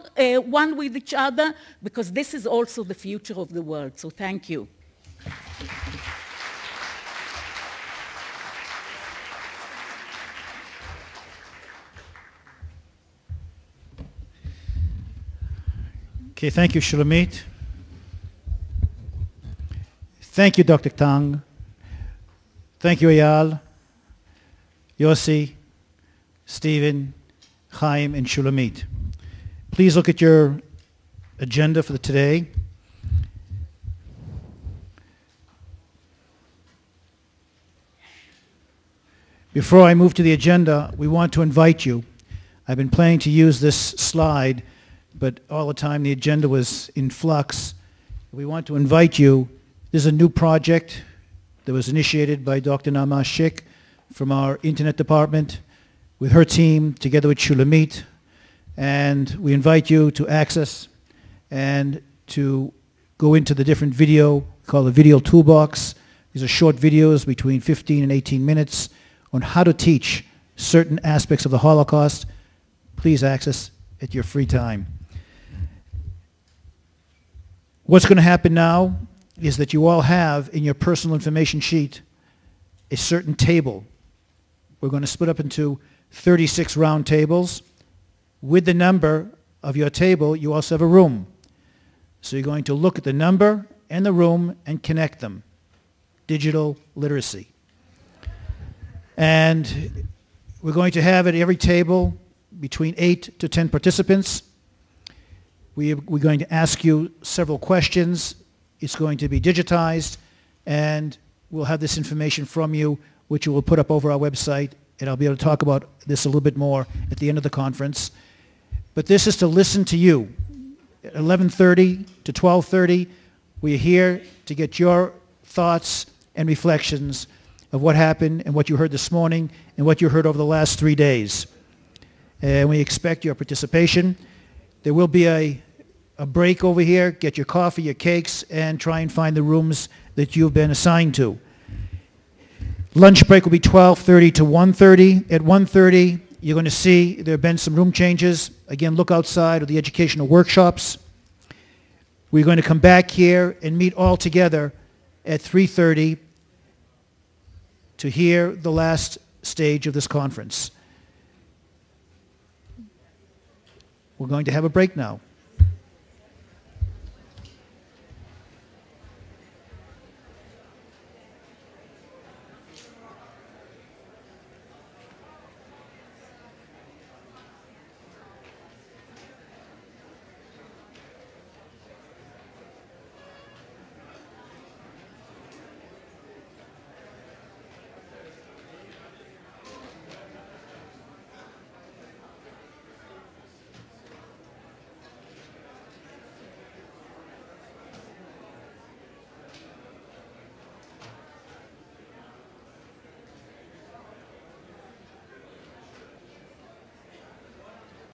one with each other, because this is also the future of the world. So thank you. Okay, thank you, Shulamit. Thank you, Dr. Tang. Thank you, Eyal, Yossi, Stephen, Haim, and Shulamit. Please look at your agenda for today. Before I move to the agenda, we want to invite you. I've been planning to use this slide, but all the time the agenda was in flux, We want to invite you. This is a new project that was initiated by Dr. Nama Shik from our Internet department with her team together with Shulamit. And we invite you to access and to go into the different video, called the Video Toolbox. These are short videos between 15 and 18 minutes on how to teach certain aspects of the Holocaust. Please access at your free time. What's going to happen now is that you all have in your personal information sheet a certain table. We're going to split up into 36 round tables. With the number of your table, you also have a room. So you're going to look at the number and the room and connect them. Digital literacy. And we're going to have at every table between 8 to 10 participants. We're going to ask you several questions. It's going to be digitized, and we'll have this information from you, which we will put up over our website, and I'll be able to talk about this a little bit more at the end of the conference. But this is to listen to you. At 11:30 to 12:30, we're here to get your thoughts and reflections of what happened and what you heard this morning and what you heard over the last 3 days. And we expect your participation. There will be a break over here. Get your coffee, your cakes, and try and find the rooms that you've been assigned to. Lunch break will be 12:30 to 1:30. At 1:30, you're going to see there have been some room changes. Again, look outside of the educational workshops. We're going to come back here and meet all together at 3:30 to hear the last stage of this conference. We're going to have a break now.